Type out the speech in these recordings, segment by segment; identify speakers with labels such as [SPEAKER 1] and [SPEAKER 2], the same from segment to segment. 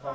[SPEAKER 1] You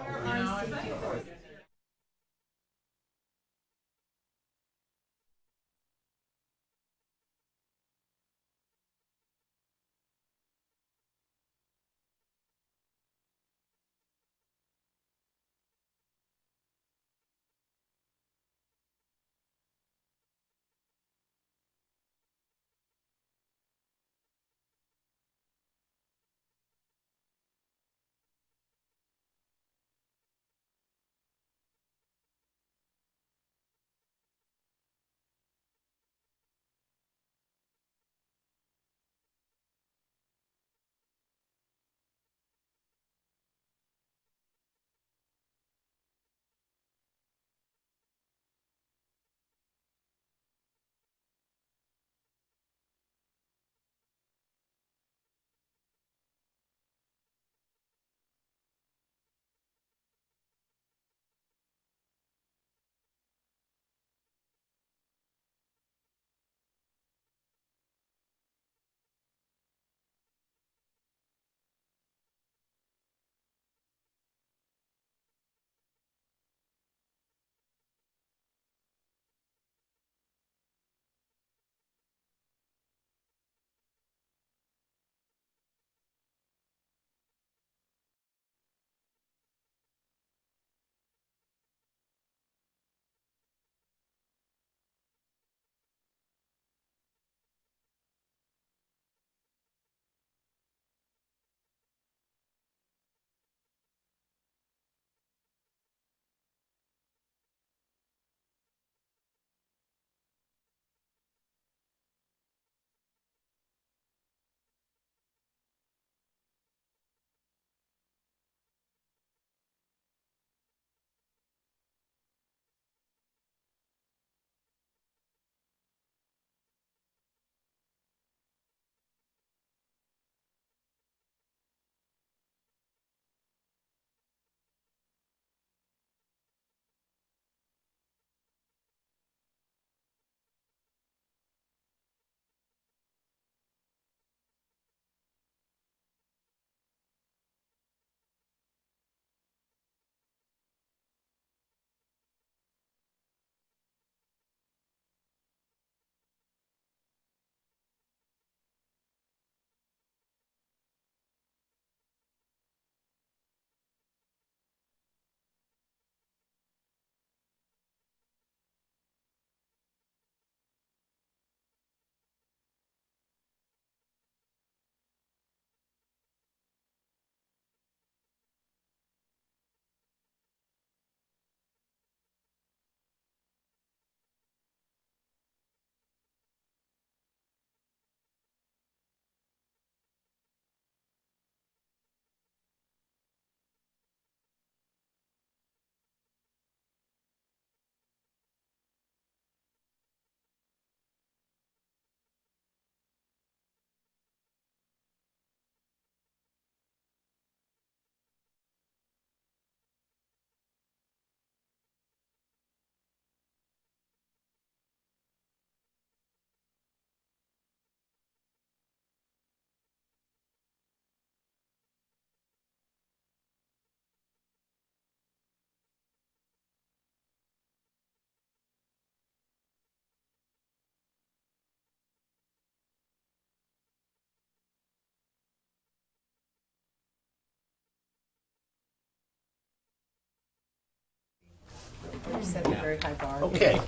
[SPEAKER 1] set a very high bar.
[SPEAKER 2] Okay.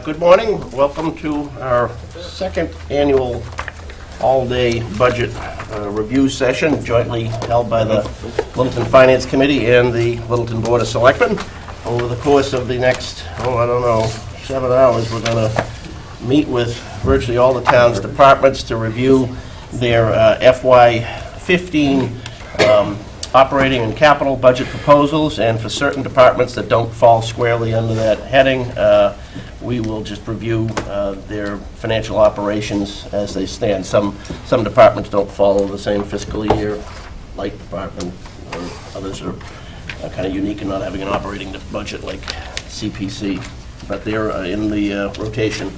[SPEAKER 2] Good morning. Welcome to our second annual all-day budget review session jointly held by the Littleton Finance Committee and the Littleton Board of Selectmen. Over the course of the next, 7 hours, we're going to meet with virtually all the town's departments to review their FY15 operating and capital budget proposals, and for certain departments that don't fall squarely under that heading, we will just review their financial operations as they stand. Some departments don't follow the same fiscal year, like department, or others are kind of unique in not having an operating budget like CPC, but they're in the rotation.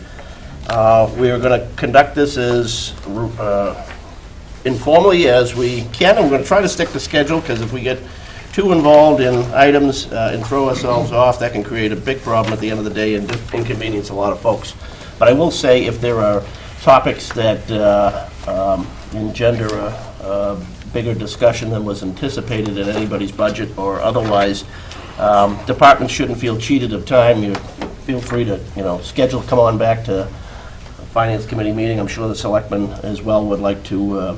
[SPEAKER 2] We are going to conduct this as informally as we can. I'm going to try to stick to schedule, because if we get too involved in items and throw ourselves off, that can create a big problem at the end of the day and inconvenience a lot of folks. But I will say, if there are topics that engender a bigger discussion than was anticipated in anybody's budget or otherwise, departments shouldn't feel cheated of time. You feel free to, schedule, come on back to a Finance Committee meeting. I'm sure the selectmen as well would like to,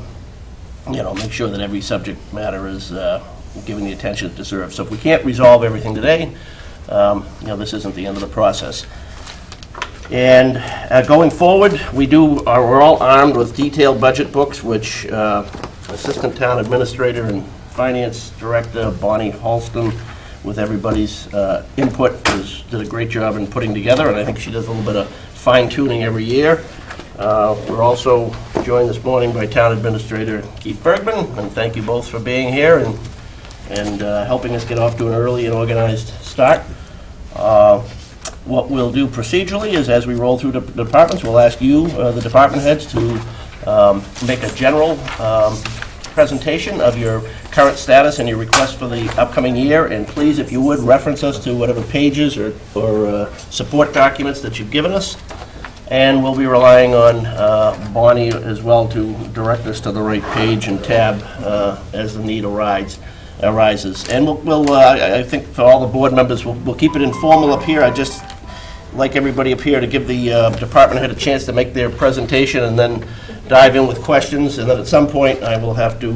[SPEAKER 2] make sure that every subject matter is given the attention it deserves. So if we can't resolve everything today, this isn't the end of the process. And going forward, we're all armed with detailed budget books, which Assistant Town Administrator and Finance Director Bonnie Halston, with everybody's input, did a great job in putting together, and I think she does a little bit of fine-tuning every year. We're also joined this morning by Town Administrator Keith Bergman, and thank you both for being here and helping us get off to an early and organized start. What we'll do procedurally is, as we roll through the departments, we'll ask you, the department heads, to make a general presentation of your current status and your request for the upcoming year. And please, if you would, reference us to whatever pages or support documents that you've given us. And we'll be relying on Bonnie as well to direct us to the right page and tab as the need arises. And I think for all the board members, we'll keep it informal up here. I just like everybody up here to give the department head a chance to make their presentation and then dive in with questions. And then at some point, I will have to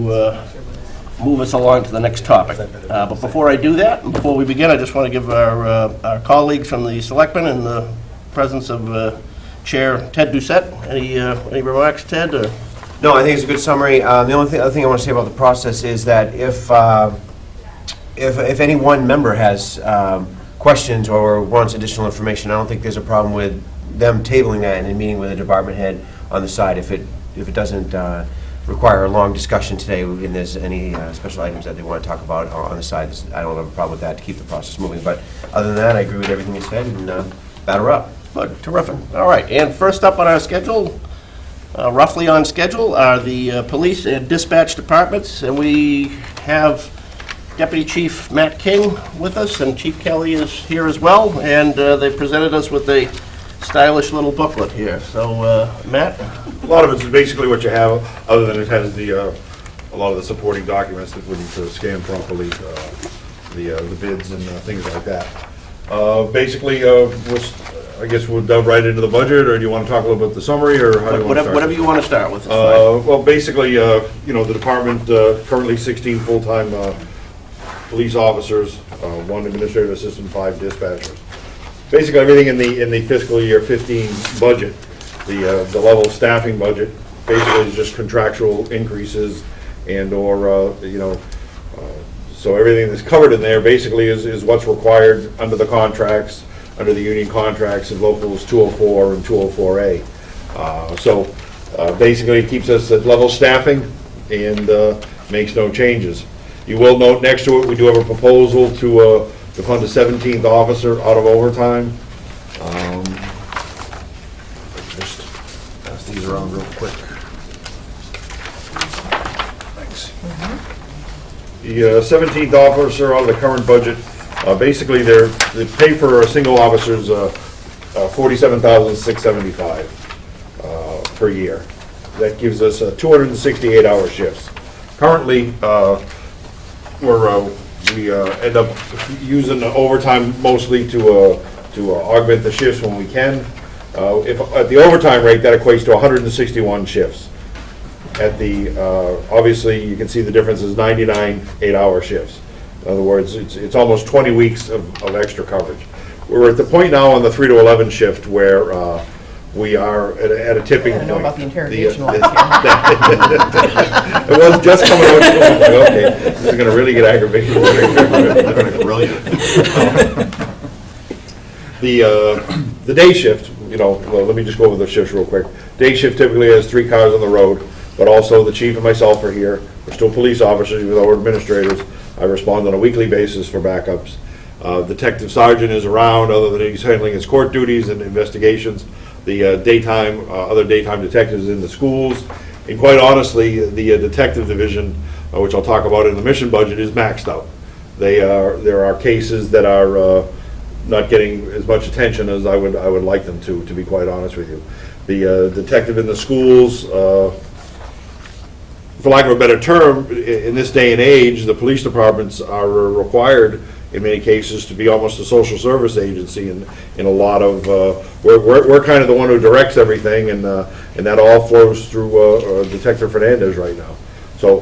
[SPEAKER 2] move us along to the next topic. But before I do that, and before we begin, I just want to give our colleagues from the selectmen, in the presence of Chair Ted Doucette, any remarks, Ted? Or?
[SPEAKER 3] No, I think it's a good summary. The other thing I want to say about the process is that if any one member has questions or wants additional information, I don't think there's a problem with them tabling that and meeting with a department head on the side if it doesn't require a long discussion today and there's any special items that they want to talk about on the side. I don't have a problem with that to keep the process moving. But other than that, I agree with everything you said, and batter up.
[SPEAKER 2] Good, terrific. All right, and first up on our schedule, roughly on schedule, are the police and dispatch departments, and we have Deputy Chief Matt King with us, and Chief Kelly is here as well, and they presented us with a stylish little booklet here. So, Matt?
[SPEAKER 4] A lot of it's basically what you have, other than it has a lot of the supporting documents that would need to scan properly, the bids and things like that. Basically, I guess we'll dive right into the budget, or do you want to talk a little bit the summary, or how do you want to start?
[SPEAKER 2] Whatever you want to start with is fine.
[SPEAKER 4] Well, basically, the department, currently 16 full-time police officers, 1 administrative assistant, 5 dispatchers. Basically, everything in the fiscal year 15 budget, the level of staffing budget, basically is just contractual increases and/or so everything that's covered in there basically is what's required under the contracts, under the union contracts in locals 204 and 204A. Basically, it keeps us at level staffing and makes no changes. You will note next to it, we do have a proposal to fund a 17th officer out of overtime. Just pass these around real quick. Thanks. The 17th officer out of the current budget, basically they pay for a single officer's $47,675 per year. That gives us 268-hour shifts. Currently, we end up using the overtime mostly to augment the shifts when we can. If at the overtime rate, that equates to 161 shifts. At the obviously, you can see the difference is 99 8-hour shifts. In other words, it's almost 20 weeks of extra coverage. We're at the point now on the 3 to 11 shift where we are at a tipping point.
[SPEAKER 1] I don't know about the interrogation lines
[SPEAKER 4] It was just coming out. Okay, this is going to really get aggravated. Brilliant. The day shift, well, let me just go over the shifts real quick. Day shift typically has 3 cars on the road, but also the chief and myself are here. We're still police officers with our administrators. I respond on a weekly basis for backups. Detective Sergeant is around, other than he's handling his court duties and investigations. The other daytime detectives in the schools. And quite honestly, the detective division, which I'll talk about in the mission budget, is maxed out. There are cases that are not getting as much attention as I would like them to be quite honest with you. The detective in the schools, for lack of a better term, in this day and age, the police departments are required in many cases to be almost a social service agency in a lot of, we're kind of the one who directs everything, and that all flows through Detective Fernandez right now. So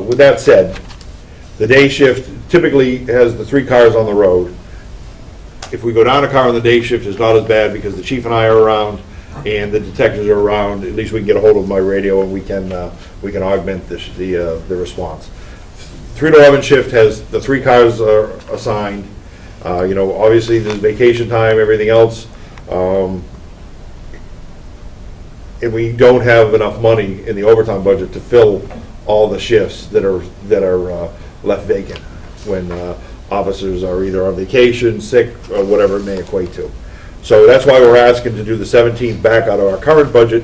[SPEAKER 4] with that said, the day shift typically has the 3 cars on the road. If we go down a car on the day shift, it's not as bad because the chief and I are around and the detectives are around. At least we can get a hold of my radio and we can augment the response. 3 to 11 shift has the 3 cars are assigned. Obviously there's vacation time, everything else. And we don't have enough money in the overtime budget to fill all the shifts that are left vacant when officers are either on vacation, sick, or whatever it may equate to. So that's why we're asking to do the 17th back out of our current budget.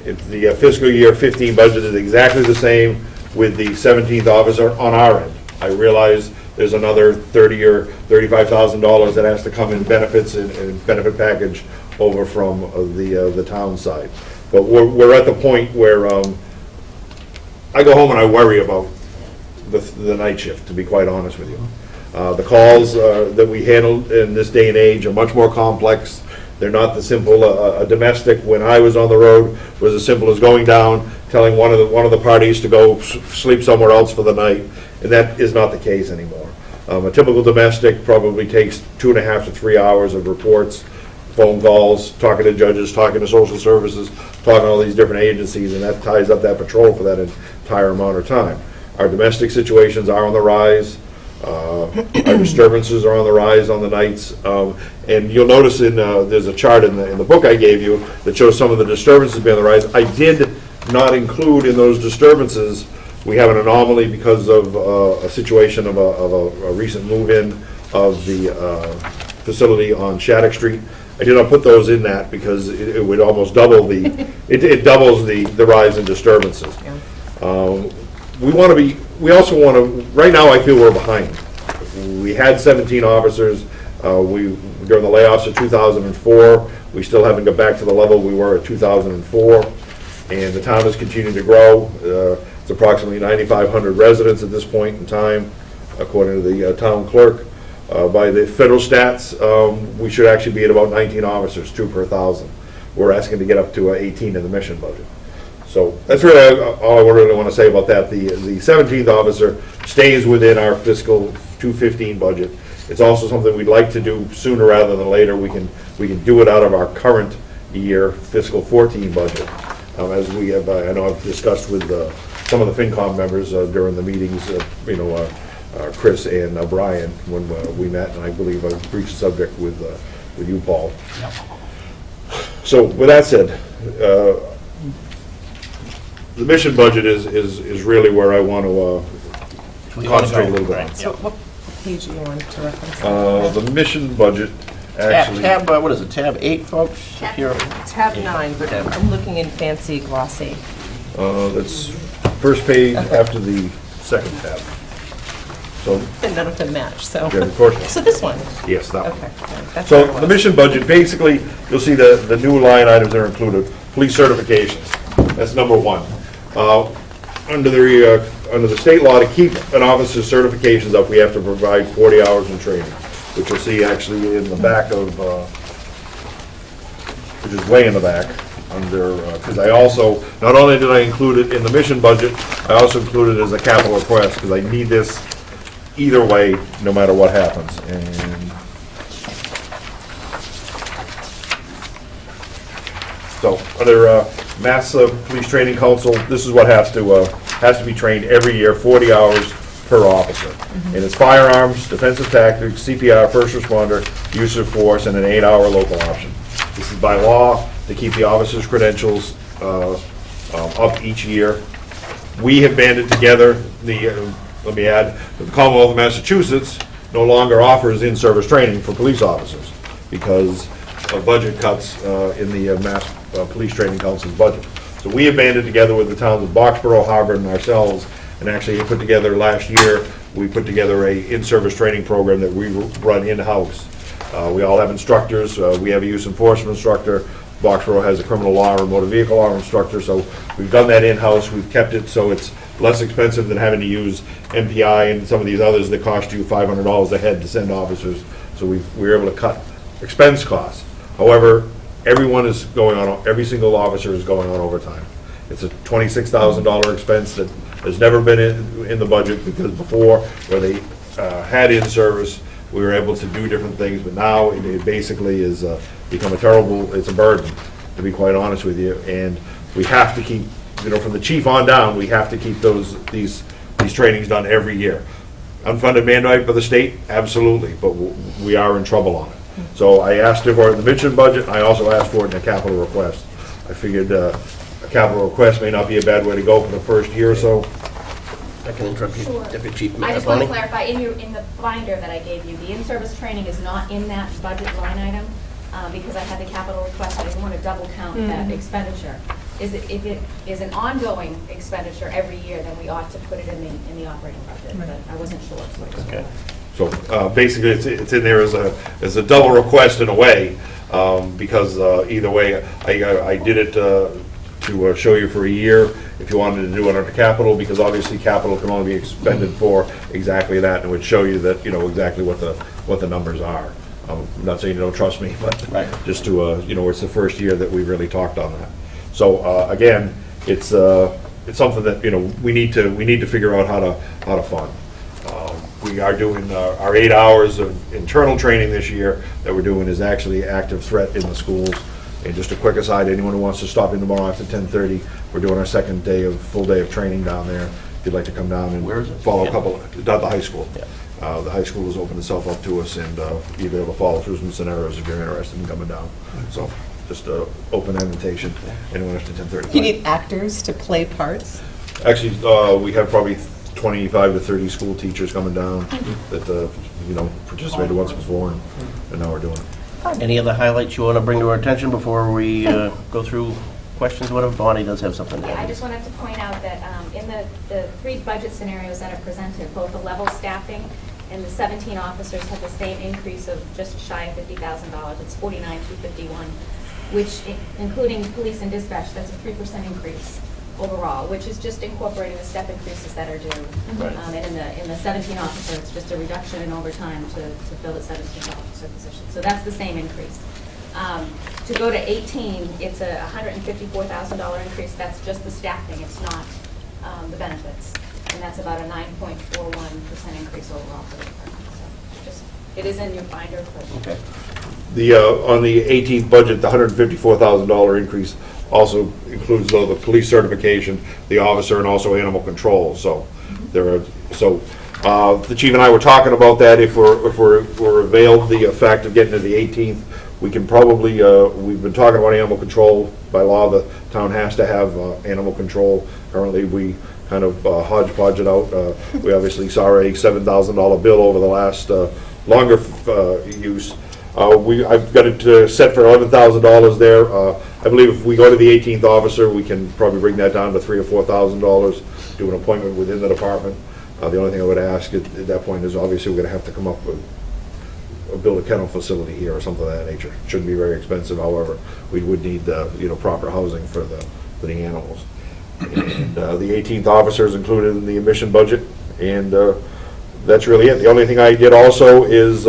[SPEAKER 4] If the fiscal year 15 budget is exactly the same with the 17th officer on our end. I realize there's another $30,000 or $35,000 that has to come in benefits and benefit package over from the town side. But we're at the point where I go home and I worry about the night shift, to be quite honest with you. The calls that we handle in this day and age are much more complex. They're not the simple, a domestic, when I was on the road, was as simple as going down, telling one of the parties to go sleep somewhere else for the night, and that is not the case anymore. A typical domestic probably takes 2.5 to 3 hours of reports, phone calls, talking to judges, talking to social services, talking to all these different agencies, and that ties up that patrol for that entire amount of time. Our domestic situations are on the rise. Our disturbances are on the rise on the nights, and you'll notice there's a chart in the book I gave you that shows some of the disturbances being on the rise. I did not include in those disturbances, we have an anomaly because of a situation of a recent move-in of the facility on Shattuck Street. I did not put those in that because it would almost double it doubles the rise in disturbances.
[SPEAKER 1] Yeah.
[SPEAKER 4] We also want to, right now I feel we're behind. We had 17 officers, during the layoffs of 2004, we still haven't got back to the level we were at 2004, and the town has continued to grow. It's approximately 9,500 residents at this point in time, according to the town clerk. By the federal stats, we should actually be at about 19 officers, 2 per 1,000. We're asking to get up to 18 in the mission budget. So that's really all I really want to say about that. The 17th officer stays within our fiscal 215 budget. It's also something we'd like to do sooner rather than later. We can do it out of our current year fiscal 14 budget. As we have, I know I've discussed with some of the FinCom members during the meetings, Chris and Brian, when we met, and I believe I briefed the subject with you, Paul. Yep. So with that said, the mission budget is really where I want to concentrate a little bit.
[SPEAKER 1] So what page do you want to reference?
[SPEAKER 4] The mission budget, actually.
[SPEAKER 2] Tab, what is it, tab 8, folks? Here.
[SPEAKER 1] Tab 9, but I'm looking in fancy glossy.
[SPEAKER 4] That's first page after the second tab. So,
[SPEAKER 1] And none of them match, so.
[SPEAKER 4] yeah, of course.
[SPEAKER 1] So this one?
[SPEAKER 4] Yes, that one.
[SPEAKER 1] Okay. That's
[SPEAKER 4] So
[SPEAKER 1] what it
[SPEAKER 4] the
[SPEAKER 1] was.
[SPEAKER 4] mission budget, basically, you'll see the new line items that are included. Police certifications, that's number 1. Under the state law, to keep an officer's certifications up, we have to provide 40 hours in training, which you'll see actually in the back of, which is way in the back, under, because I also, not only did I include it in the mission budget, I also included it as a capital request, because I need this either way, no matter what happens. And so, under Mass Police Training Council, this is what has to be trained every year, 40 hours per officer. And it's firearms, defensive tactics, CPR, first responder, use of force, and an 8-hour local option. This is by law to keep the officer's credentials up each year. We have banded together let me add, that the Commonwealth of Massachusetts no longer offers in-service training for police officers because of budget cuts in the Mass Police Training Council's budget. So we have banded together with the towns of Boxborough, Harvard, and ourselves, and actually put together last year we put together a in-service training program that we run in-house. We all have instructors. We have a use enforcement instructor. Boxborough has a criminal law or motor vehicle law instructor, so we've done that in-house. We've kept it so it's less expensive than having to use MPI and some of these others that cost you $500 a head to send officers. So we were able to cut expense costs. However, everyone is going on, every single officer is going on overtime. It's a $26,000 expense that has never been in the budget, because before, where they had in-service, we were able to do different things, but now it basically is become a terrible, it's a burden, to be quite honest with you. And we have to keep, from the chief on down, we have to keep these trainings done every year. Unfunded mandate by the state, absolutely, but we are in trouble on it. So I asked for it in the mission budget, and I also asked for it in a capital request. I figured a capital request may not be a bad way to go for the first year or so.
[SPEAKER 2] I can interrupt you,
[SPEAKER 5] Sure.
[SPEAKER 2] Deputy Chief.
[SPEAKER 5] I just want to
[SPEAKER 2] Bonnie?
[SPEAKER 5] clarify, in the binder that I gave you, the in-service training is not in that budget line item, because I had the capital request, I didn't want to double count that expenditure. If it is an ongoing expenditure every year, then we ought to put it in the operating budget, but I wasn't sure. So I just-
[SPEAKER 2] Okay.
[SPEAKER 4] So basically, it's in there as a double request in a way, because either way, I did it to show you for a year if you wanted to do it under capital, because obviously capital can only be expended for exactly that, and it would show you that, exactly what the numbers are. I'm not saying you don't trust me, but
[SPEAKER 2] Right.
[SPEAKER 4] just to, it's the first year that we really talked on that. So again, it's something that, we need to figure out how to fund. We are doing our 8 hours of internal training this year that we're doing is actually active threat in the schools. And just a quick aside, anyone who wants to stop in tomorrow after 10:30, we're doing our second full day of training down there. If you'd like to come down and
[SPEAKER 2] Where is it?
[SPEAKER 4] follow a
[SPEAKER 2] Yeah.
[SPEAKER 4] couple, down at the high school.
[SPEAKER 2] Yeah.
[SPEAKER 4] The high school has opened itself up to us, and you'll be able to follow through some scenarios if you're interested in coming down. So just an open invitation, anyone after 10:30.
[SPEAKER 1] You need actors to play parts?
[SPEAKER 4] Actually, we have probably 25 to 30 school teachers coming down that, participated once before, and now we're doing it.
[SPEAKER 2] Any other highlights you want to bring to our attention before we go through questions? Whatever, Bonnie does have something to
[SPEAKER 5] Yeah, I
[SPEAKER 2] add.
[SPEAKER 5] just wanted to point out that in the three budget scenarios that are presented, both the level staffing and the 17 officers have the same increase of just shy of $50,000. It's $49,251, which, including police and dispatch, that's a 3% increase overall, which is just incorporating the step increases that are due.
[SPEAKER 2] Right.
[SPEAKER 5] And in the 17 officer, it's just a reduction in overtime to fill the 17 officer position. So that's the same increase. To go to 18, it's a $154,000 increase. That's just the staffing. It's not the benefits. And that's about a 9.41% increase overall for the department. So it is in your binder. But
[SPEAKER 2] Okay.
[SPEAKER 4] On the 18th budget, the $154,000 increase also includes the police certification, the officer, and also animal control. So the chief and I were talking about that. If we're availed the fact of getting to the 18th, we can probably, we've been talking about animal control. By law, the town has to have animal control. Currently, we kind of hodgepodge it out. We obviously saw a $7,000 bill over the last longer use. I've got it set for $11,000 there. I believe if we go to the 18th officer, we can probably bring that down to $3,000 or $4,000, do an appointment within the department. The only thing I would ask at that point is obviously we're going to have to come up with, build a kennel facility here or something of that nature. Shouldn't be very expensive, however, we would need, proper housing for the animals. And the 18th officer is included in the admission budget, and that's really it. The only thing I did also is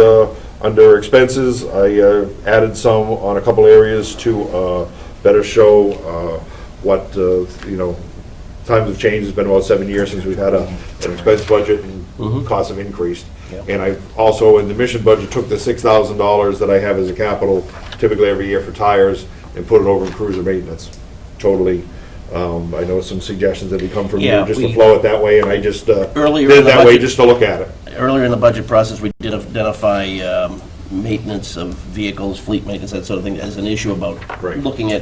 [SPEAKER 4] under expenses, I added some on a couple areas to better show what, times have changed. It's been about 7 years since we've had an expense budget, and costs have increased.
[SPEAKER 2] Yep.
[SPEAKER 4] And I also, in the mission budget, took the $6,000 that I have as a capital, typically every year for tires, and put it over in cruiser maintenance. Totally. I know some suggestions that have come from you,
[SPEAKER 2] Yeah,
[SPEAKER 4] just to
[SPEAKER 2] we-
[SPEAKER 4] flow it that way, and I just
[SPEAKER 2] Earlier
[SPEAKER 4] did
[SPEAKER 2] in
[SPEAKER 4] it
[SPEAKER 2] the
[SPEAKER 4] that way
[SPEAKER 2] budget-
[SPEAKER 4] just to look at it.
[SPEAKER 2] Earlier in the budget process, we did identify maintenance of vehicles, fleet maintenance, that sort of thing, as an issue about
[SPEAKER 4] Right.
[SPEAKER 2] looking at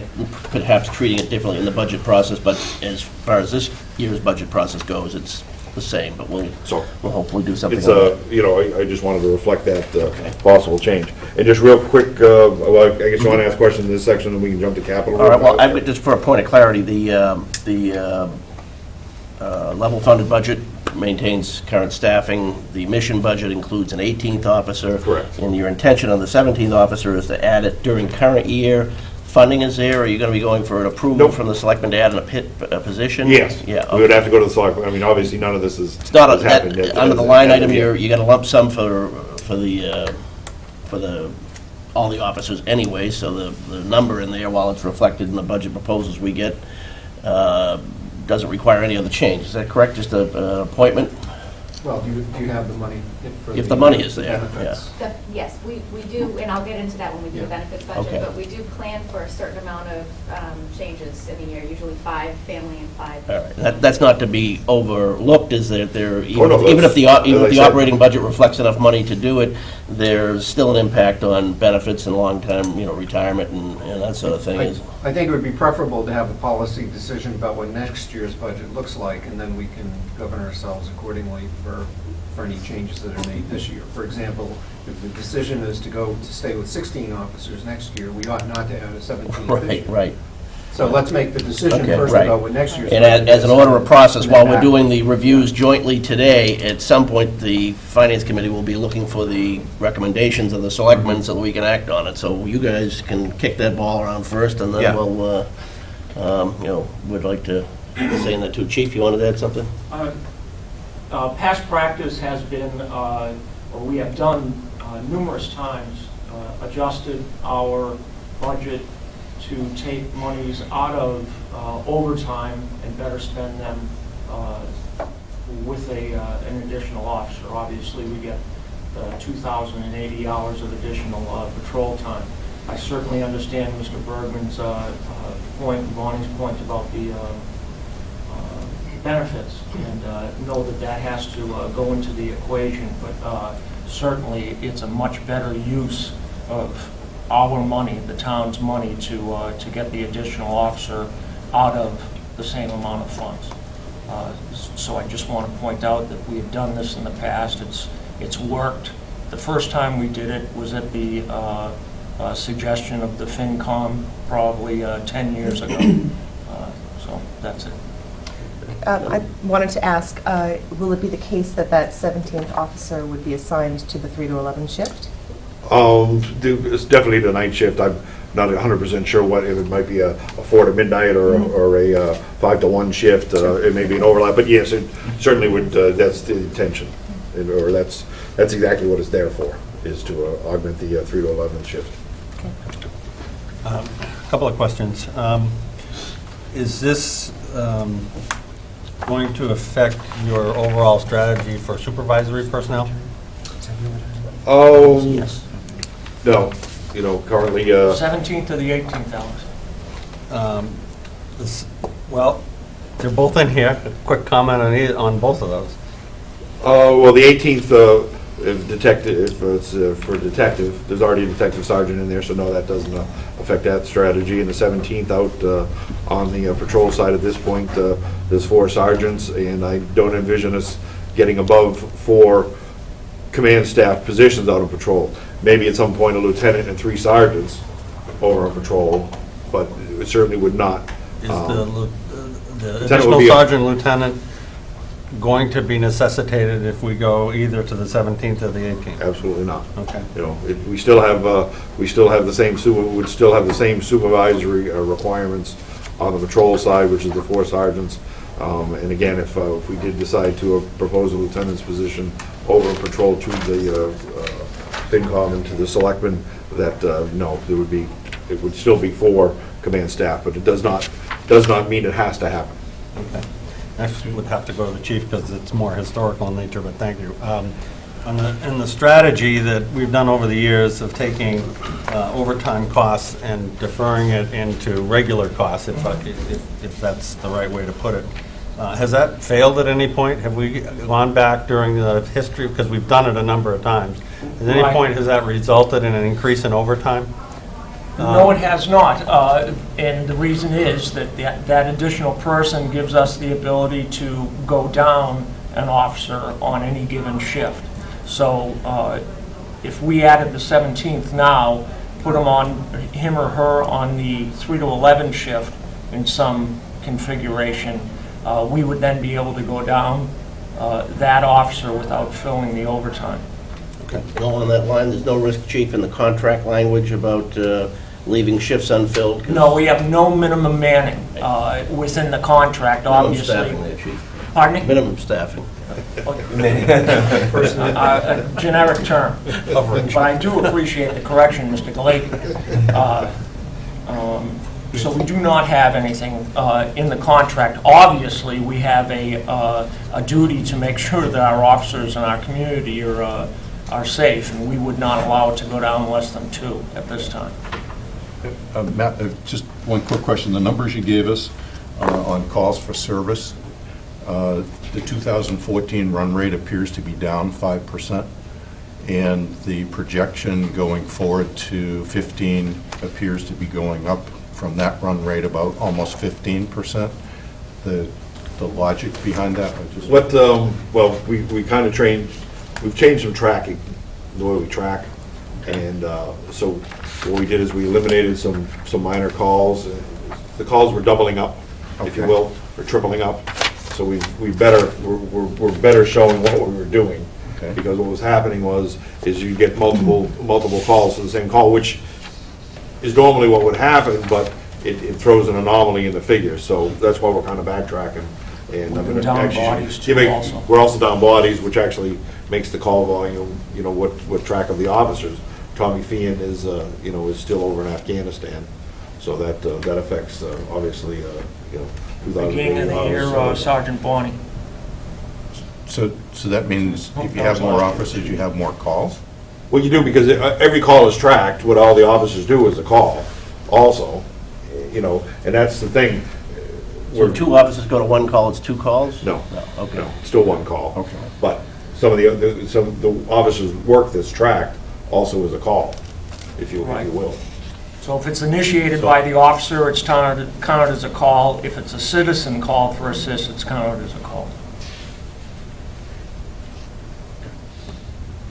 [SPEAKER 2] perhaps treating it differently in the budget process, but as far as this year's budget process goes, it's the same, but we'll
[SPEAKER 4] So,
[SPEAKER 2] hopefully do something
[SPEAKER 4] It's
[SPEAKER 2] on that.
[SPEAKER 4] I just wanted to reflect that possible change. And just real quick, well, I guess you want to ask questions in this section, and we can jump to capital.
[SPEAKER 2] All right, well, just for a point of clarity, the level funded budget maintains current staffing. The mission budget includes an 18th officer.
[SPEAKER 4] Correct.
[SPEAKER 2] And your intention on the 17th officer is to add it during current year. Funding is there? Are you going to be going for an approval
[SPEAKER 4] Nope.
[SPEAKER 2] from the selectmen to add a position?
[SPEAKER 4] Yes.
[SPEAKER 2] Yeah.
[SPEAKER 4] We would
[SPEAKER 2] okay.
[SPEAKER 4] have to go to the select, I mean, obviously, none of this is.
[SPEAKER 2] It's not,
[SPEAKER 4] has happened yet.
[SPEAKER 2] under the line item, you got a lump sum for all the officers anyway, so the number in there, while it's reflected in the budget proposals we get, doesn't require any other change. Is that correct? Just a appointment?
[SPEAKER 6] Well, do you have the money for
[SPEAKER 2] If the money is there,
[SPEAKER 6] benefits?
[SPEAKER 5] Yes, we do, and I'll get into that when we do the
[SPEAKER 6] Yeah.
[SPEAKER 5] benefits budget,
[SPEAKER 2] Okay.
[SPEAKER 5] but we do plan for a certain amount of changes in a year, usually 5 family and 5.
[SPEAKER 2] All right. That's not to be overlooked, is that there,
[SPEAKER 4] Oh, no,
[SPEAKER 2] even if the
[SPEAKER 4] that's-
[SPEAKER 2] even if
[SPEAKER 4] as I
[SPEAKER 2] the
[SPEAKER 4] said-
[SPEAKER 2] operating budget reflects enough money to do it, there's still an impact on benefits and long-term, retirement and that sort of thing.
[SPEAKER 6] I think it would be preferable to have a policy decision about what next year's budget looks like, and then we can govern ourselves accordingly for any changes that are made this year. For example, if the decision is to stay with 16 officers next year, we ought not to add a 17th this
[SPEAKER 2] Right,
[SPEAKER 6] year.
[SPEAKER 2] right.
[SPEAKER 6] So let's make the decision
[SPEAKER 2] Okay,
[SPEAKER 6] first
[SPEAKER 2] right.
[SPEAKER 6] about what next year's.
[SPEAKER 2] And
[SPEAKER 6] budget
[SPEAKER 2] as an
[SPEAKER 6] is,
[SPEAKER 2] order of process,
[SPEAKER 6] and
[SPEAKER 2] while
[SPEAKER 6] then
[SPEAKER 2] we're
[SPEAKER 6] act.
[SPEAKER 2] doing the reviews jointly today, at some point, the Finance Committee will be looking for the recommendations of the selectmen so that we can act on it. So you guys can kick that ball around first, and then
[SPEAKER 3] Yeah.
[SPEAKER 2] we'll, would like to say that too. Chief, you wanted to add something?
[SPEAKER 7] Past practice has been, or we have done numerous times, adjusted our budget to take monies out of overtime and better spend them with an additional officer. Obviously, we get 2,080 hours of additional patrol time. I certainly understand Mr. Bergman's point, Bonnie's point about the benefits, and know that has to go into the equation, but certainly it's a much better use of our money, the town's money, to get the additional officer out of the same amount of funds. So I just want to point out that we have done this in the past. It's worked. The first time we did it was at the suggestion of the FinCom probably 10 years ago. So that's it.
[SPEAKER 1] I wanted to ask, will it be the case that that 17th officer would be assigned to the 3 to 11 shift?
[SPEAKER 4] It's definitely the night shift. I'm not 100% sure what, if it might be a 4 to midnight or a 5 to 1 shift. It may be an overlap, but yes, it certainly would, that's the intention. Or that's exactly what it's there for, is to augment the 3 to 11 shift.
[SPEAKER 8] A couple of questions. Is this going to affect your overall strategy for supervisory personnel?
[SPEAKER 2] Yes.
[SPEAKER 4] No, currently,
[SPEAKER 7] 17th to the 18th hours.
[SPEAKER 8] Well, they're both in here. A quick comment on both of those.
[SPEAKER 4] well, the 18th, if it's for detective, there's already a detective sergeant in there, so no, that doesn't affect that strategy. And the 17th out on the patrol side at this point, there's 4 sergeants, and I don't envision us getting above 4 command staff positions out on patrol. Maybe at some point a lieutenant and 3 sergeants over on patrol, but it certainly would not.
[SPEAKER 8] Is the
[SPEAKER 4] would
[SPEAKER 8] additional
[SPEAKER 4] be a-
[SPEAKER 8] sergeant lieutenant going to be necessitated if we go either to the 17th or the 18th?
[SPEAKER 4] Absolutely not.
[SPEAKER 8] Okay.
[SPEAKER 4] We still have the same, would still have the same supervisory requirements on the patrol side, which is the 4 sergeants. And again, if we did decide to propose a lieutenant's position over in patrol to the FinCom and to the selectmen, that, no, it would still be 4 command staff, but it does not mean it has to happen.
[SPEAKER 8] Okay. Next, we would have to go to the chief because it's more historical in nature, but thank you. In the strategy that we've done over the years of taking overtime costs and deferring it into regular costs, if that's the right way to put it, has that failed at any point? Have we gone back during the history, because we've done it a number of times, at any
[SPEAKER 7] Right.
[SPEAKER 8] point has that resulted in an increase in overtime?
[SPEAKER 7] No, it has not, and the reason is that that additional person gives us the ability to go down an officer on any given shift. So if we added the 17th now, put him or her on the 3 to 11 shift in some configuration, we would then be able to go down that officer without filling the overtime.
[SPEAKER 2] Along that line, there's no risk, Chief, in the contract language about leaving shifts unfilled?
[SPEAKER 7] No, we have no minimum manning within the contract,
[SPEAKER 2] Minimum
[SPEAKER 7] obviously.
[SPEAKER 2] staffing there, Chief.
[SPEAKER 7] Pardon me?
[SPEAKER 2] Minimum staffing.
[SPEAKER 7] A generic term. But I do appreciate the correction, Mr. Galati. So we do not have anything in the contract. Obviously, we have a duty to make sure that our officers and our community are safe, and we would not allow it to go down less than 2 at this time.
[SPEAKER 9] Matt, just one quick question. The numbers you gave us on calls for service, the 2014 run rate appears to be down 5%, and the projection going forward to 15 appears to be going up from that run rate about almost 15%. The logic behind that?
[SPEAKER 4] Well, we kind of we've changed some tracking, the way we track. And so what we did is we eliminated some minor calls. The calls were doubling up, if you
[SPEAKER 9] Okay.
[SPEAKER 4] will, or tripling up. So we're better showing what we were doing.
[SPEAKER 9] Okay.
[SPEAKER 4] Because what was happening is you get multiple calls to the same call, which is normally what would happen, but it throws an anomaly in the figure. So that's why we're kind of backtracking. And I'm
[SPEAKER 7] We're
[SPEAKER 4] gonna
[SPEAKER 7] down
[SPEAKER 4] actually-
[SPEAKER 7] bodies too also.
[SPEAKER 4] We're also down bodies, which actually makes the call volume, what track of the officers. Tommy Feehan is still over in Afghanistan, so that affects, obviously, 2,000.
[SPEAKER 7] Beginning of the year, Sergeant Bonnie.
[SPEAKER 9] So that means if you have more officers, you have more calls?
[SPEAKER 4] Well, you do, because every call is tracked. What all the officers do is a call also, and that's the thing.
[SPEAKER 2] So 2 officers go to 1 call, it's 2 calls?
[SPEAKER 4] No.
[SPEAKER 2] Okay.
[SPEAKER 4] No, still one call.
[SPEAKER 9] Okay.
[SPEAKER 4] But some of the officers' work that's tracked also is a call, if you
[SPEAKER 7] Right.
[SPEAKER 4] will.
[SPEAKER 7] So if it's initiated by the officer, it's counted as a call. If it's a citizen call for assist, it's counted as a call.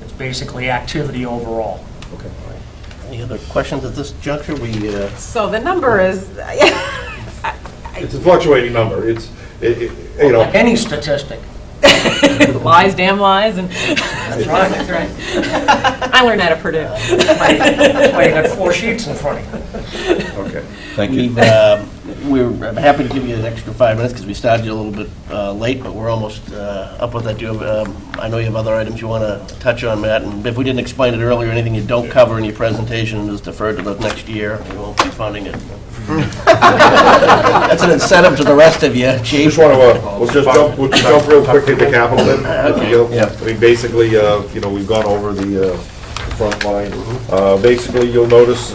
[SPEAKER 7] It's basically activity overall.
[SPEAKER 2] Okay. Any other questions at this juncture?
[SPEAKER 1] So the number is,
[SPEAKER 4] It's a fluctuating number. It's,
[SPEAKER 7] Like any statistic.
[SPEAKER 10] Lies, damn lies, and
[SPEAKER 7] That's right.
[SPEAKER 10] that's right. I learned that at Purdue.
[SPEAKER 7] That's why you got 4 sheets in front of you.
[SPEAKER 9] Okay, thank you.
[SPEAKER 2] We're happy to give you an extra 5 minutes because we started you a little bit late, but we're almost up with that. Do you have, I know you have other items you want to touch on, Matt, and if we didn't explain it earlier, anything you don't cover in your presentation is deferred to the next year. We won't be funding it. That's an incentive to the rest of you, Chief.
[SPEAKER 4] just want to, we'll jump real quick into capital then.
[SPEAKER 2] Okay, yeah.
[SPEAKER 4] I mean, basically, we've gone over the front line. Basically, you'll notice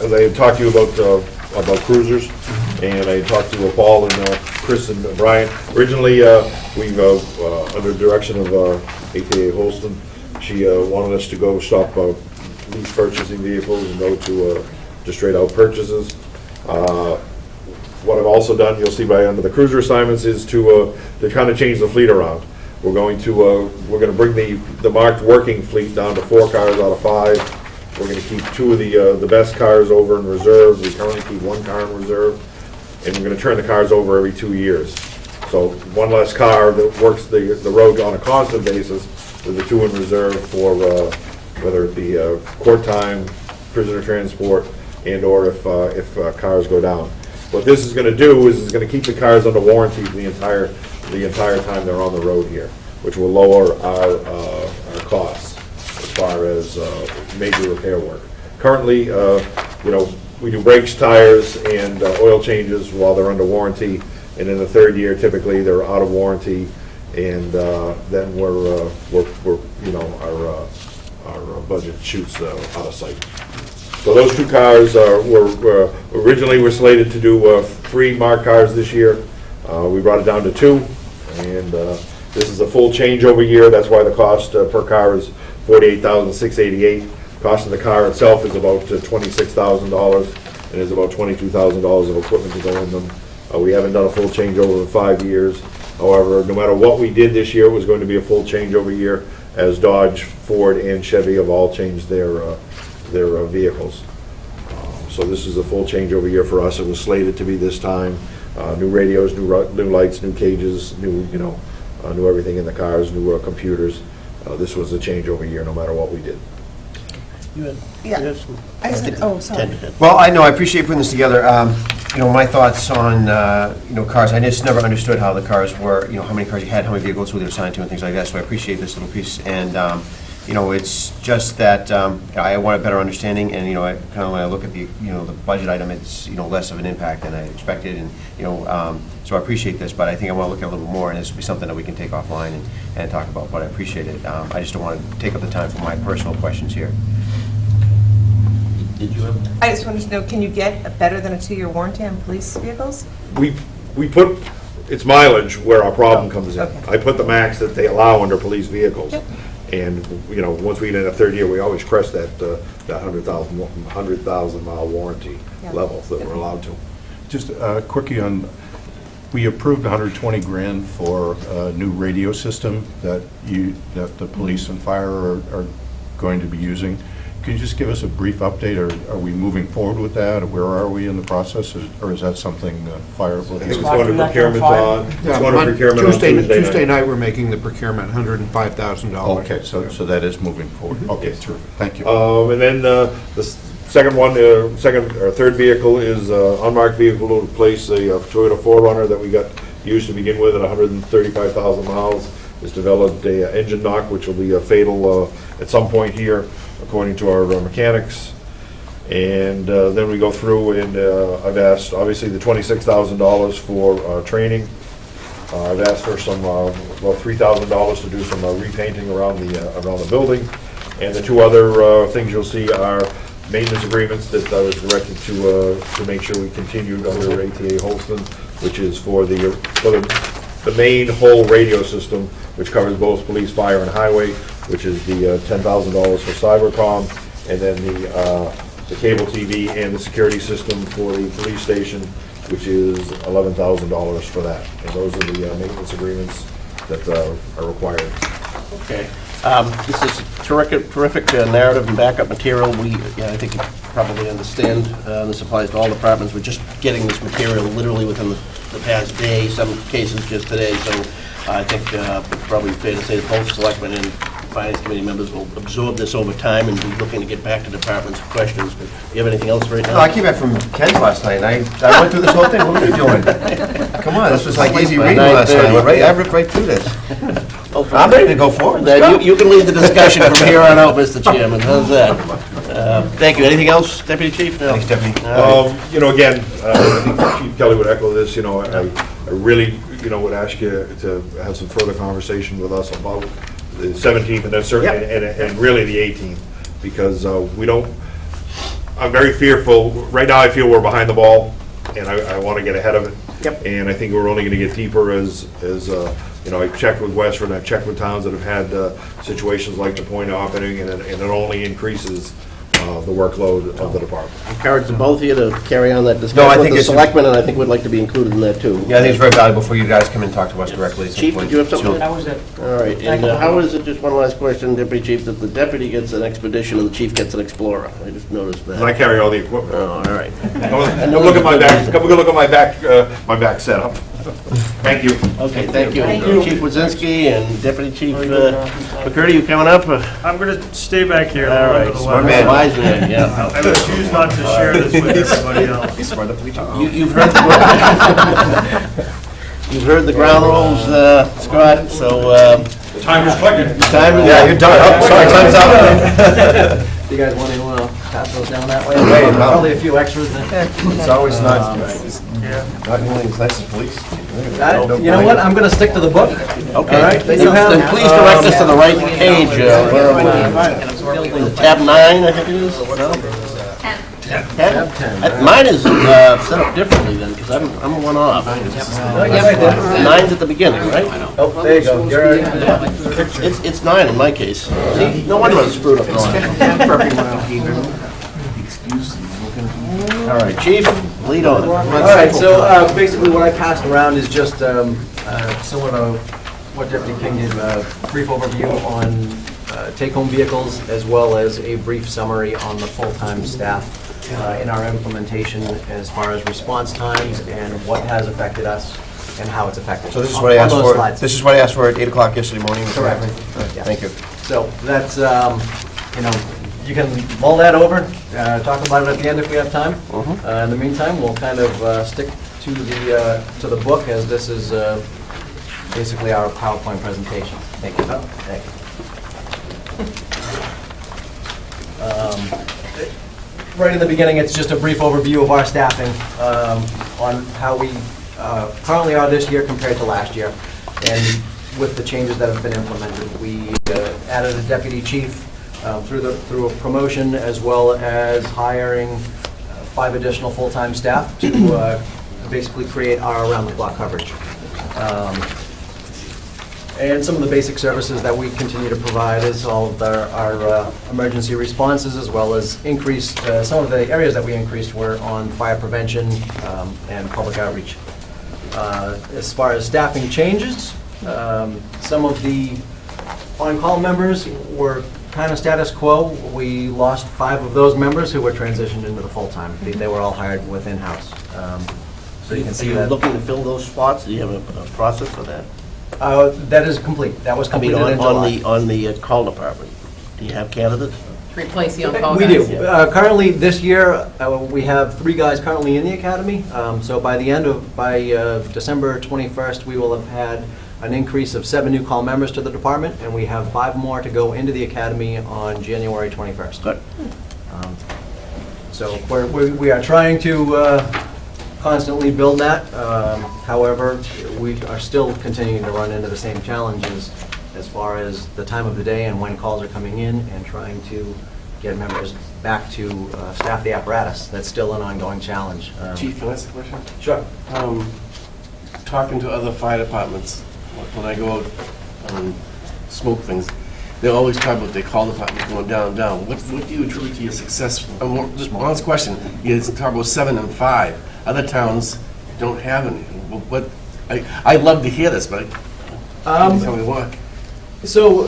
[SPEAKER 4] as I had talked to you about cruisers, and I talked to Paul and Chris and Brian. Originally, we've, under the direction of AKA Holston, she wanted us to go stop lease purchasing vehicles and go to straight out purchases. What I've also done, you'll see by under the cruiser assignments, is to kind of change the fleet around. We're going to bring the marked working fleet down to 4 cars out of 5. We're going to keep 2 of the best cars over in reserve. We currently keep 1 car in reserve, and we're going to turn the cars over every 2 years. So 1 less car that works the road on a constant basis with the 2 in reserve for whether it be court time, prisoner transport, and/or if cars go down. What this is going to do is it's going to keep the cars under warranty for the entire time they're on the road here, which will lower our costs as far as major repair work. Currently, we do brakes, tires, and oil changes while they're under warranty, and in the 3rd year, typically, they're out of warranty, and then our budget shoots out of sight. So those 2 cars were originally slated to do 3 marked cars this year. We brought it down to 2, and this is a full changeover year. That's why the cost per car is $48,688. Cost of the car itself is about $26,000, and there's about $22,000 of equipment to go in them. We haven't done a full changeover in 5 years. However, no matter what we did this year, it was going to be a full changeover year, as Dodge, Ford, and Chevy have all changed their vehicles. So this is a full changeover year for us. It was slated to be this time. New radios, new lights, new cages, new, new everything in the cars, new computers. This was a changeover year, no matter what we did.
[SPEAKER 2] You had-
[SPEAKER 1] Yeah.
[SPEAKER 2] you had some-
[SPEAKER 1] I just- oh, sorry.
[SPEAKER 2] Ted.
[SPEAKER 3] Well, I know, I appreciate putting this together. My thoughts on, cars, I just never understood how the cars were, how many cars you had, how many vehicles were they assigned to and things like that, so I appreciate this little piece. And, it's just that I want a better understanding, and, when I look at the, the budget item, it's, less of an impact than I expected, and, so I appreciate this, but I think I want to look at it a little more, and this will be something that we can take offline and talk about, but I appreciate it. I just don't want to take up the time for my personal questions here.
[SPEAKER 2] Did you have?
[SPEAKER 1] I just wanted to know, can you get a better than a 2-year warranty on police vehicles?
[SPEAKER 4] We put, it's mileage where our problem comes in.
[SPEAKER 1] Okay.
[SPEAKER 4] I put the max that they allow under police vehicles.
[SPEAKER 1] Yep.
[SPEAKER 4] And, once we get in the third year, we always crest that 100,000 mile warranty
[SPEAKER 1] Yeah.
[SPEAKER 4] level that we're allowed to.
[SPEAKER 9] Just quickie on, we approved 120 grand for a new radio system that the police and fire are going to be using. Can you just give us a brief update, or are we moving forward with that, or where are we in the process, or is that something fire will
[SPEAKER 4] I think it's
[SPEAKER 9] handle?
[SPEAKER 4] going to procurement on, it's going to procurement on
[SPEAKER 6] Tuesday night, we're making the procurement $105,000.
[SPEAKER 9] Okay, so that is moving forward. Okay, terrific, thank you.
[SPEAKER 4] And then the second one, second or third vehicle is unmarked vehicle to replace a Toyota 4Runner that we got used to begin with at 135,000 miles. It's developed a engine knock, which will be fatal at some point here, according to our mechanics. And then we go through, and I've asked, obviously, the $26,000 for training. I've asked for some, about $3,000 to do some repainting around the building. And the two other things you'll see are maintenance agreements that I was directed to make sure we continued under ATA Holston, which is for the main whole radio system, which covers both police, fire, and highway, which is the $10,000 for Cybercom, and then the cable TV and the security system for the police station, which is $11,000 for that. And those are the maintenance agreements that are required.
[SPEAKER 2] Okay. This is terrific narrative and backup material. I think you probably understand, this applies to all departments. We're just getting this material literally within the past day, some cases just today. So I think it's probably fair to say that both selectmen and finance committee members will absorb this over time and be looking to get back to departments for questions. But do you have anything else right now?
[SPEAKER 3] No, I came back from Ken's last night, and I went through this whole thing. What are you doing? Come on, this was like easy reading last night. I ripped right through this. I'm ready to go forward. Let's
[SPEAKER 2] Then
[SPEAKER 3] go.
[SPEAKER 2] you can lead the discussion from here on out, Mr. Chairman. How's that? Thank you. Anything else, Deputy Chief? No.
[SPEAKER 3] Thanks, Deputy.
[SPEAKER 2] All right.
[SPEAKER 4] Again, I think Chief Kelly would echo this, I really, would ask you to have some further conversation with us about the 17th and then certainly, and really the 18th, because I'm very fearful. Right now, I feel we're behind the ball, and I want to get ahead of it.
[SPEAKER 2] Yep.
[SPEAKER 4] And I think we're only going to get deeper as I checked with Westford, I've checked with towns that have had situations like the Point happening, and it only increases the workload of the department.
[SPEAKER 2] Encourage the both of you to carry on that
[SPEAKER 3] No, I
[SPEAKER 2] discussion with
[SPEAKER 3] think
[SPEAKER 2] the
[SPEAKER 3] it's-
[SPEAKER 2] selectmen, and I think we'd like to be included in that, too.
[SPEAKER 3] Yeah, I think it's very valuable for you guys to come and talk to us directly. at some
[SPEAKER 2] Chief,
[SPEAKER 3] point.
[SPEAKER 2] did you have something?
[SPEAKER 3] So-
[SPEAKER 7] That was it.
[SPEAKER 2] All right, and how is it, just one last question, Deputy Chief, that the deputy gets an Expedition and the chief gets an Explorer? I just noticed that.
[SPEAKER 4] And I carry all the equipment.
[SPEAKER 2] Oh, all right.
[SPEAKER 4] Come look at my back, come look at my back setup. Thank you.
[SPEAKER 2] Okay, thank you. Chief Wazinski and Deputy Chief McCurdy, you coming up?
[SPEAKER 11] I'm going to stay back here.
[SPEAKER 2] All right,
[SPEAKER 3] Smart man.
[SPEAKER 2] wise man, yeah.
[SPEAKER 11] I would choose not to share this with everybody else.
[SPEAKER 3] He's smart enough to be talking.
[SPEAKER 2] You've heard the you've heard the ground rules, Scott, so
[SPEAKER 4] Time is clicking.
[SPEAKER 2] time.
[SPEAKER 3] Yeah, you're done. Oh, sorry, time's up.
[SPEAKER 12] You guys want to pass those down that way?
[SPEAKER 3] Hey, no.
[SPEAKER 12] Probably a few extras then.
[SPEAKER 3] It's always not,
[SPEAKER 11] Yeah.
[SPEAKER 3] not nearly as nice as police.
[SPEAKER 12] You know what, I'm going to stick to the book.
[SPEAKER 2] Okay,
[SPEAKER 12] Then you have,
[SPEAKER 2] then please direct us to the right page, where are we? Tab 9, I think it is? No?
[SPEAKER 5] 10.
[SPEAKER 2] 10? Mine is set up differently then, because I'm a one-off. 9's at the beginning, right?
[SPEAKER 12] oh, there you go. You're
[SPEAKER 2] It's 9 in my case. See, no wonder I screwed up 9. All right, Chief, lead on.
[SPEAKER 12] All right, so basically what I passed around is just similar to what Deputy King did, a brief overview on take-home vehicles, as well as a brief summary on the full-time staff in our implementation as far as response times and what has affected us and how it's affected.
[SPEAKER 3] So this is what I asked
[SPEAKER 12] On those
[SPEAKER 3] for,
[SPEAKER 12] slides.
[SPEAKER 3] this is what I asked for at 8 o'clock yesterday morning?
[SPEAKER 12] Correct.
[SPEAKER 3] Right,
[SPEAKER 12] Yeah.
[SPEAKER 3] Thank you.
[SPEAKER 12] So that's, you can mull that over, talk about it at the end if we have time. In the meantime, we'll kind of stick to the book, as this is basically our PowerPoint presentation. Thank you. Thank you. Right in the beginning, it's just a brief overview of our staffing on how we currently are this year compared to last year. And with the changes that have been implemented, we added a deputy chief through a promotion, as well as hiring 5 additional full-time staff to basically create our around-the-clock coverage. And some of the basic services that we continue to provide is all of our emergency responses, as well as increased, some of the areas that we increased were on fire prevention and public outreach. As far as staffing changes, some of the on-call members were kind of status quo. We lost 5 of those members who were transitioned into the full-time. They were all hired with in-house. So you can see
[SPEAKER 2] Are you
[SPEAKER 12] that.
[SPEAKER 2] looking to fill those spots? Do you have a process for that?
[SPEAKER 12] That is complete. That was
[SPEAKER 2] I mean,
[SPEAKER 12] completed in July.
[SPEAKER 2] on the call department, do you have candidates?
[SPEAKER 10] Replace the on-call
[SPEAKER 12] We
[SPEAKER 10] guys.
[SPEAKER 12] do. Currently, this year, we have 3 guys currently in the academy. So by December 21st, we will have had an increase of 7 new call members to the department, and we have 5 more to go into the academy on January 21st.
[SPEAKER 2] Good.
[SPEAKER 12] So we are trying to constantly build that. However, we are still continuing to run into the same challenges as far as the time of the day and when calls are coming in, and trying to get members back to staff the apparatus. That's still an ongoing challenge.
[SPEAKER 13] Chief, can I ask a question?
[SPEAKER 12] Sure.
[SPEAKER 13] Talking to other fire departments, when I go out and smoke things, they always talk about their call departments going down, down. What do you attribute to your success? Just one last question. You talk about 7 and 5. Other towns don't have any. I'd love to hear this, but can you tell me why?
[SPEAKER 12] So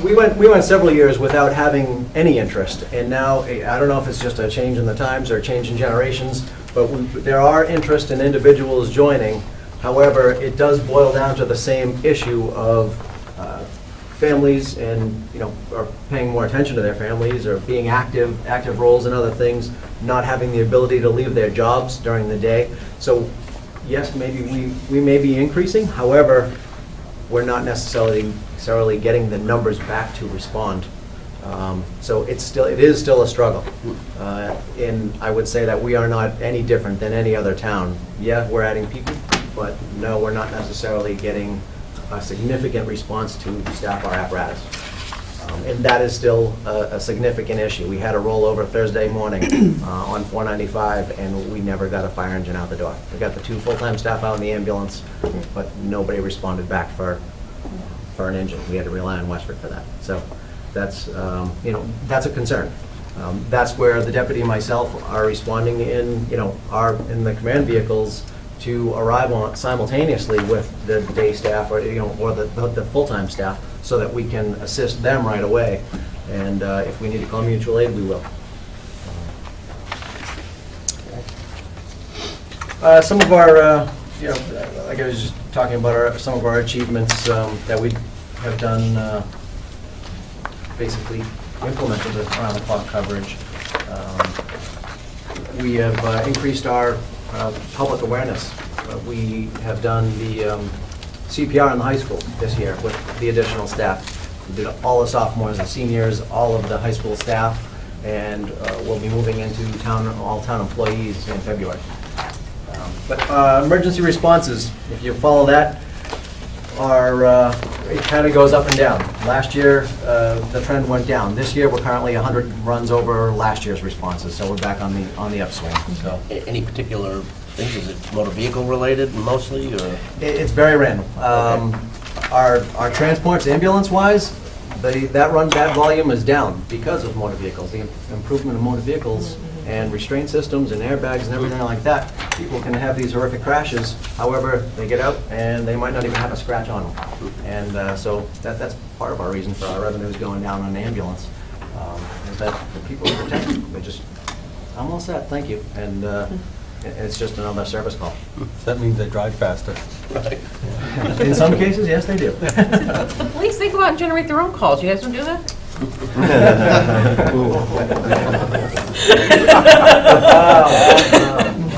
[SPEAKER 12] we went several years without having any interest, and now, I don't know if it's just a change in the times or a change in generations, but there are interest in individuals joining. However, it does boil down to the same issue of families and, are paying more attention to their families, or being active roles and other things, not having the ability to leave their jobs during the day. So yes, maybe we may be increasing. However, we're not necessarily getting the numbers back to respond. So it is still a struggle. And I would say that we are not any different than any other town. Yeah, we're adding people, but no, we're not necessarily getting a significant response to staff our apparatus. And that is still a significant issue. We had a rollover Thursday morning on 495, and we never got a fire engine out the door. We got the 2 full-time staff out in the ambulance, but nobody responded back for an engine. We had to rely on Westford for that. So that's, that's a concern. That's where the deputy and myself are responding in the command vehicles to arrive on simultaneously with the day staff, or the full-time staff, so that we can assist them right away. And if we need to call mutual aid, we will. Some of our, like I was just talking about some of our achievements that we have done, basically implemented around-the-clock coverage. We have increased our public awareness. We have done the CPR in the high school this year with the additional staff. We did all the sophomores and seniors, all of the high school staff, and we'll be moving into all town employees in February. But emergency responses, if you follow that, it kind of goes up and down. Last year, the trend went down. This year, we're currently 100 runs over last year's responses, so we're back on the upswing. So
[SPEAKER 2] Any particular things? Is it motor vehicle related mostly, or?
[SPEAKER 12] it's very random. Our transports, ambulance-wise, that volume is down because of motor vehicles. The improvement of motor vehicles and restraint systems and airbags and everything like that. People can have these horrific crashes. However, they get out and they might not even have a scratch on them. And so that's part of our reason for our revenues going down on the ambulance, is that the people are protected. They just I'm all set, thank you. And it's just another service call.
[SPEAKER 8] That means they drive faster.
[SPEAKER 12] In some cases, yes, they do.
[SPEAKER 10] The police, they go out and generate their own calls. You guys don't do that?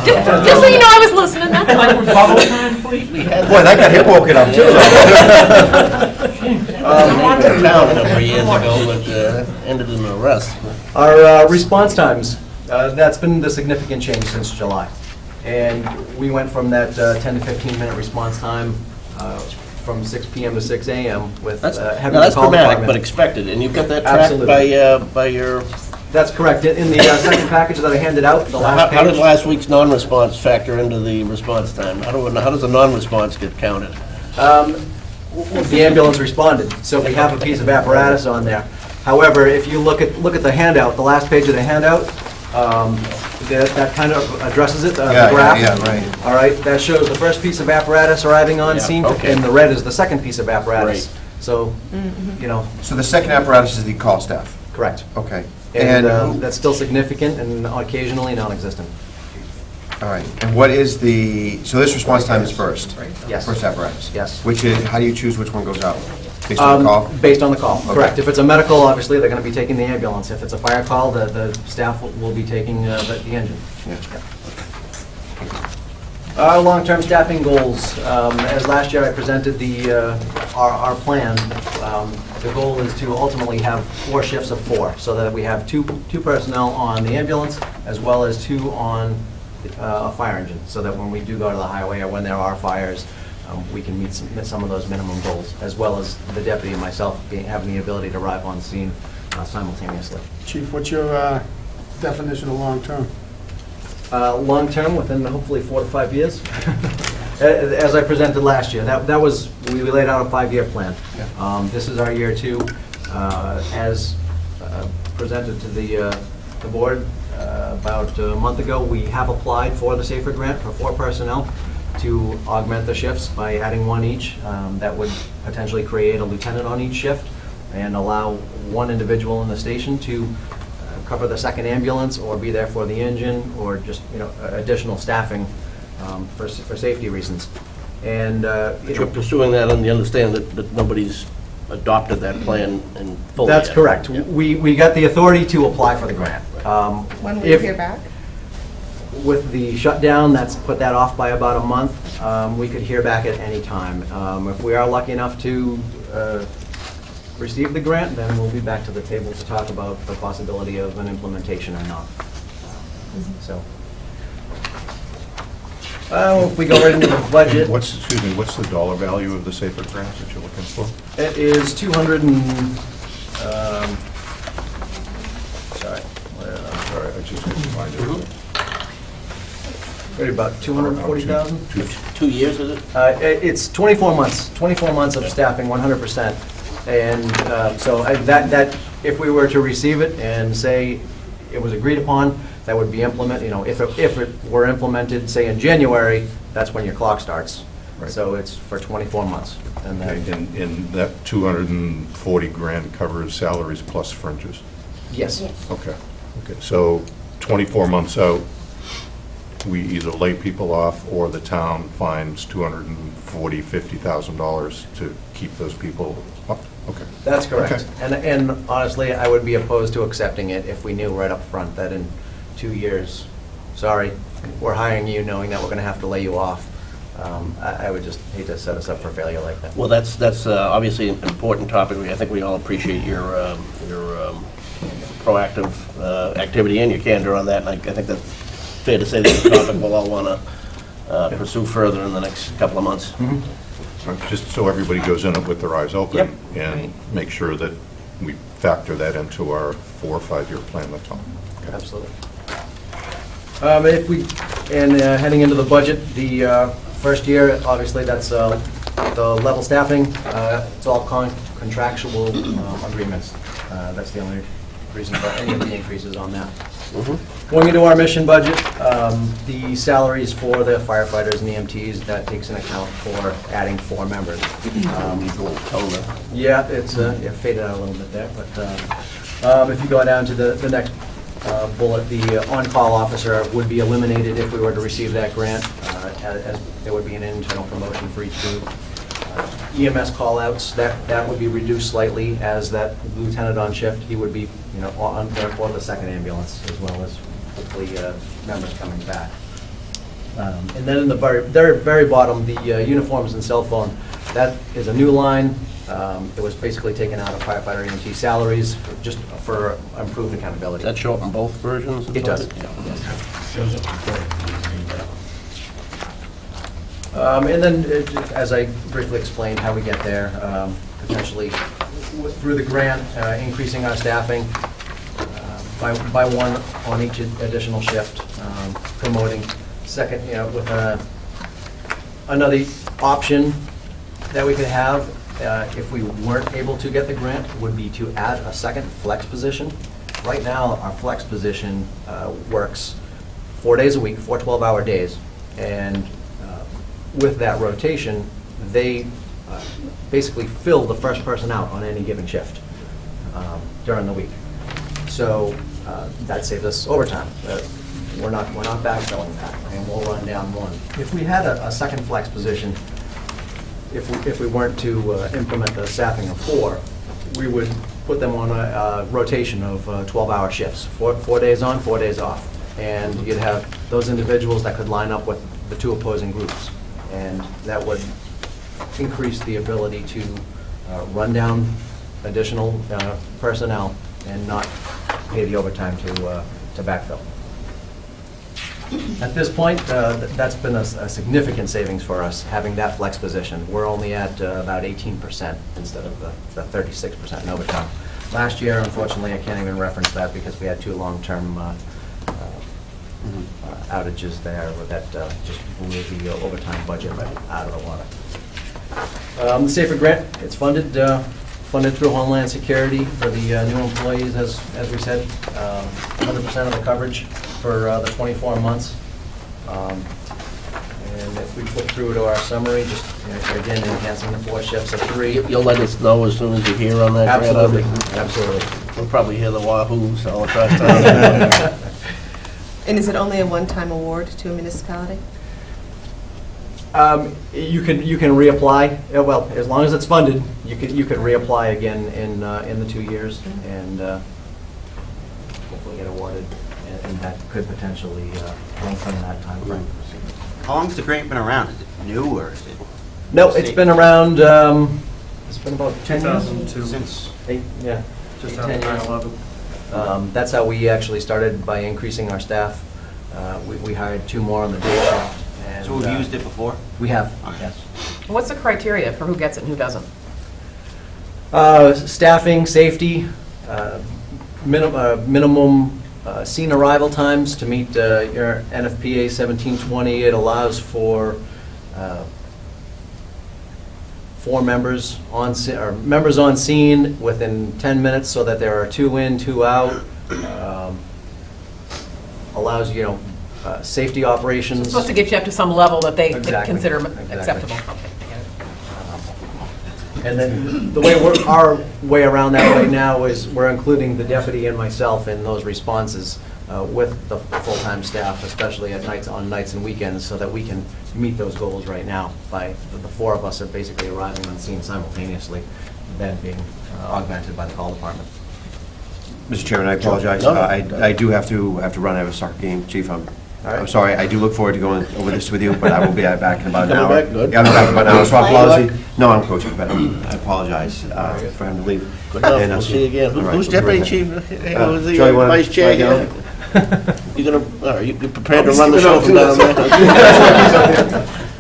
[SPEAKER 10] Just so you know, I was listening, that's why.
[SPEAKER 3] Boy, that got him woken up too.
[SPEAKER 2] I went to town a number of years ago, but ended in an arrest.
[SPEAKER 12] Our response times, that's been the significant change since July. And we went from that 10 to 15-minute response time from 6 PM to 6 AM with
[SPEAKER 2] That's,
[SPEAKER 12] having
[SPEAKER 2] now
[SPEAKER 12] the
[SPEAKER 2] that's
[SPEAKER 12] call
[SPEAKER 2] dramatic,
[SPEAKER 12] department.
[SPEAKER 2] but expected, and you've got that tracked
[SPEAKER 12] Absolutely.
[SPEAKER 2] by your,
[SPEAKER 12] That's correct. In the second package that I handed out, the last
[SPEAKER 2] how did
[SPEAKER 12] page,
[SPEAKER 2] last week's non-response factor into the response time? How does a non-response get counted?
[SPEAKER 12] the ambulance responded, so we have a piece of apparatus on there. However, if you look at the handout, the last page of the handout, that kind of addresses it, the graph.
[SPEAKER 3] Yeah, right.
[SPEAKER 12] All right, that shows the first piece of apparatus arriving on
[SPEAKER 2] Yeah,
[SPEAKER 12] scene,
[SPEAKER 2] okay.
[SPEAKER 12] and the red is the second piece of apparatus.
[SPEAKER 2] Great.
[SPEAKER 12] So, you know,
[SPEAKER 3] So the second apparatus is the call staff?
[SPEAKER 12] correct.
[SPEAKER 3] Okay.
[SPEAKER 12] And
[SPEAKER 3] And,
[SPEAKER 12] that's still significant and occasionally non-existent.
[SPEAKER 3] all right, and what is so this response time is first?
[SPEAKER 12] Yes.
[SPEAKER 3] First apparatus?
[SPEAKER 12] Yes.
[SPEAKER 3] Which is, how do you choose which one goes out? Based on the call?
[SPEAKER 12] Based on the call,
[SPEAKER 3] Okay.
[SPEAKER 12] correct. If it's a medical, obviously, they're going to be taking the ambulance. If it's a fire call, the staff will be taking the engine.
[SPEAKER 3] Yeah.
[SPEAKER 12] Our long-term staffing goals, as last year I presented our plan, the goal is to ultimately have 4 shifts of 4, so that we have two personnel on the ambulance, as well as 2 on a fire engine, so that when we do go to the highway or when there are fires, we can meet some of those minimum goals, as well as the deputy and myself having the ability to arrive on scene simultaneously.
[SPEAKER 14] Chief, what's your definition of long-term?
[SPEAKER 12] Long-term, within hopefully 4 to 5 years. As I presented last year, that was, we laid out a 5-year plan. This is our year 2. As presented to the board about a month ago, we have applied for the SAFER grant for 4 personnel to augment the shifts by adding 1 each. That would potentially create a lieutenant on each shift and allow 1 individual in the station to cover the second ambulance or be there for the engine, or just, additional staffing for safety reasons. And,
[SPEAKER 2] You're pursuing that on the understanding that nobody's adopted that plan and fully
[SPEAKER 12] that's
[SPEAKER 2] yet.
[SPEAKER 12] correct.
[SPEAKER 2] Yeah.
[SPEAKER 12] We got the authority to apply for the grant.
[SPEAKER 1] When will you
[SPEAKER 12] If-
[SPEAKER 1] hear back?
[SPEAKER 12] With the shutdown, that's put that off by about a month. We could hear back at any time. If we are lucky enough to receive the grant, then we'll be back to the table to talk about the possibility of an implementation or not. So, if we go right into the budget,
[SPEAKER 9] What's the dollar value of the SAFER grants that you're looking for?
[SPEAKER 12] it is 200 and, sorry,
[SPEAKER 9] I'm sorry, I just couldn't find it.
[SPEAKER 12] right about 240,000?
[SPEAKER 2] 2 years, is it?
[SPEAKER 12] It's 24 months of staffing, 100%. And so that, if we were to receive it and say it was agreed upon, that would be if it were implemented, say in January, that's when your clock starts.
[SPEAKER 9] Right.
[SPEAKER 12] So it's for 24 months. And
[SPEAKER 9] Okay,
[SPEAKER 12] then,
[SPEAKER 9] and that 240 grand covers salaries plus fringes?
[SPEAKER 12] yes,
[SPEAKER 9] Okay, so 24 months out, we either lay people off or the town finds $50,000 to keep those people up? Okay.
[SPEAKER 12] that's correct.
[SPEAKER 9] Okay.
[SPEAKER 12] And honestly, I would be opposed to accepting it if we knew right up front that in 2 years, sorry, we're hiring you knowing that we're going to have to lay you off. I would just hate to set us up for failure like that.
[SPEAKER 2] Well, that's obviously an important topic. I think we all appreciate your proactive activity and your candor on that, and I think that's fair to say that's a topic we'll all want to pursue further in the next couple of months.
[SPEAKER 9] Just so everybody goes in it with their eyes open.
[SPEAKER 12] Yep.
[SPEAKER 9] And make sure that we factor that into our 4 or 5 year plan, that's all. Okay.
[SPEAKER 12] Absolutely. Heading into the budget, the first year, obviously, that's the level staffing. It's all contractual agreements. That's the only reason for any of the increases on that. Going into our mission budget, the salaries for the firefighters and the EMTs, that takes into account for adding 4 members. Yeah, it's faded out a little bit there, but if you go down to the next bullet, the on-call officer would be eliminated if we were to receive that grant, as there would be an internal promotion for each group. EMS call-outs, that would be reduced slightly as that lieutenant on shift, he would be, on for the second ambulance, as well as hopefully members coming back. And then in the very bottom, the uniforms and cell phone, that is a new line. It was basically taken out of firefighter EMT salaries, just for improved accountability.
[SPEAKER 2] Does that show up in both versions?
[SPEAKER 12] It does. And then, as I briefly explained, how we get there, potentially through the grant, increasing our staffing by one on each additional shift, promoting second, with another option that we could have if we weren't able to get the grant would be to add a second flex position. Right now, our flex position works 4 days a week, 4 12-hour days, and with that rotation, they basically fill the first person out on any given shift during the week. So that saves us overtime. We're not backfilling that, and we'll run down one. If we had a second flex position, if we weren't to implement the staffing of 4, we would put them on a rotation of 12-hour shifts, 4 days on, 4 days off. And you'd have those individuals that could line up with the 2 opposing groups. And that would increase the ability to run down additional personnel and not pay the overtime to backfill. At this point, that's been a significant savings for us, having that flex position. We're only at about 18% instead of the 36% in overtime. Last year, unfortunately, I can't even reference that because we had 2 long-term outages there that just blew the overtime budget out of the water. The SAFER grant, it's funded through Homeland Security for the new employees, as we said, 100% of the coverage for the 24 months. And if we flip through to our summary, just again enhancing the 4 shifts of 3.
[SPEAKER 2] You'll let us know as soon as you hear on that grant?
[SPEAKER 12] Absolutely, absolutely.
[SPEAKER 2] We'll probably hear the wahoos all across town.
[SPEAKER 1] And is it only a one-time award to a municipality?
[SPEAKER 12] You can reapply, well, as long as it's funded, you could reapply again in the 2 years and hopefully get awarded, and that could potentially lengthen that time frame.
[SPEAKER 15] How long's the grant been around? Is it new or is it?
[SPEAKER 12] No, it's been around, it's been about 10 years.
[SPEAKER 11] 2002.
[SPEAKER 15] Since
[SPEAKER 12] 8, yeah.
[SPEAKER 11] Just
[SPEAKER 12] 10
[SPEAKER 11] after
[SPEAKER 12] years.
[SPEAKER 11] 9/11.
[SPEAKER 12] That's how we actually started, by increasing our staff. We hired 2 more on the day shift. And,
[SPEAKER 15] So we've used it before?
[SPEAKER 12] We have,
[SPEAKER 15] Okay.
[SPEAKER 12] yes.
[SPEAKER 10] What's the criteria for who gets it and who doesn't?
[SPEAKER 12] Staffing, safety, minimum scene arrival times to meet your NFPA 1720. It allows for 4 members on scene within 10 minutes, so that there are 2 in, 2 out. Allows safety operations.
[SPEAKER 10] It's supposed to get you up to some level that they
[SPEAKER 12] Exactly,
[SPEAKER 10] consider
[SPEAKER 12] exactly.
[SPEAKER 10] acceptable.
[SPEAKER 12] And then the way our way around that right now is we're including the deputy and myself in those responses with the full-time staff, especially at nights, on nights and weekends, so that we can meet those goals right now. By the 4 of us are basically arriving on scene simultaneously, then being augmented by the call department.
[SPEAKER 3] Mr. Chairman, I apologize.
[SPEAKER 2] No, no.
[SPEAKER 3] I do have to run. I have a soccer game, Chief.
[SPEAKER 12] All right.
[SPEAKER 3] I'm sorry. I do look forward to going over this with you, but I will be back in about an
[SPEAKER 2] Coming
[SPEAKER 3] hour.
[SPEAKER 2] back? Good.
[SPEAKER 3] Yeah, I'll be back in about an hour. Swap
[SPEAKER 2] Good
[SPEAKER 3] policy.
[SPEAKER 2] luck.
[SPEAKER 3] No, I'm coaching, but I apologize for having to leave.
[SPEAKER 2] Good enough,
[SPEAKER 3] And I'll
[SPEAKER 2] we'll see you again.
[SPEAKER 3] All right,
[SPEAKER 2] Who's
[SPEAKER 3] we'll be
[SPEAKER 2] deputy
[SPEAKER 3] right back.
[SPEAKER 2] chief? Who's the
[SPEAKER 3] Joe, you wanna
[SPEAKER 2] vice chair
[SPEAKER 3] slide
[SPEAKER 2] here?
[SPEAKER 3] down?
[SPEAKER 2] You prepared to run the show from down there?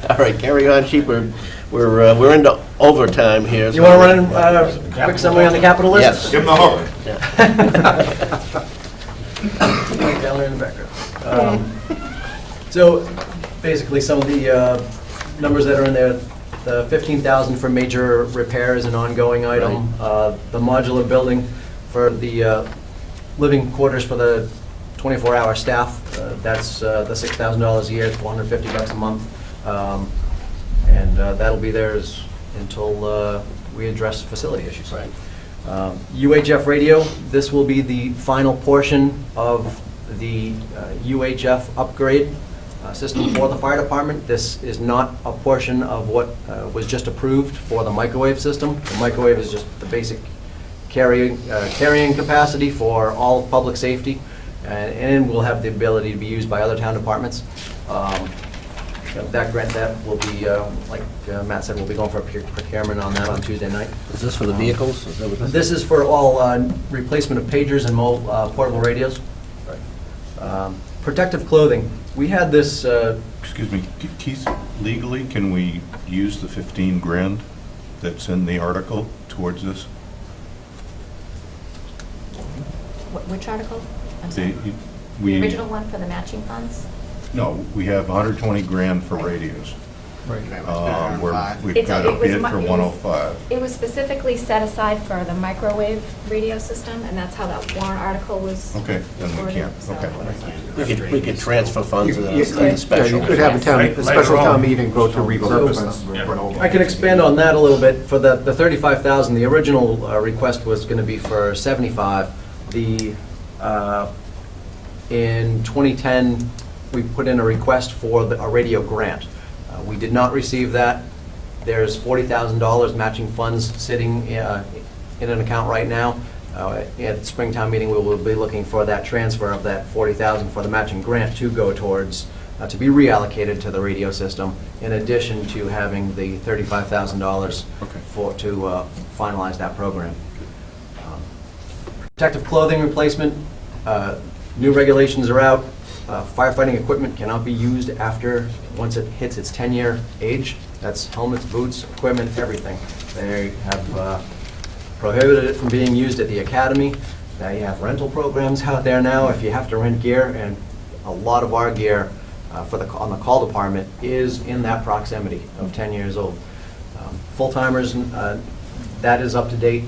[SPEAKER 2] All right, carry on, chief. We're into overtime here.
[SPEAKER 12] You want to run a quick summary on the capital list?
[SPEAKER 2] Yes.
[SPEAKER 4] Give him the hook.
[SPEAKER 12] Down there in the background. So basically, some of the numbers that are in there, the $15,000 for major repairs and ongoing item, the modular building for the living quarters for the 24-hour staff, that's the $6,000 a year, $450 a month. And that'll be there until we address facility issues.
[SPEAKER 2] Right.
[SPEAKER 12] UHF radio, this will be the final portion of the UHF upgrade system for the fire department. This is not a portion of what was just approved for the microwave system. The microwave is just the basic carrying capacity for all public safety, and will have the ability to be used by other town departments. That grant, that will be, like Matt said, we'll be going for a procurement on that on Tuesday night.
[SPEAKER 2] Is this for the vehicles? Is that what this is?
[SPEAKER 12] This is for all replacement of pagers and portable radios. Protective clothing. We had this,
[SPEAKER 9] Excuse me, Keith, legally, can we use the 15 grand that's in the article towards this?
[SPEAKER 5] Which article? I'm sorry.
[SPEAKER 9] The
[SPEAKER 5] The original one for the matching funds?
[SPEAKER 9] No, we have 120 grand for radios. We've got a bid for 105.
[SPEAKER 5] It was specifically set aside for the microwave radio system, and that's how that warrant article was.
[SPEAKER 9] Okay, then we
[SPEAKER 5] worded,
[SPEAKER 9] can't,
[SPEAKER 5] so-
[SPEAKER 9] okay.
[SPEAKER 2] We could transfer funds to
[SPEAKER 6] You
[SPEAKER 2] the special.
[SPEAKER 6] could have a special
[SPEAKER 11] Later
[SPEAKER 6] town
[SPEAKER 11] on.
[SPEAKER 6] meeting go to repurpose.
[SPEAKER 12] I can expand on that a little bit. For the 35,000, the original request was going to be for 75. In 2010, we put in a request for a radio grant. We did not receive that. There's $40,000 matching funds sitting in an account right now. At the Springtown meeting, we will be looking for that transfer of that $40,000 for the matching grant to go towards, to be reallocated to the radio system, in addition to having the $35,000 to finalize that program. Protective clothing replacement, new regulations are out. Firefighting equipment cannot be used once it hits its 10-year age. That's helmets, boots, equipment, everything. They have prohibited it from being used at the academy. Now you have rental programs out there now if you have to rent gear, and a lot of our gear on the call department is in that proximity of 10 years old. Full-timers, that is up to date.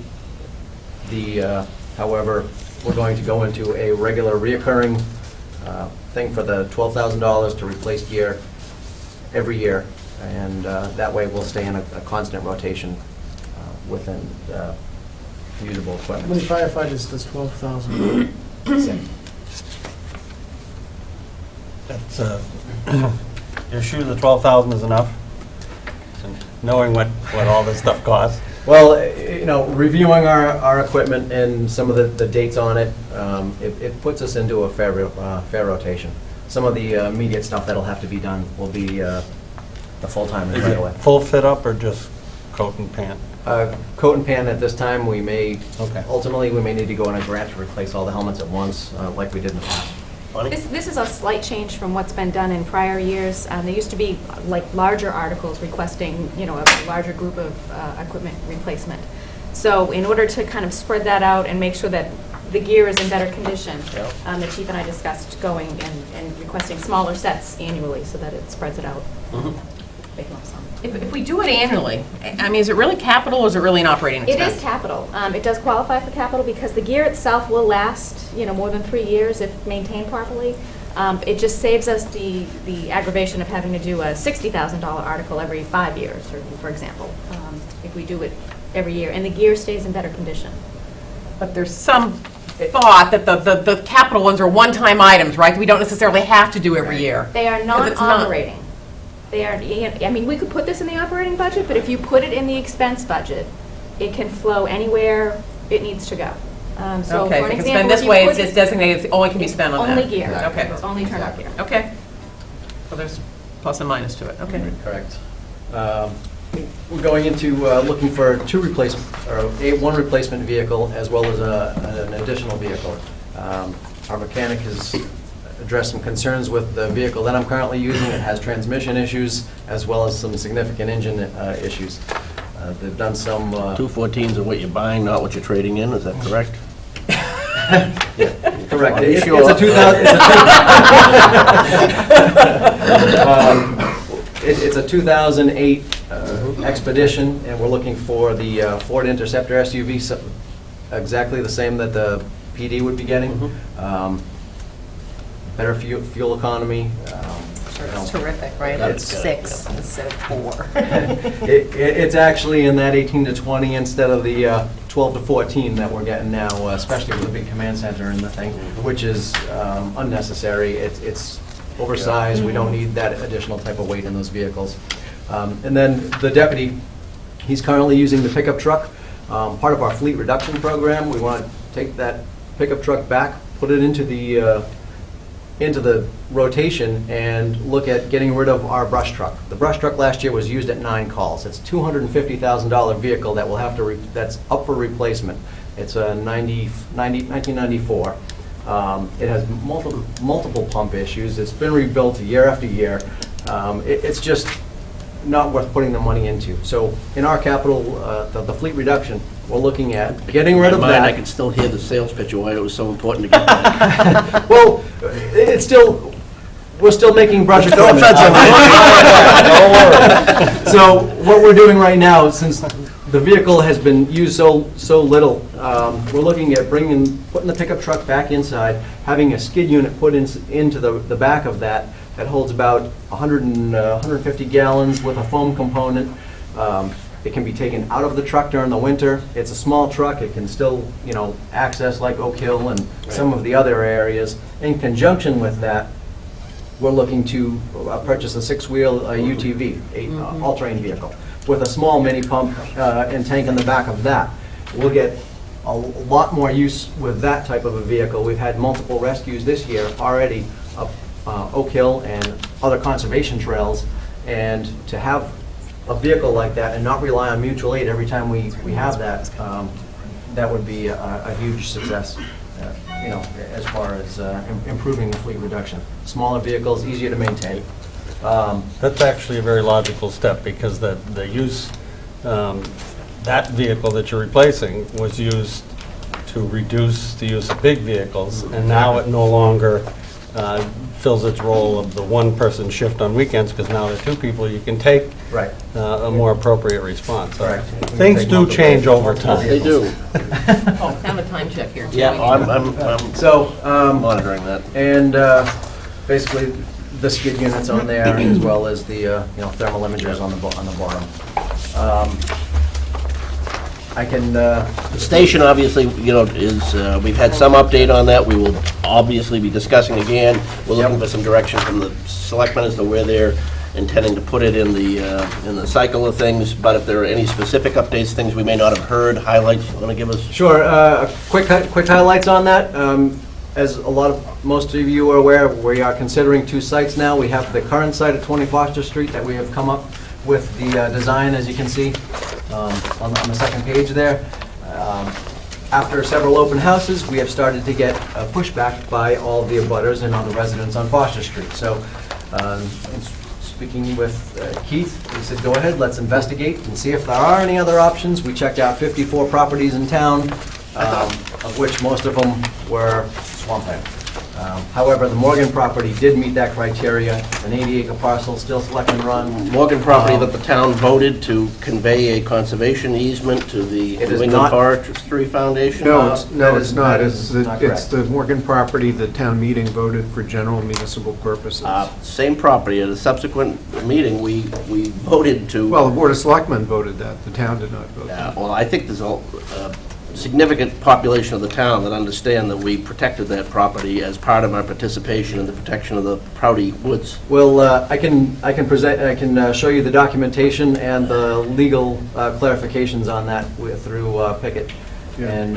[SPEAKER 12] However, we're going to go into a regular reoccurring thing for the $12,000 to replace gear every year, and that way we'll stay in a constant rotation within usable
[SPEAKER 14] How
[SPEAKER 12] equipment.
[SPEAKER 14] many firefighters does 12,000?
[SPEAKER 8] That's, you're sure the 12,000 is enough? Knowing what all this stuff costs?
[SPEAKER 12] Well, reviewing our equipment and some of the dates on it, it puts us into a fair rotation. Some of the immediate stuff that'll have to be done will be the full-timers
[SPEAKER 8] Is
[SPEAKER 12] right
[SPEAKER 8] it
[SPEAKER 12] away.
[SPEAKER 8] full fit-up or just coat and pant?
[SPEAKER 12] Coat and pan at this time,
[SPEAKER 8] Okay.
[SPEAKER 12] ultimately, we may need to go on a grant to replace all the helmets at once, like we did in the past.
[SPEAKER 5] This is a slight change from what's been done in prior years. There used to be like larger articles requesting, a larger group of equipment replacement. So in order to kind of spread that out and make sure that the gear is in better condition, the chief and I discussed going and requesting smaller sets annually so that it spreads it out. Big lump sum.
[SPEAKER 10] If we do it annually, I mean, is it really capital or is it really an operating
[SPEAKER 5] It
[SPEAKER 10] expense?
[SPEAKER 5] is capital. It does qualify for capital because the gear itself will last, more than 3 years if maintained properly. It just saves us the aggravation of having to do a $60,000 article every 5 years, for example, if we do it every year. And the gear stays in better condition.
[SPEAKER 10] But there's some thought that the capital ones are one-time items, right? We don't necessarily have to do every year.
[SPEAKER 5] They are
[SPEAKER 10] 'Cause it's not-
[SPEAKER 5] non-operating. They are, I mean, we could put this in the operating budget, but if you put it in the expense budget, it can flow anywhere it needs to go. So
[SPEAKER 10] Okay,
[SPEAKER 5] for an
[SPEAKER 10] because
[SPEAKER 5] example,
[SPEAKER 10] then this
[SPEAKER 5] if you
[SPEAKER 10] way
[SPEAKER 5] put
[SPEAKER 10] it's just designated, it only can be spent on that.
[SPEAKER 5] only gear.
[SPEAKER 10] Okay.
[SPEAKER 5] It's only turnout gear.
[SPEAKER 10] Okay. Well, there's plus and minus to it, okay.
[SPEAKER 12] Correct. We're going into looking for one replacement vehicle as well as an additional vehicle. Our mechanic has addressed some concerns with the vehicle that I'm currently using. It has transmission issues as well as some significant engine issues. They've done some...
[SPEAKER 2] 214s are what you're buying, not what you're trading in, is that correct?
[SPEAKER 12] Correct.
[SPEAKER 2] Are you
[SPEAKER 12] It's
[SPEAKER 2] sure?
[SPEAKER 12] a 2000... It's a 2008 Expedition, and we're looking for the Ford Interceptor SUV, exactly the same that the PD would be getting. Better fuel economy,
[SPEAKER 1] That's terrific, right?
[SPEAKER 2] That's
[SPEAKER 1] It's
[SPEAKER 2] good,
[SPEAKER 1] 6 instead of 4.
[SPEAKER 12] It's actually in that 18 to 20 instead of the 12 to 14 that we're getting now, especially with the big command center and the thing, which is unnecessary. It's oversized, we don't need that additional type of weight in those vehicles. And then the deputy, he's currently using the pickup truck, part of our fleet reduction program. We want to take that pickup truck back, put it into the rotation and look at getting rid of our brush truck. The brush truck last year was used at 9 calls. It's a $250,000 vehicle that will have to, that's up for replacement. It's a 1994. It has multiple pump issues. It's been rebuilt year after year. It's just not worth putting the money into. So in our capital, the fleet reduction, we're looking at getting rid of
[SPEAKER 2] In my mind, I
[SPEAKER 12] that.
[SPEAKER 2] can still hear the sales pitch of why it was so important to get that.
[SPEAKER 12] Well, it's still, we're still making brush
[SPEAKER 2] No
[SPEAKER 12] equipment. So what we're doing right now, since the vehicle has been used so little, we're looking at putting the pickup truck back inside, having a skid unit put into the back of that holds about 150 gallons with a foam component. It can be taken out of the truck during the winter. It's a small truck. It can still, access like Oak Hill and some of the other areas. In conjunction with that, we're looking to purchase a 6-wheel UTV, all-terrain vehicle, with a small mini pump and tank in the back of that. We'll get a lot more use with that type of a vehicle. We've had multiple rescues this year already up Oak Hill and other conservation trails, and to have a vehicle like that and not rely on mutual aid every time we have that, that would be a huge success, as far as improving the fleet reduction. Smaller vehicles, easier to maintain.
[SPEAKER 8] That's actually a very logical step, because the use, that vehicle that you're replacing was used to reduce the use of big vehicles, and now it no longer fills its role of the one-person shift on weekends, because now there are 2 people, you can take a more appropriate response. So things do change over time.
[SPEAKER 2] They do.
[SPEAKER 10] Oh, have a time check here. too.
[SPEAKER 2] Yeah, I'm
[SPEAKER 12] So,
[SPEAKER 2] monitoring that.
[SPEAKER 12] and basically, the skid units on there, as well as the thermal imagers on the bottom. I can.
[SPEAKER 2] The station, obviously, is, we've had some update on that. We will obviously be discussing again. We're looking for some direction from the selectmen as to where they're intending to put it in the cycle of things. But if there are any specific updates, things we may not have heard, highlights you want to give us?
[SPEAKER 12] Sure. Quick highlights on that. As most of you are aware, we are considering 2 sites now. We have the current site at 20 Foster Street that we have come up with the design, as you can see on the second page there. After several open houses, we have started to get pushback by all of the abutters and other residents on Foster Street. So, speaking with Keith, he said, go ahead, let's investigate and see if there are any other options. We checked out 54 properties in town, of which most of them were swampland. However, the Morgan property did meet that criteria, an 80-acre parcel, still select and run.
[SPEAKER 2] Morgan property that the town voted to convey a conservation easement to the
[SPEAKER 12] It is
[SPEAKER 2] New England
[SPEAKER 12] not-
[SPEAKER 2] Forestry Foundation?
[SPEAKER 6] No, it's not. It's
[SPEAKER 12] not correct.
[SPEAKER 6] the Morgan property, the town meeting voted for general municipal purposes.
[SPEAKER 2] Same property. At a subsequent meeting, we voted to...
[SPEAKER 6] Well, the Board of Selectmen voted that, the town did not vote that.
[SPEAKER 2] Well, I think there's a significant population of the town that understand that we protected that property as part of our participation in the protection of the Prouty Woods.
[SPEAKER 12] Well, I can show you the documentation and the legal clarifications on that through Pickett, and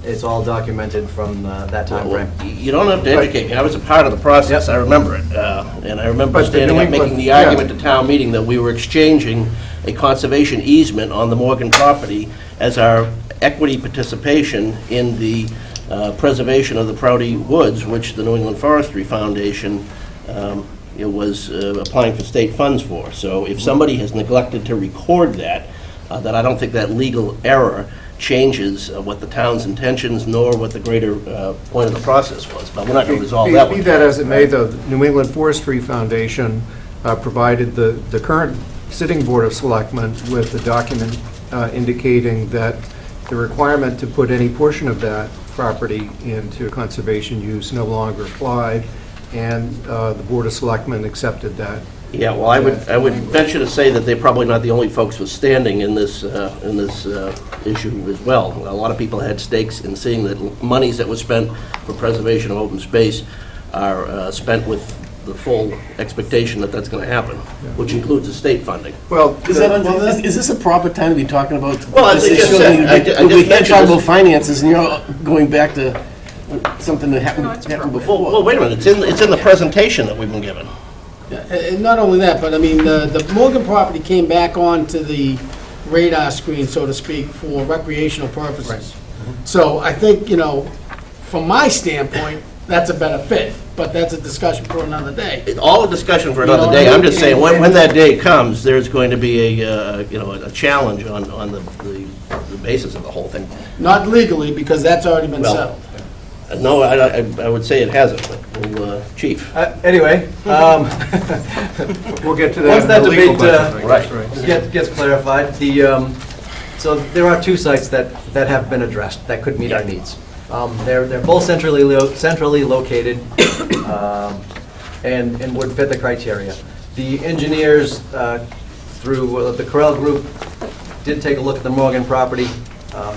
[SPEAKER 12] it's all documented from that time
[SPEAKER 2] Well,
[SPEAKER 12] frame.
[SPEAKER 2] you don't have to educate me. I was a part of the process. I remember it. And I remember
[SPEAKER 6] But the
[SPEAKER 2] standing
[SPEAKER 6] New
[SPEAKER 2] up making
[SPEAKER 6] England-
[SPEAKER 2] the argument at town meeting that we were exchanging a conservation easement on the Morgan property as our equity participation in the preservation of the Prouty Woods, which the New England Forestry Foundation was applying for state funds for. So if somebody has neglected to record that, then I don't think that legal error changes what the town's intentions nor what the greater point of the process was. But we're not going to resolve that one.
[SPEAKER 6] Be that as it may, though, the New England Forestry Foundation provided the current sitting Board of Selectmen with the document indicating that the requirement to put any portion of that property into conservation use no longer applied. and the Board of Selectmen accepted that.
[SPEAKER 2] Yeah, well, I would venture to say that they're probably not the only folks withstanding in this issue as well. A lot of people had stakes in seeing that monies that were spent for preservation of open space are spent with the full expectation that that's going to happen, which includes the state funding.
[SPEAKER 6] Well,
[SPEAKER 13] Is this a proper time to be talking about?
[SPEAKER 2] Well, as I
[SPEAKER 13] this
[SPEAKER 2] just
[SPEAKER 13] issue?
[SPEAKER 2] said, I just
[SPEAKER 13] We can't
[SPEAKER 2] mentioned
[SPEAKER 13] talk
[SPEAKER 2] this.
[SPEAKER 13] about finances, and you're going back to something that happened before.
[SPEAKER 2] Well, wait a minute, it's in the presentation that we've been given.
[SPEAKER 14] And not only that, but I mean, the Morgan property came back onto the radar screen, so to speak, for recreational purposes. So I think, you know, from my standpoint, that's a better fit, but that's a discussion for another day.
[SPEAKER 2] All a discussion for another day. I'm just saying, when that day comes, there's going to be a challenge on the basis of the whole thing.
[SPEAKER 14] Not legally, because that's already been
[SPEAKER 2] Well,
[SPEAKER 14] settled.
[SPEAKER 2] No, I would say it hasn't, but, well, Chief.
[SPEAKER 12] Anyway,
[SPEAKER 6] we'll get to that.
[SPEAKER 12] once
[SPEAKER 6] in
[SPEAKER 12] that
[SPEAKER 6] the legal
[SPEAKER 12] debate
[SPEAKER 2] Right.
[SPEAKER 12] gets clarified, so there are two sites that have been addressed that could meet our needs. They're both centrally located and would fit the criteria. The engineers, through the Corel Group, did take a look at the Morgan property.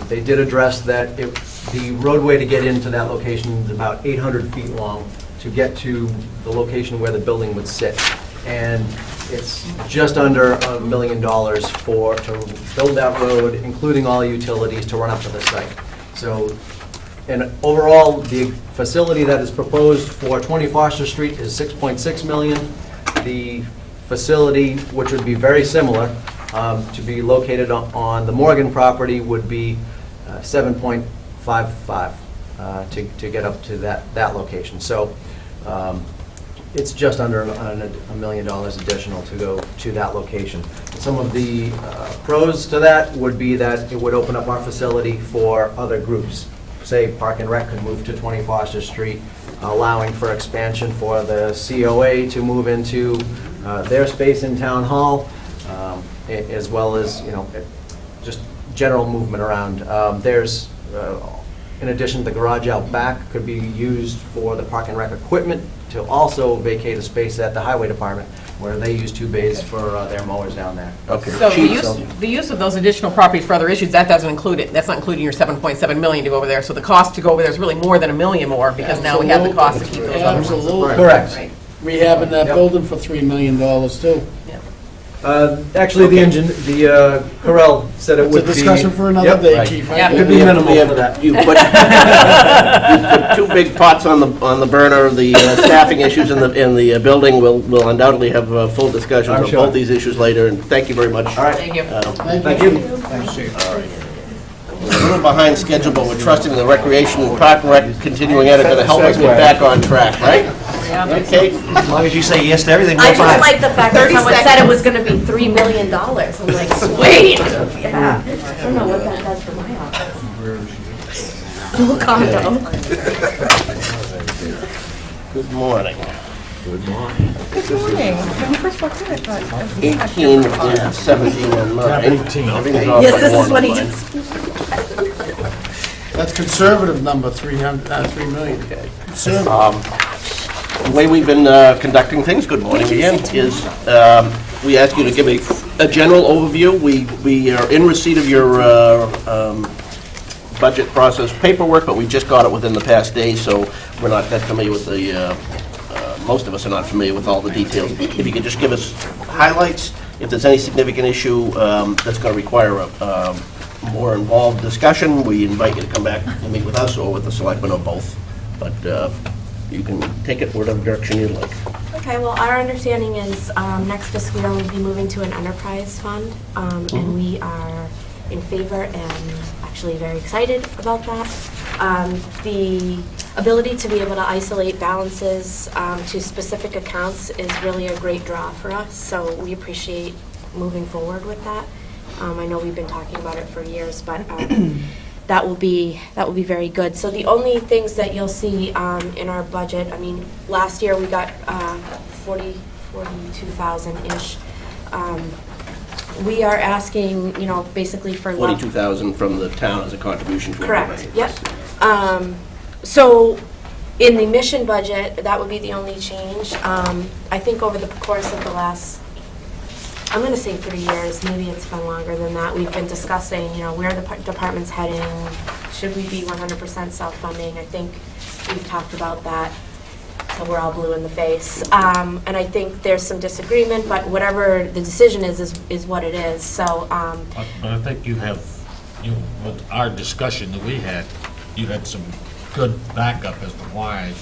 [SPEAKER 12] They did address that the roadway to get into that location is about 800 feet long to get to the location where the building would sit. And it's just under $1 million to build that road, including all utilities, to run up to the site. So, and overall, the facility that is proposed for 20 Foster Street is $6.6 million. The facility, which would be very similar, to be located on the Morgan property, would be 7.55 to get up to that location. So it's just under $1 million additional to go to that location. Some of the pros to that would be that it would open up our facility for other groups. Say Park and Rec could move to 20 Foster Street, allowing for expansion for the COA to move into their space in Town Hall, as well as, you know, just general movement around. There's, in addition, the garage out back could be used for the Park and Rec equipment to also vacate a space at the Highway Department, where they use 2 bays for their mowers down there.
[SPEAKER 2] Okay.
[SPEAKER 10] So
[SPEAKER 2] Chief,
[SPEAKER 10] the use of those additional properties for other issues, that doesn't include it. That's not including your 7.7 million to go over there. So the cost to go over there is really more than $1 million more, because now we have the cost to keep those other ones.
[SPEAKER 14] Absolutely.
[SPEAKER 12] Correct.
[SPEAKER 10] Right.
[SPEAKER 14] Rehabbing that building for $3 million too.
[SPEAKER 12] Actually, the Corel said it
[SPEAKER 14] It's
[SPEAKER 12] would
[SPEAKER 14] a
[SPEAKER 12] be...
[SPEAKER 14] discussion for another
[SPEAKER 12] Yep.
[SPEAKER 14] day,
[SPEAKER 2] Right.
[SPEAKER 14] Chief.
[SPEAKER 10] Yeah.
[SPEAKER 12] Could be minimal for that.
[SPEAKER 2] You put 2 big pots on the burner. The staffing issues in the building. We'll undoubtedly have full discussions
[SPEAKER 12] I'm
[SPEAKER 2] on
[SPEAKER 12] sure.
[SPEAKER 2] both these issues later, and thank you very much.
[SPEAKER 12] All right.
[SPEAKER 10] Thank you.
[SPEAKER 12] Thank you.
[SPEAKER 6] Thanks, Chief.
[SPEAKER 2] We're a little behind schedule, but we're trusting the Recreation and Park and Rec continuing ed are going to help us get back on track, right? Okay.
[SPEAKER 15] As long as you say yes to everything,
[SPEAKER 1] I
[SPEAKER 15] we're fine.
[SPEAKER 1] just like the fact that someone said it was going to be $3 million. I'm like, sweet. Yeah. I don't know what that does for my office. Little condo.
[SPEAKER 2] Good morning.
[SPEAKER 1] Good morning. When you first walked in, I thought...
[SPEAKER 2] 18 and 17 and 9. Everything's off
[SPEAKER 1] Yes,
[SPEAKER 2] by
[SPEAKER 1] this is
[SPEAKER 2] one
[SPEAKER 1] what he
[SPEAKER 2] line.
[SPEAKER 1] does.
[SPEAKER 14] That's conservative number, 3 million. Conservative.
[SPEAKER 2] The way we've been conducting things, good morning again, is we ask you to give a general overview. We are in receipt of your budget process paperwork, but we just got it within the past day, so we're not that familiar with the, most of us are not familiar with all the details. If you could just give us highlights, if there's any significant issue that's going to require a more involved discussion, we invite you to come back and meet with us or with the selectmen or both. But you can take it whatever direction you'd like.
[SPEAKER 16] Okay, well, our understanding is next fiscal year we'll be moving to an enterprise fund, and we are in favor and actually very excited about that. The ability to be able to isolate balances to specific accounts is really a great draw for us, so we appreciate moving forward with that. I know we've been talking about it for years, but that will be very good. So the only things that you'll see in our budget, I mean, last year we got 42,000-ish. We are asking, you know, basically for
[SPEAKER 2] 42,000 from the town as a contribution to
[SPEAKER 16] correct.
[SPEAKER 2] everybody.
[SPEAKER 16] Yep. So In the mission budget, that would be the only change. I think over the course of the last, I'm going to say 3 years, maybe it's been longer than that, we've been discussing, where the department's heading, should we be 100% self-funding? I think we've talked about that till we're all blue in the face. And I think there's some disagreement, but whatever the decision is what it is. So,
[SPEAKER 17] But I think you have, with our discussion that we had, you had some good backup as to why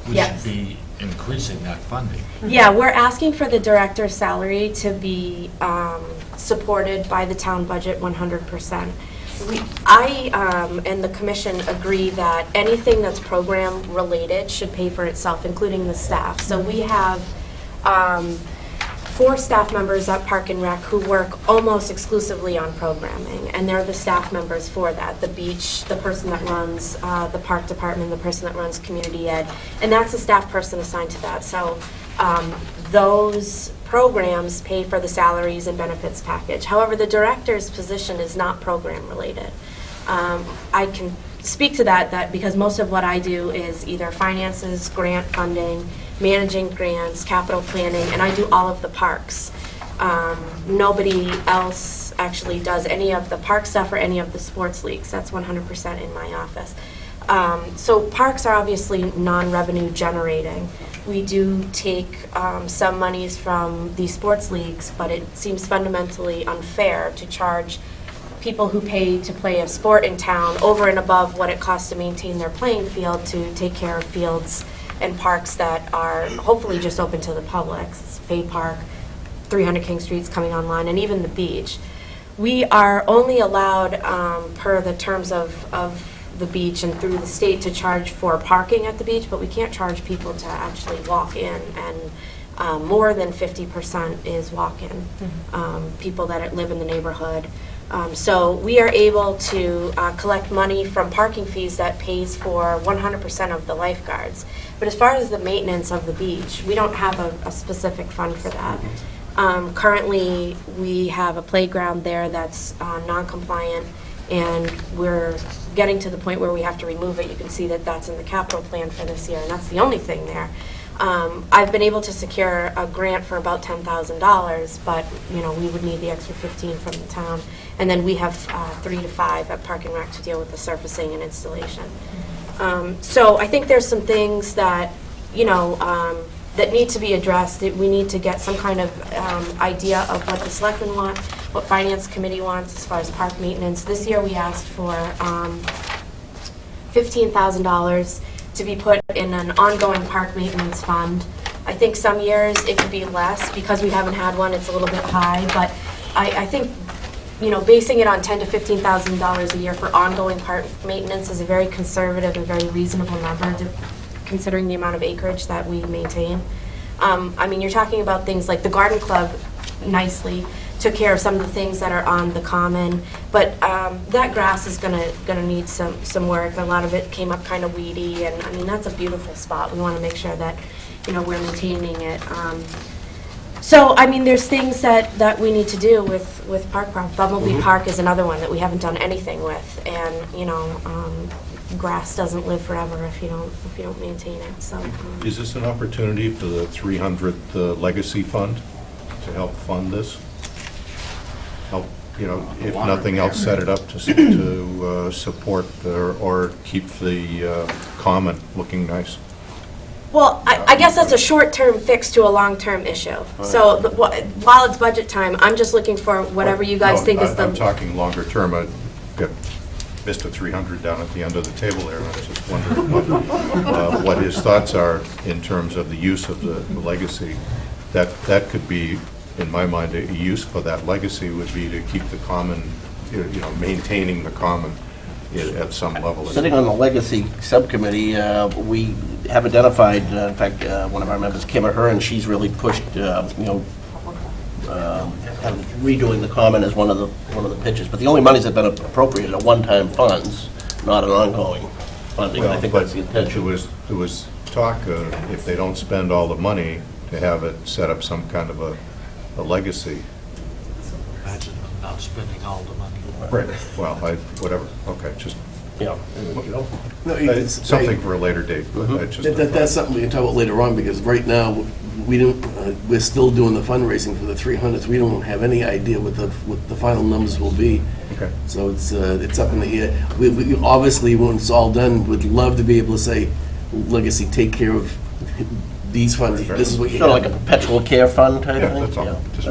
[SPEAKER 17] we
[SPEAKER 16] Yes.
[SPEAKER 17] should be increasing that funding.
[SPEAKER 16] yeah, we're asking for the director's salary to be supported by the town budget 100%. I and the commission agree that anything that's program related should pay for itself, including the staff. So we have 4 staff members at Park and Rec who work almost exclusively on programming, and they're the staff members for that. The beach, the person that runs the park department, the person that runs community ed, and that's a staff person assigned to that. So those programs pay for the salaries and benefits package. However, the director's position is not program related. I can speak to that because most of what I do is either finances, grant funding, managing grants, capital planning, and I do all of the parks. Nobody else actually does any of the park stuff or any of the sports leagues. That's 100% in my office. So parks are obviously non-revenue generating. We do take some monies from the sports leagues, but it seems fundamentally unfair to charge people who pay to play a sport in town over and above what it costs to maintain their playing field to take care of fields and parks that are hopefully just open to the public. Fay Park, 300 King Street's coming online, and even the beach. We are only allowed, per the terms of the beach and through the state, to charge for parking at the beach, but we can't charge people to actually walk in, and more than 50% is walk-in, people that live in the neighborhood. So we are able to collect money from parking fees that pays for 100% of the lifeguards. But as far as the maintenance of the beach, we don't have a specific fund for that. Currently, we have a playground there that's non-compliant, and we're getting to the point where we have to remove it. You can see that that's in the capital plan for this year, and that's the only thing there. I've been able to secure a grant for about $10,000, but we would need the extra 15 from the town, and then we have 3 to 5 at Park and Rec to deal with the surfacing and installation. So I think there's some things that that need to be addressed. We need to get some kind of idea of what the selectmen want, what finance committee wants as far as park maintenance. This year we asked for $15,000 to be put in an ongoing park maintenance fund. I think some years it could be less because we haven't had one. It's a little bit high, but I think basing it on $10,000 to $15,000 a year for ongoing park maintenance is a very conservative and very reasonable number, considering the amount of acreage that we maintain. I mean, you're talking about things like the garden club nicely took care of some of the things that are on the common, but that grass is gonna need some work. A lot of it came up kind of weedy, and I mean, that's a beautiful spot. We want to make sure that we're maintaining it. So, I mean, there's things that we need to do with Park Park. Bumblebee Park is another one that we haven't done anything with, and grass doesn't live forever if you don't maintain it. So.
[SPEAKER 9] Is this an opportunity for the 300th Legacy Fund to help fund this? Help, if nothing else, set it up to support or keep the common looking nice.
[SPEAKER 16] Well, I guess that's a short-term fix to a long-term issue. So while it's budget time, I'm just looking for whatever you guys think is the...
[SPEAKER 9] I'm talking longer term. I've got Mr. 300 down at the end of the table there, and I was just wondering what his thoughts are in terms of the use of the legacy. That could be, in my mind, a use for that legacy would be to keep the common, maintaining the common at some level.
[SPEAKER 2] Sitting on the legacy subcommittee, we have identified, in fact, one of our members, Kim Ahern, she's really pushed, kind of redoing the common as one of the pitches. But the only monies that have been appropriated are one-time funds, not an ongoing funding.
[SPEAKER 9] Well,
[SPEAKER 2] I think that's the intention.
[SPEAKER 9] There was talk, if they don't spend all the money, to have it set up some kind of a legacy.
[SPEAKER 17] Imagine not spending all the money.
[SPEAKER 9] Right. Well, whatever. Okay, just
[SPEAKER 2] Yeah.
[SPEAKER 13] No, it's-
[SPEAKER 9] Something for a later date, but I just.
[SPEAKER 13] That's something we can talk about later on, because right now, we're still doing the fundraising for the 300s. We don't have any idea what the final numbers will be.
[SPEAKER 9] Okay.
[SPEAKER 13] So it's up in the air. We obviously, when it's all done, would love to be able to say, Legacy, take care of these funds. This is what you
[SPEAKER 2] Sort of
[SPEAKER 13] have.
[SPEAKER 2] like a perpetual care fund type
[SPEAKER 9] Yeah,
[SPEAKER 2] thing?
[SPEAKER 9] that's all. Just-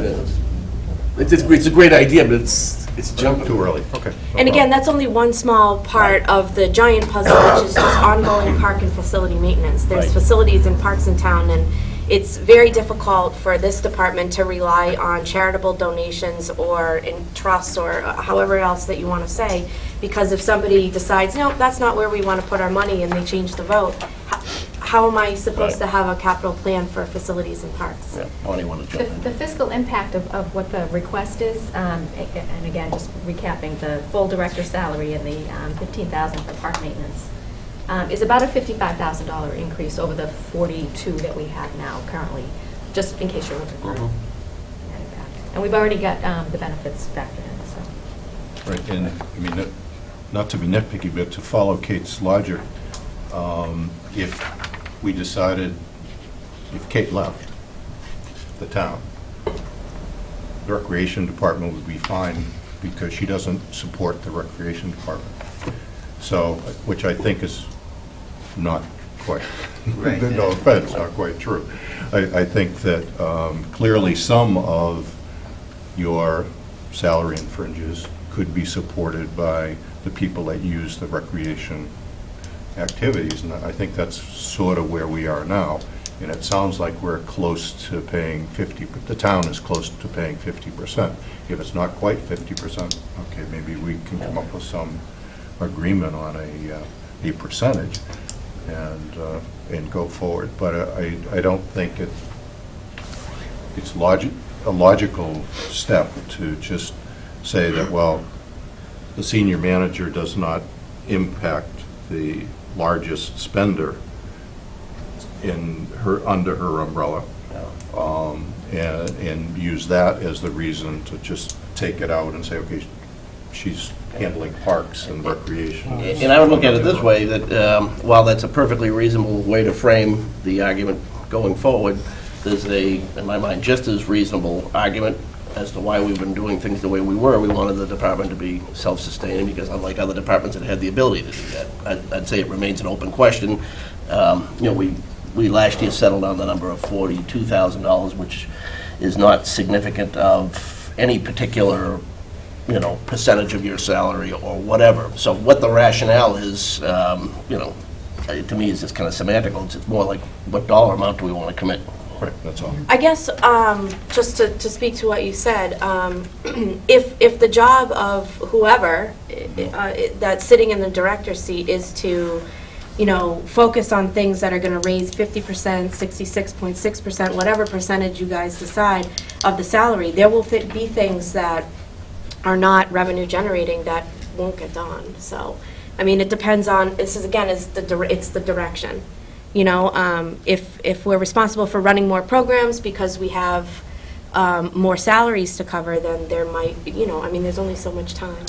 [SPEAKER 13] It's a great idea, but it's jumping.
[SPEAKER 9] Too early, okay. no
[SPEAKER 16] And again,
[SPEAKER 9] problem.
[SPEAKER 16] that's only one small part of the giant puzzle, which is just ongoing park and facility maintenance. There's
[SPEAKER 2] Right.
[SPEAKER 16] facilities and parks in town, and it's very difficult for this department to rely on charitable donations or in trusts or however else that you want to say, because if somebody decides, no, that's not where we want to put our money, and they change the vote, how am I supposed to have a capital plan for facilities and parks?
[SPEAKER 2] Yeah, Bonnie wanted to jump in.
[SPEAKER 5] The fiscal impact of what the request is, and again, just recapping, the full director salary and the $15,000 for park maintenance, is about a $55,000 increase over the 42 that we have now currently, just in case you're looking for that impact. And we've already got the benefits factored in, so.
[SPEAKER 9] Right, and, I mean, not to be nitpicky, but to follow Kate's logic, if we decided, if Kate left the town, the recreation department would be fine because she doesn't support the recreation department. So, which I think is not quite, no offense, not quite true. I think that clearly some of your salary and fringes could be supported by the people that use the recreation activities, and I think that's sort of where we are now. And it sounds like we're close to paying 50, the town is close to paying 50%. If it's not quite 50%, okay, maybe we can come up with some agreement on a percentage and go forward. But I don't think it's a logical step to just say that, well, the senior manager does not impact the largest spender under her umbrella, and use that as the reason to just take it out and say, okay, she's handling parks and recreation.
[SPEAKER 2] And I would look at it this way, that while that's a perfectly reasonable way to frame the argument going forward, there's in my mind, just as reasonable argument as to why we've been doing things the way we were. We wanted the department to be self-sustaining, because unlike other departments that had the ability to do that, I'd say it remains an open question. We last year settled on the number of $42,000, which is not significant of any particular, percentage of your salary or whatever. So what the rationale is, to me is just kind of semantical. It's more like, what dollar amount do we want to commit?
[SPEAKER 9] Right, that's all.
[SPEAKER 16] I guess, just to speak to what you said, if the job of whoever that's sitting in the director's seat is to, focus on things that are going to raise 50%, 66.6%, whatever percentage you guys decide of the salary, there will be things that are not revenue generating that won't get done. So, I mean, it depends on, it's the direction. If we're responsible for running more programs because we have more salaries to cover, then there might, there's only so much time.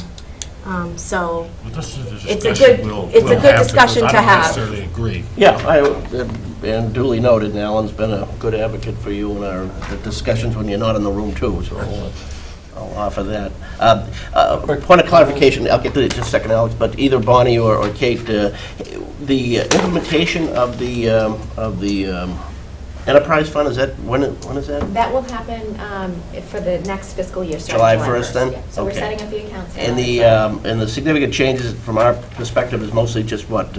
[SPEAKER 16] So it's a good discussion to have.
[SPEAKER 17] I don't necessarily agree.
[SPEAKER 2] Yeah, and duly noted, and Alan's been a good advocate for you in the discussions when you're not in the room too, so I'll offer that. Point of clarification, I'll get to it in just a second, Alex, but either Bonnie or Kate, the implementation of the enterprise fund, is that, when is that?
[SPEAKER 5] That will happen for the next fiscal year,
[SPEAKER 2] July
[SPEAKER 5] starting
[SPEAKER 2] 1st then?
[SPEAKER 5] Yeah. So we're
[SPEAKER 2] Okay.
[SPEAKER 5] setting up the accounts.
[SPEAKER 2] And the significant changes from our perspective is mostly just what,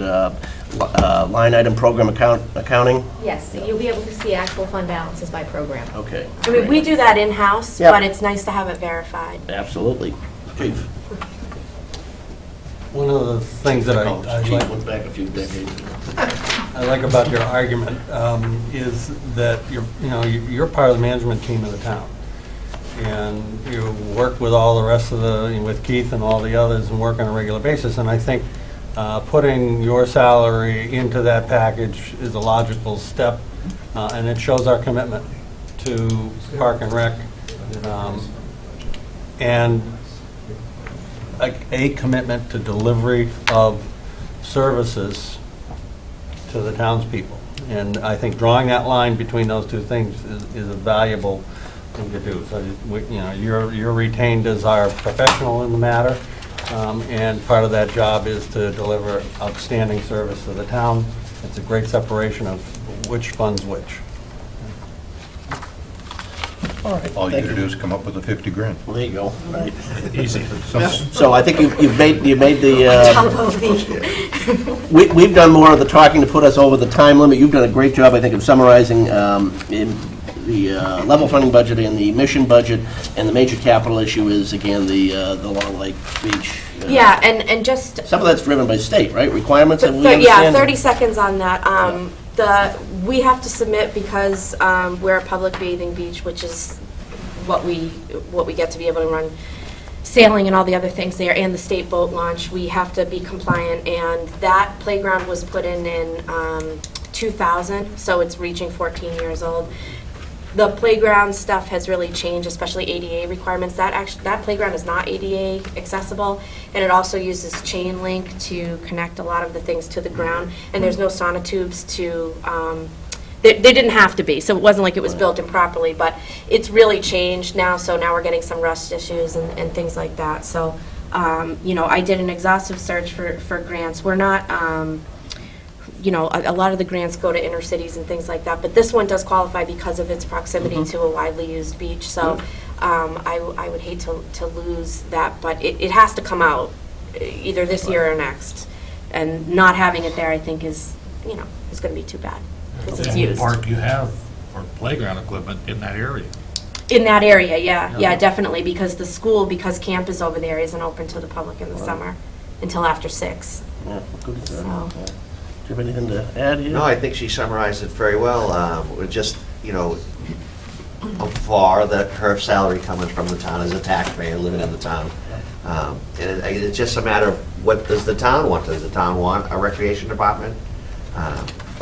[SPEAKER 2] line item program accounting?
[SPEAKER 5] Yes, so you'll be able to see actual fund balances by program.
[SPEAKER 2] Okay.
[SPEAKER 16] I mean, we do that in-house,
[SPEAKER 2] Yeah.
[SPEAKER 16] but it's nice to have it verified.
[SPEAKER 2] Absolutely. Chief?
[SPEAKER 8] One of the things that I
[SPEAKER 2] Chief
[SPEAKER 8] like,
[SPEAKER 2] went back a few decades.
[SPEAKER 8] I like about your argument is that you're part of the management team of the town. And you work with all the rest of with Keith and all the others and work on a regular basis. And I think putting your salary into that package is a logical step. And it shows our commitment to Park and Rec. And a commitment to delivery of services to the townspeople. And I think drawing that line between those two things is a valuable thing to do. So, you're retained as our professional in the matter, and part of that job is to deliver outstanding service to the town. It's a great separation of which funds which.
[SPEAKER 2] All right.
[SPEAKER 9] All you gotta do is come up with the 50 grand.
[SPEAKER 2] Well, there you go. Right.
[SPEAKER 17] Easy.
[SPEAKER 2] So I think you've made the,
[SPEAKER 16] Top of the,
[SPEAKER 2] we've done more of the talking to put us over the time limit. You've done a great job, I think, of summarizing in the level funding budget and the mission budget, and the major capital issue is, again, the Long Lake Beach.
[SPEAKER 16] yeah, and just
[SPEAKER 2] Some of that's driven by state, right? Requirements that we
[SPEAKER 16] Yeah,
[SPEAKER 2] understand?
[SPEAKER 16] 30 seconds on that. We have to submit because we're a public bathing beach, which is what we get to be able to run sailing and all the other things there, and the state boat launch. We have to be compliant, and that playground was put in 2000, so it's reaching 14 years old. The playground stuff has really changed, especially ADA requirements. That playground is not ADA accessible, and it also uses chain link to connect a lot of the things to the ground. And there's no sonotubes to. They didn't have to be, so it wasn't like it was built improperly. But it's really changed now. So now we're getting some rust issues and things like that. So, I did an exhaustive search for grants. We're not. A lot of the grants go to inner cities and things like that, but this one does qualify because of its proximity to a widely used beach, so I would hate to lose that, but it has to come out either this year or next, and not having it there, I think, is going to be too bad, because it's
[SPEAKER 17] And the
[SPEAKER 16] used.
[SPEAKER 17] park you have for playground equipment in that area.
[SPEAKER 16] In that area, yeah, definitely, because the school, because camp is over there, isn't open to the public in the summer until after 6.
[SPEAKER 2] Yeah, good.
[SPEAKER 16] So.
[SPEAKER 2] Do you have anything to add here?
[SPEAKER 15] No, I think she summarized it very well. We're just, far that her salary coming from the town as a taxpayer living in the town. And it's just a matter of what does the town want? Does the town want a recreation department?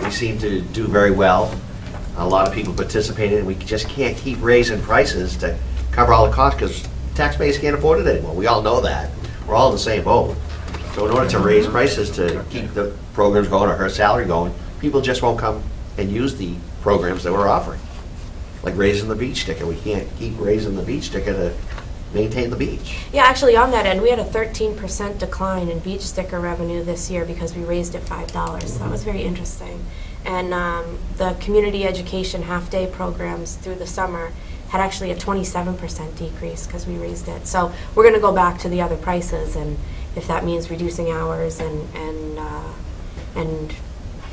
[SPEAKER 15] We seem to do very well. A lot of people participated, and we just can't keep raising prices to cover all the costs because taxpayers can't afford it anymore. We all know that. We're all in the same boat. So in order to raise prices to keep the programs going or her salary going, people just won't come and use the programs that we're offering. Like raising the beach sticker. We can't keep raising the beach sticker to maintain the beach.
[SPEAKER 16] Yeah, actually, on that end, we had a 13% decline in beach sticker revenue this year because we raised it $5. So that was very interesting. And the community education half-day programs through the summer had actually a 27% decrease because we raised it. So we're going to go back to the other prices, and if that means reducing hours and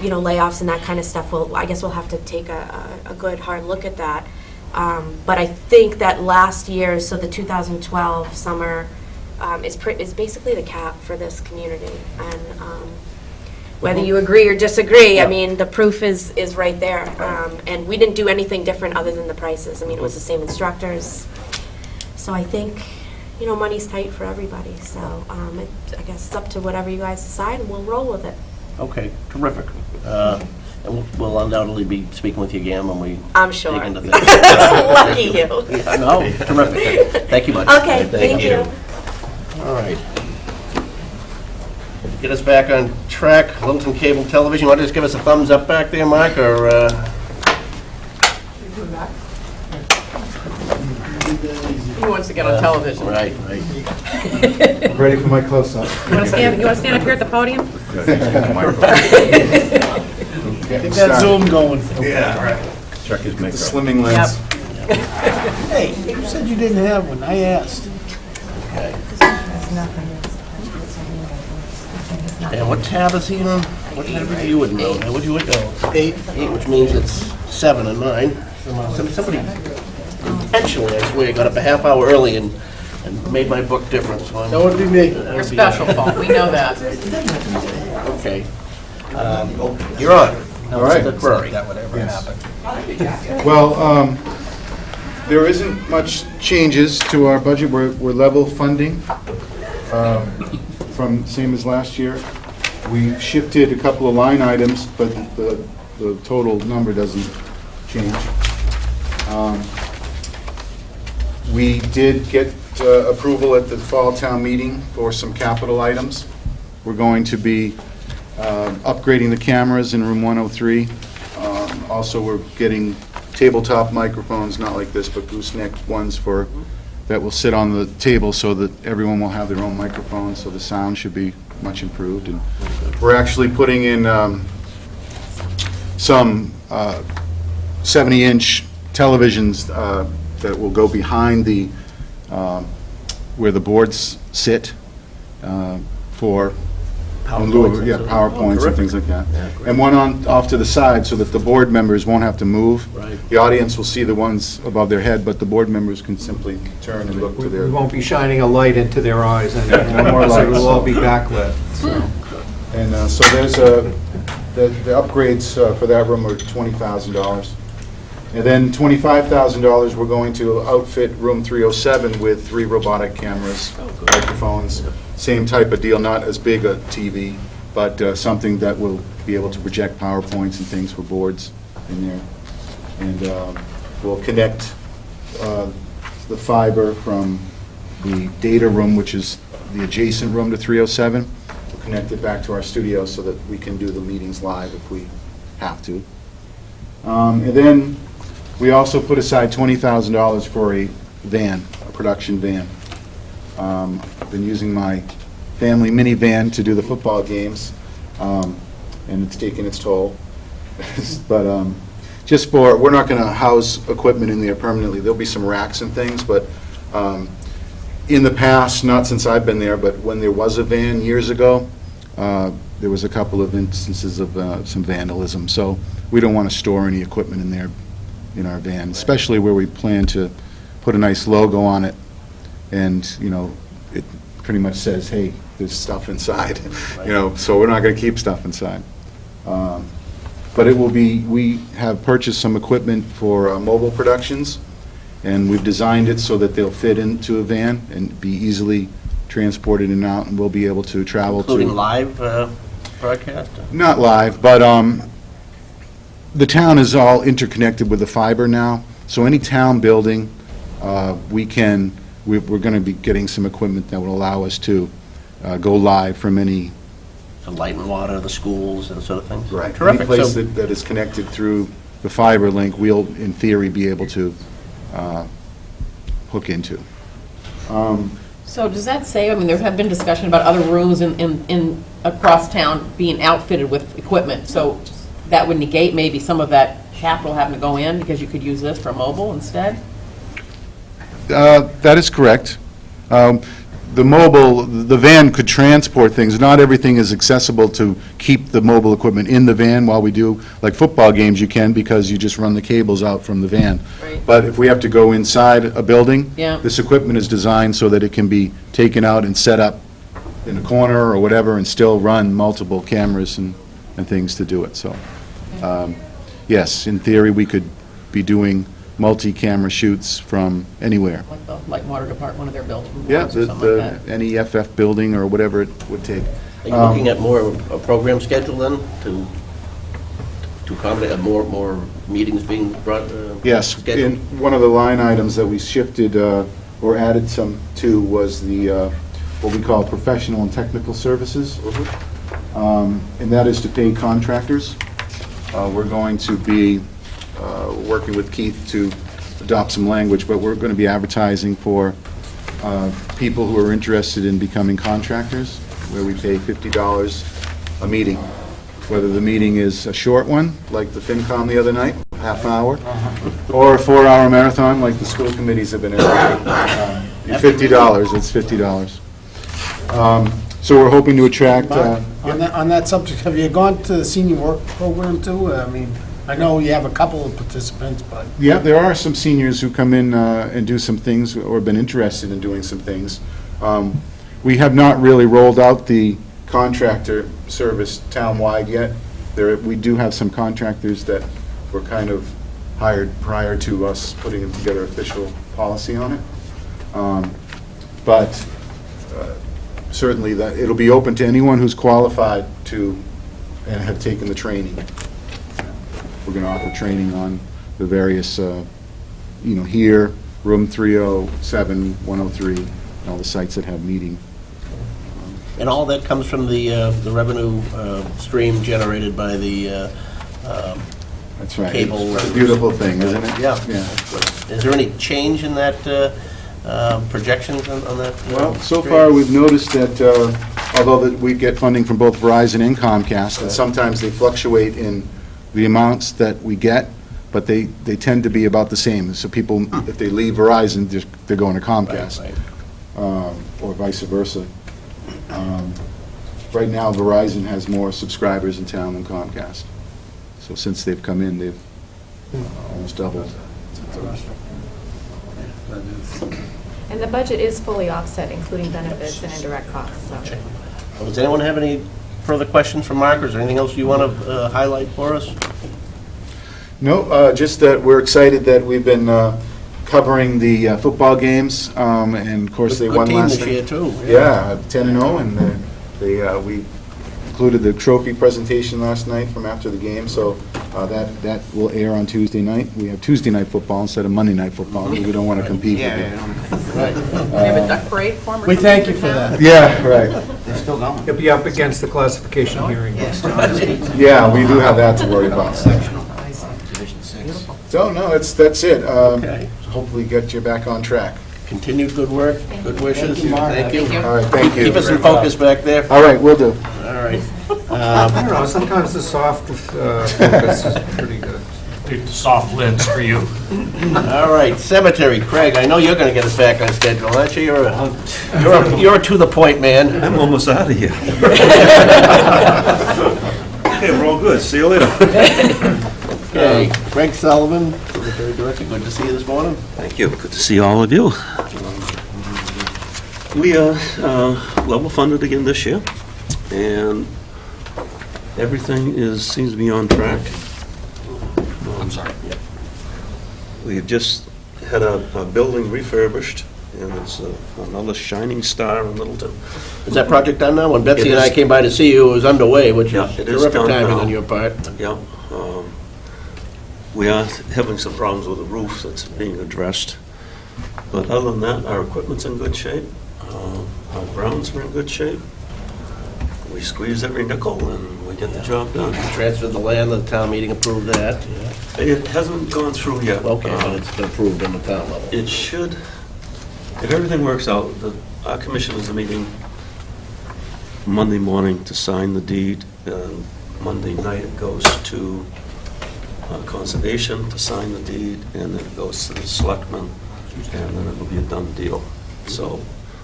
[SPEAKER 16] layoffs and that kind of stuff, I guess we'll have to take a good hard look at that. But I think that last year, so the 2012 summer is basically the cap for this community. And whether you agree or disagree, I mean, the proof is right there. And we didn't do anything different other than the prices. I mean, it was the same instructors. So I think, money's tight for everybody. So I guess it's up to whatever you guys decide, and we'll roll with it.
[SPEAKER 2] Okay, terrific. And we'll undoubtedly be speaking with you again when we
[SPEAKER 16] I'm sure.
[SPEAKER 2] dig into this.
[SPEAKER 16] Lucky you.
[SPEAKER 2] No, terrific. Thank you much.
[SPEAKER 16] Okay, thank you.
[SPEAKER 2] All right. Get us back on track. Littleton Cable Television, want to just give us a thumbs up back there, Mike, or?
[SPEAKER 10] He wants to get on television.
[SPEAKER 2] Right.
[SPEAKER 18] I'm ready for my close-up.
[SPEAKER 10] You want to stand up here at the podium?
[SPEAKER 18] Get that zoom going.
[SPEAKER 9] Yeah, right. Check his makeup.
[SPEAKER 18] The slimming lens. Hey, you said you didn't have one. I asked.
[SPEAKER 2] Okay. And what tab is he on? What tab are you would know? What you would know? 8, which means it's 7 and 9. Somebody intentionally, I swear, got up a half hour early and made my book different. So
[SPEAKER 18] That would be me.
[SPEAKER 10] You're special, Paul. We know that.
[SPEAKER 2] Okay. You're on.
[SPEAKER 18] All right.
[SPEAKER 2] The query.
[SPEAKER 18] Well, there isn't much changes to our budget. We're level funding from same as last year. We shifted a couple of line items, but the total number doesn't change. We did get approval at the fall town meeting for some capital items. We're going to be upgrading the cameras in room 103. Also, we're getting tabletop microphones, not like this, but gooseneck ones that will sit on the table so that everyone will have their own microphone, so the sound should be much improved. And we're actually putting in some 70-inch televisions that will go behind the where the boards sit for PowerPoints and things like that. And one off to the side so that the board members won't have to move.
[SPEAKER 2] Right.
[SPEAKER 18] The audience will see the ones above their head, but the board members can simply turn and look to their...
[SPEAKER 6] We won't be shining a light into their eyes anymore.
[SPEAKER 18] No more
[SPEAKER 6] So
[SPEAKER 18] lights.
[SPEAKER 6] it'll all be backlit.
[SPEAKER 18] And so there's the upgrades for that room are $20,000. And then $25,000, we're going to outfit room 307 with 3 robotic cameras, microphones, same type of deal, not as big a TV, but something that will be able to project PowerPoints and things for boards in there. And we'll connect the fiber from the data room, which is the adjacent room to 307. We'll connect it back to our studio so that we can do the meetings live if we have to. And then we also put aside $20,000 for a van, a production van. I've been using my family minivan to do the football games, and it's taken its toll. But just we're not going to house equipment in there permanently. There'll be some racks and things, but in the past, not since I've been there, but when there was a van years ago, there was a couple of instances of some vandalism. So we don't want to store any equipment in there in our van, especially where we plan to put a nice logo on it, and it pretty much says, hey, there's stuff inside, so we're not going to keep stuff inside. But it will be, we have purchased some equipment for mobile productions, and we've designed it so that they'll fit into a van and be easily transported in and out, and we'll be able to travel
[SPEAKER 2] Including live broadcast?
[SPEAKER 18] Not live, but the town is all interconnected with the fiber now, so any town building, we're going to be getting some equipment that will allow us to go live from any...
[SPEAKER 2] The light and water, the schools, and sort of things?
[SPEAKER 18] Right.
[SPEAKER 2] Terrific.
[SPEAKER 18] Any place
[SPEAKER 2] So-
[SPEAKER 18] that is connected through the fiber link, we'll, in theory, be able to hook into.
[SPEAKER 10] So does that say, there have been discussion about other rooms in across town being outfitted with equipment, so that would negate maybe some of that capital having to go in, because you could use this for mobile instead?
[SPEAKER 18] That is correct. The van could transport things. Not everything is accessible to keep the mobile equipment in the van while we do, like football games you can, because you just run the cables out from the van.
[SPEAKER 10] Right.
[SPEAKER 18] But if we have to go inside a building,
[SPEAKER 10] Yeah.
[SPEAKER 18] this equipment is designed so that it can be taken out and set up in a corner or whatever and still run multiple cameras and things to do it. So, yes, in theory, we could be doing multi-camera shoots from anywhere.
[SPEAKER 10] Like the light and water department, one of their buildings
[SPEAKER 18] Yeah,
[SPEAKER 10] or something like that?
[SPEAKER 18] any FF building or whatever it would take.
[SPEAKER 2] Are you looking at more of a program schedule then, to accommodate more meetings being brought?
[SPEAKER 18] Yes,
[SPEAKER 2] scheduled?
[SPEAKER 18] in one of the line items that we shifted or added some to was the, what we call professional and technical services. And that is to pay contractors. We're going to be working with Keith to adopt some language, but we're going to be advertising for people who are interested in becoming contractors, where we pay $50 a meeting. Whether the meeting is a short one, like the FinCom the other night, half hour, or a 4-hour marathon, like the school committees have been asking. $50, it's $50. So we're hoping to attract...
[SPEAKER 14] On that subject, have you gone to the senior work program too? I know you have a couple of participants, but...
[SPEAKER 18] Yeah, there are some seniors who come in and do some things, or have been interested in doing some things. We have not really rolled out the contractor service town-wide yet. We do have some contractors that were kind of hired prior to us putting together official policy on it. But certainly, that it'll be open to anyone who's qualified to and have taken the training. We're going to offer training on the various, here, room 307, 103, and all the sites that have meeting.
[SPEAKER 2] And all that comes from the revenue stream generated by the
[SPEAKER 18] That's right.
[SPEAKER 2] cable.
[SPEAKER 18] It's a beautiful thing, isn't it?
[SPEAKER 2] Yeah.
[SPEAKER 18] Yeah.
[SPEAKER 2] Is there any change in that projections on that?
[SPEAKER 18] Well, so
[SPEAKER 2] stream?
[SPEAKER 18] far, we've noticed that although that we get funding from both Verizon and Comcast, and sometimes they fluctuate in the amounts that we get, but they tend to be about the same. So people, if they leave Verizon, they're going to Comcast, or vice versa. Right now, Verizon has more subscribers in town than Comcast. So since they've come in, they've almost doubled.
[SPEAKER 5] And the budget is fully offset, including benefits and indirect costs, so.
[SPEAKER 2] Well, does anyone have any further questions for Mark, or is there anything else you want to highlight for us?
[SPEAKER 18] No, just that we're excited that we've been covering the football games, and of course they won last night.
[SPEAKER 2] Good team this year, too.
[SPEAKER 18] Yeah, 10-0, and we included the trophy presentation last night from after the game, so that will air on Tuesday night. We have Tuesday night football instead of Monday night football, because we don't want to compete with it.
[SPEAKER 10] We have a duck parade form or
[SPEAKER 6] We
[SPEAKER 10] something
[SPEAKER 6] thank you
[SPEAKER 10] in
[SPEAKER 6] for
[SPEAKER 10] town?
[SPEAKER 6] that.
[SPEAKER 18] Yeah, right.
[SPEAKER 15] They're still going.
[SPEAKER 6] You'll be up against the classification hearing.
[SPEAKER 18] Yeah, we do have that to worry about.
[SPEAKER 15] Division 6.
[SPEAKER 18] So, no, that's it.
[SPEAKER 2] Okay.
[SPEAKER 18] Hopefully get you back on track.
[SPEAKER 2] Continued good work, good wishes. Thank you.
[SPEAKER 18] All right, thank you.
[SPEAKER 2] Keep us in focus back there.
[SPEAKER 18] All right, will do.
[SPEAKER 2] All right.
[SPEAKER 6] I don't know, sometimes the soft focus is pretty good.
[SPEAKER 17] Big soft lids for you.
[SPEAKER 2] All right, cemetery. Craig, I know you're going to get us back on schedule, aren't you? You're a to-the-point man.
[SPEAKER 19] I'm almost out of here. Okay, we're all good. See you later.
[SPEAKER 2] Okay, Craig Sullivan, cemetery director, good to see you this morning.
[SPEAKER 19] Thank you. Good to see all of you. We are level funded again this year, and everything seems to be on track.
[SPEAKER 17] I'm sorry.
[SPEAKER 19] We have just had a building refurbished, and it's another shining star in Littleton.
[SPEAKER 2] Is that project done now? When Betsy
[SPEAKER 19] It
[SPEAKER 2] and I
[SPEAKER 19] is.
[SPEAKER 2] came by to see you, it was underway, which
[SPEAKER 19] Yeah,
[SPEAKER 2] is
[SPEAKER 19] it is
[SPEAKER 2] terrific
[SPEAKER 19] done
[SPEAKER 2] timing
[SPEAKER 19] now.
[SPEAKER 2] on your part.
[SPEAKER 19] Yeah. We are having some problems with the roof that's being addressed. But other than that, our equipment's in good shape. Our grounds are in good shape. We squeeze every nickel and we get the job done.
[SPEAKER 2] Transferred the land, the town meeting approved that.
[SPEAKER 19] It hasn't gone through yet.
[SPEAKER 2] Okay, but it's been approved on the town level.
[SPEAKER 19] It should, if everything works out, our commission is meeting Monday morning to sign the deed. And Monday night it goes to Conservation to sign the deed, and then it goes to the selectmen, and then it'll be a done deal. So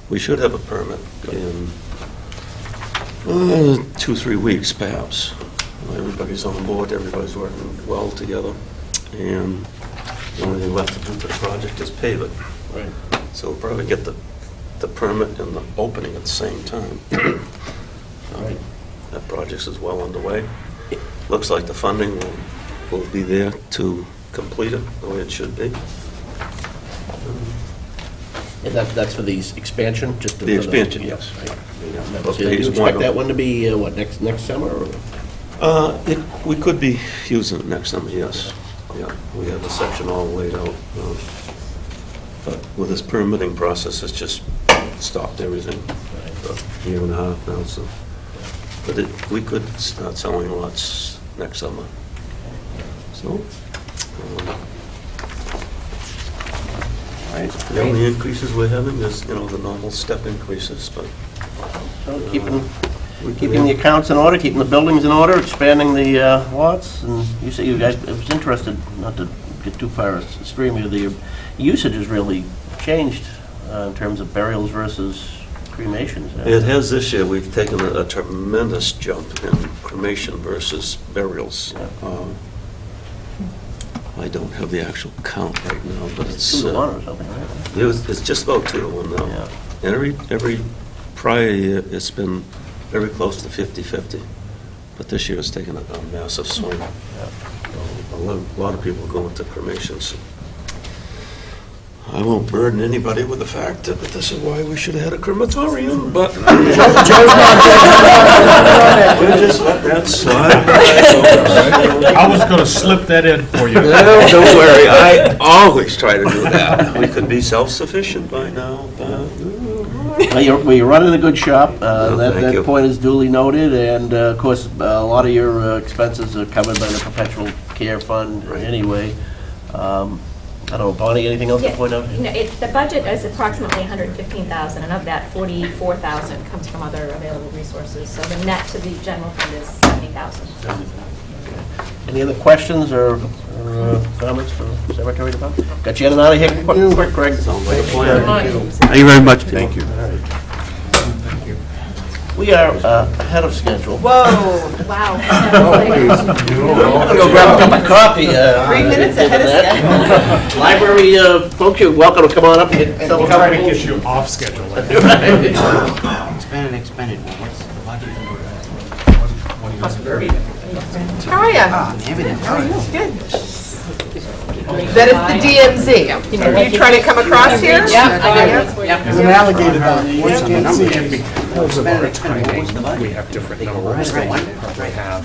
[SPEAKER 19] we should have a permit in 2-3 weeks, perhaps. Everybody's on board, everybody's working well together, and the only thing left to do to the project is pave it.
[SPEAKER 2] Right.
[SPEAKER 19] So we'll probably get the permit and the opening at the same time. That project is well underway. Looks like the funding will be there to complete it the way it should be.
[SPEAKER 2] And that's for the expansion? Just
[SPEAKER 19] The expansion, yes.
[SPEAKER 2] Right.
[SPEAKER 19] Yeah.
[SPEAKER 2] Do
[SPEAKER 19] Phase
[SPEAKER 2] you
[SPEAKER 19] one.
[SPEAKER 2] expect that one to be, what, next summer? Or?
[SPEAKER 19] We could be using it next summer, yes. Yeah, we have the section all laid out. But with this permitting process, it's just stopped everything for a year and a half now, so. But we could start selling lots next summer. So, the only increases we're having is, the normal step increases, but.
[SPEAKER 2] So keeping the accounts in order, keeping the buildings in order, expanding the lots, and you say you guys, I was interested, not to get too far astream here, the usage has really changed in terms of burials versus cremations.
[SPEAKER 19] It has this year. We've taken a tremendous jump in cremation versus burials. I don't have the actual count right now, but it's
[SPEAKER 2] 2 to 1 or something, right?
[SPEAKER 19] It's just about 2 to 1 now.
[SPEAKER 2] Yeah.
[SPEAKER 19] And every prior year, it's been very close to 50-50. But this year, it's taken a massive swing. A lot of people go into cremations. I won't burden anybody with the fact that this is why we should have had a crematorium, but we'll just let that slide.
[SPEAKER 17] I was gonna slip that in for you.
[SPEAKER 19] No, don't worry, I always try to do that. We could be self-sufficient by now, but...
[SPEAKER 2] Well, you're running a good shop.
[SPEAKER 19] thank
[SPEAKER 2] That
[SPEAKER 19] you.
[SPEAKER 2] point is duly noted, and of course, a lot of your expenses are covered by the perpetual care fund anyway. I don't know, Bonnie, anything else to point out?
[SPEAKER 5] The budget is approximately $115,000, and of that, $44,000 comes from other available resources. So the net to the general fund is $70,000.
[SPEAKER 2] Any other questions or comments from the Secretary of Department? Got you in and out of here quick, Greg.
[SPEAKER 19] Sounds like a plan. Thank you very much.
[SPEAKER 9] Thank you.
[SPEAKER 2] We are ahead of schedule.
[SPEAKER 1] Whoa,
[SPEAKER 5] Wow.
[SPEAKER 2] I'm gonna go grab a cup of coffee.
[SPEAKER 1] 3 minutes ahead of schedule.
[SPEAKER 2] Library folks, you're welcome to come on up and get yourself a cup of
[SPEAKER 11] get you off schedule.
[SPEAKER 15] Expended, expended. What's the budget?
[SPEAKER 1] How are you? Good. That is the DMZ. Are you trying to come across here?
[SPEAKER 14] Yep, I do. There's an alligator down there. You just can't see it.
[SPEAKER 11] We have different numbers than you probably have.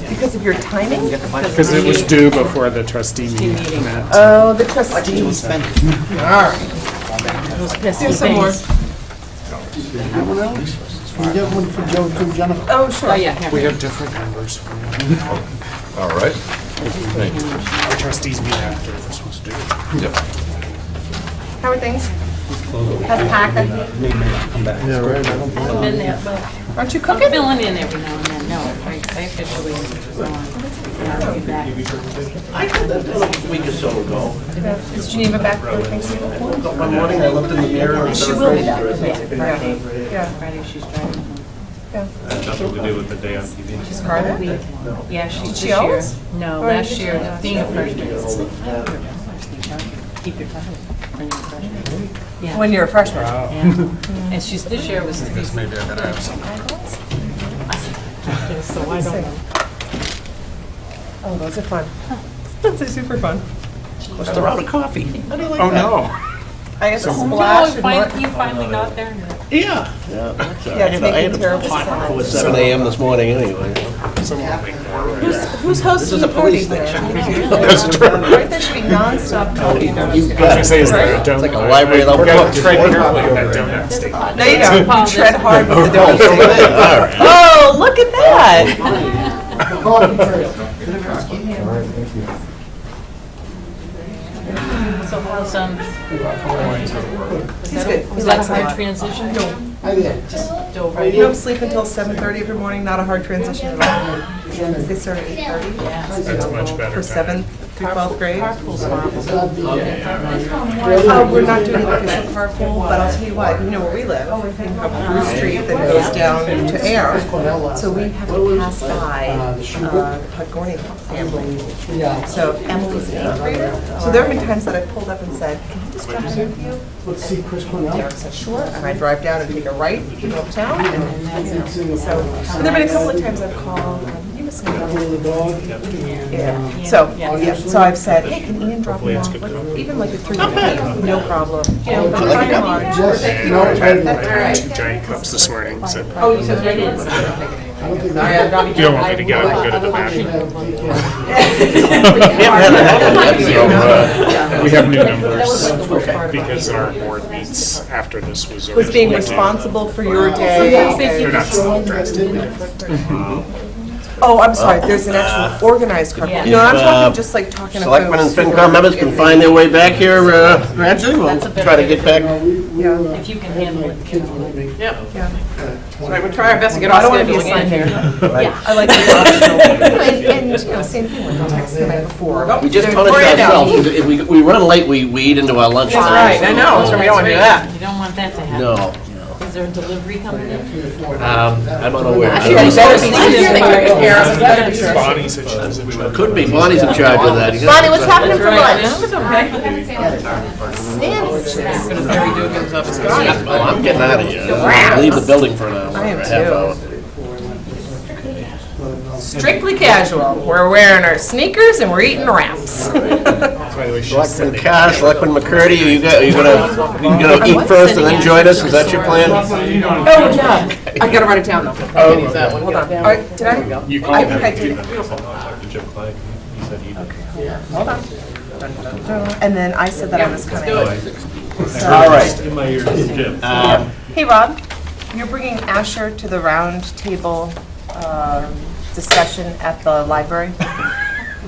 [SPEAKER 1] Because of your timing?
[SPEAKER 11] Because it was due before the trustee meeting.
[SPEAKER 1] Oh, the trustees. All right. Here's some more.
[SPEAKER 14] Can you get one for Joe too, Jennifer?
[SPEAKER 1] Oh, sure.
[SPEAKER 10] Oh, yeah.
[SPEAKER 11] We have different numbers.
[SPEAKER 9] All right.
[SPEAKER 11] Our trustees meet after this was due.
[SPEAKER 9] Yep.
[SPEAKER 1] How are things? How's packing?
[SPEAKER 14] Yeah, right. I don't
[SPEAKER 10] I'm in there, but
[SPEAKER 1] Aren't you
[SPEAKER 10] I'm
[SPEAKER 1] cooking?
[SPEAKER 10] filling in every now and then. No, I officially, I'll be back.
[SPEAKER 2] I had that a week or so ago.
[SPEAKER 1] Is Geneva back for Thanksgiving?
[SPEAKER 2] One morning, I looked in the mirror and
[SPEAKER 1] She
[SPEAKER 2] saw
[SPEAKER 1] will be
[SPEAKER 2] her
[SPEAKER 1] back.
[SPEAKER 2] face.
[SPEAKER 1] Yeah. Yeah.
[SPEAKER 10] Friday, she's driving home.
[SPEAKER 11] Nothing to do with the day on TV.
[SPEAKER 1] She's Carter?
[SPEAKER 10] Yeah, she's
[SPEAKER 1] Did
[SPEAKER 10] this
[SPEAKER 1] she
[SPEAKER 10] year.
[SPEAKER 1] always?
[SPEAKER 10] No,
[SPEAKER 1] Or
[SPEAKER 10] last
[SPEAKER 1] did she
[SPEAKER 10] year,
[SPEAKER 1] not?
[SPEAKER 10] being a freshman. Keep your time when you're a freshman. Yeah.
[SPEAKER 1] When you're a freshman.
[SPEAKER 10] Yeah. And she's, this year was.
[SPEAKER 11] Maybe I gotta have some.
[SPEAKER 10] So I don't know.
[SPEAKER 1] Oh, those are fun. Those are super fun.
[SPEAKER 2] What's the round of coffee? How do you like
[SPEAKER 11] Oh,
[SPEAKER 2] that?
[SPEAKER 11] no.
[SPEAKER 1] I got the
[SPEAKER 10] Oh,
[SPEAKER 1] splash and what?
[SPEAKER 10] you finally got there?
[SPEAKER 2] Yeah.
[SPEAKER 1] Yeah, it's making terrible
[SPEAKER 2] It was
[SPEAKER 1] sounds.
[SPEAKER 2] 7 a.m. this morning anyway.
[SPEAKER 11] Someone will make more.
[SPEAKER 1] Who's hosting the party there?
[SPEAKER 2] That's true.
[SPEAKER 1] Right, there should be nonstop coffee.
[SPEAKER 11] I was gonna say, is there a donut?
[SPEAKER 2] It's like a library without
[SPEAKER 11] We're gonna
[SPEAKER 2] books.
[SPEAKER 11] tread carefully with that donut stick.
[SPEAKER 1] No, you don't. You tread hard with the donut
[SPEAKER 2] All
[SPEAKER 1] stick.
[SPEAKER 2] right.
[SPEAKER 1] Oh, look at that.
[SPEAKER 10] So how's,
[SPEAKER 1] He's good.
[SPEAKER 10] was that a hard transition?
[SPEAKER 14] Hi there.
[SPEAKER 1] You don't sleep until 7:30 every morning, not a hard transition at all. Because they start at 8:30.
[SPEAKER 11] That's much better.
[SPEAKER 1] For 7th through 12th grade.
[SPEAKER 10] Carpool's horrible.
[SPEAKER 1] We're not doing the official carpool, but I'll tell you what, you know where we live, up Bruce Street that goes down to Air. So we have to pass by Podgorny family. So Emily's an 8th grader. So there have been times that I pulled up and said, can I just drop in with you?
[SPEAKER 14] Let's see Chris Cornell.
[SPEAKER 1] Derek said, sure. And I drive down and take a right, go uptown. And so, and there've been a couple of times I've called, you must know. Yeah. So, yeah, so I've said, hey, can Ian drop me off? Like, even like a 3:15, no problem. You know, but by and large,
[SPEAKER 11] And
[SPEAKER 1] all
[SPEAKER 11] I had
[SPEAKER 1] right.
[SPEAKER 11] 2 giant cups this morning, so
[SPEAKER 1] Oh, you said it is.
[SPEAKER 11] you don't want me to get up and go to the bathroom. We have new numbers because our board meets after this was
[SPEAKER 1] Was being
[SPEAKER 11] originally due.
[SPEAKER 1] responsible for your day.
[SPEAKER 11] They're not still drastically.
[SPEAKER 1] Oh, I'm sorry, there's an actual organized carpool. You know, I'm talking just like talking to
[SPEAKER 2] Selectmen and
[SPEAKER 1] folks.
[SPEAKER 2] FinCom members can find their way back here gradually. We'll try to get back.
[SPEAKER 1] Yeah.
[SPEAKER 10] If you can handle it.
[SPEAKER 1] Yeah.
[SPEAKER 10] So we're trying our best to get
[SPEAKER 1] I
[SPEAKER 10] off
[SPEAKER 1] don't want to be
[SPEAKER 10] schedule
[SPEAKER 1] assigned
[SPEAKER 10] again.
[SPEAKER 1] here. Yeah, I like the optional. And, you know, same thing with the text the night before.
[SPEAKER 2] We just
[SPEAKER 1] They're
[SPEAKER 2] punish
[SPEAKER 1] brand new.
[SPEAKER 2] ourselves. If we run late, we eat into our lunch.
[SPEAKER 1] That's right, I know, so we don't want to do that.
[SPEAKER 10] You don't want that to happen.
[SPEAKER 2] No.
[SPEAKER 10] Is there a delivery coming in?
[SPEAKER 2] I'm unaware.
[SPEAKER 1] Actually, you better be taking care of it. Better be sure.
[SPEAKER 11] Bonnie said she was in charge.
[SPEAKER 2] Could be. Bonnie's in charge of that.
[SPEAKER 1] Bonnie, what's happening for lunch?
[SPEAKER 2] Well, I'm getting out of here. I'll leave the building for an hour,
[SPEAKER 1] I am
[SPEAKER 2] or a half
[SPEAKER 1] too.
[SPEAKER 2] hour.
[SPEAKER 1] Strictly casual. We're wearing our sneakers and we're eating wraps.
[SPEAKER 11] By the way, she's
[SPEAKER 2] Selectman Carr, Selectman McCurdy, are you gonna eat first and then join us? Is that your plan?
[SPEAKER 1] Oh, yeah.
[SPEAKER 10] I gotta write it down, though.
[SPEAKER 1] Oh,
[SPEAKER 10] Use that one.
[SPEAKER 1] hold on.
[SPEAKER 10] Get it
[SPEAKER 1] All
[SPEAKER 10] down.
[SPEAKER 1] right, did I?
[SPEAKER 11] You
[SPEAKER 1] I
[SPEAKER 11] called
[SPEAKER 1] think I
[SPEAKER 11] him.
[SPEAKER 1] did.
[SPEAKER 11] Talk to Jim Clegg. He said he.
[SPEAKER 1] Hold on. And then I said that I was coming.
[SPEAKER 2] All right.
[SPEAKER 11] In my ears, Jim.
[SPEAKER 1] Hey, Rob, you're bringing Asher to the round table discussion at the library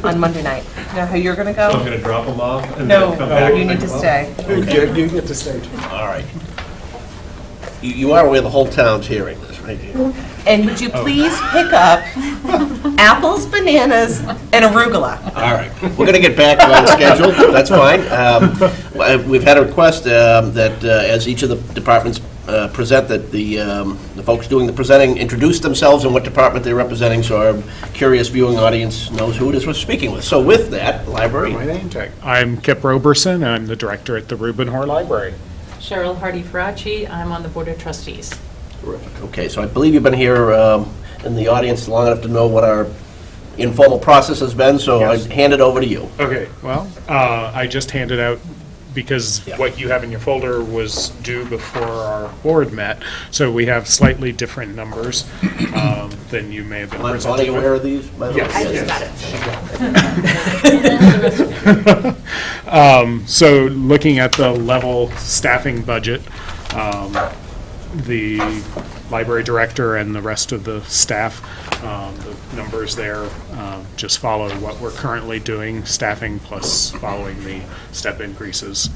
[SPEAKER 1] on Monday night. You know how you're going to go?
[SPEAKER 11] So I'm going to drop him off and
[SPEAKER 1] No,
[SPEAKER 11] then come back?
[SPEAKER 1] you need to stay.
[SPEAKER 11] You get to stay.
[SPEAKER 2] All right. You are aware the whole town's hearing this, right?
[SPEAKER 1] And would you please pick up apples, bananas, and arugula?
[SPEAKER 2] All right, we're going to get back on schedule, that's fine. We've had a request that as each of the departments present, that the folks doing the presenting introduce themselves and what department they're representing, so our curious viewing audience knows who it is we're speaking with. So with that, library.
[SPEAKER 11] My name tag. I'm Kip Roberson. I'm the director at the Reuben Hoare Library.
[SPEAKER 10] Cheryl Hardy-Faraci, I'm on the Board of Trustees.
[SPEAKER 2] Terrific. Okay, so I believe you've been here in the audience long enough to know what our informal process has been, so
[SPEAKER 11] Yes.
[SPEAKER 2] I hand it over to you.
[SPEAKER 11] Okay, well, I just handed out, because what you have in your folder was due before our board met, so we have slightly different numbers than you may have been
[SPEAKER 2] Am I
[SPEAKER 11] presented with.
[SPEAKER 2] aware of these, by the way?
[SPEAKER 11] Yes.
[SPEAKER 16] I just got it.
[SPEAKER 11] So looking at the level staffing budget, the library director and the rest of the staff, the numbers there just follow what we're currently doing, staffing plus following the step increases.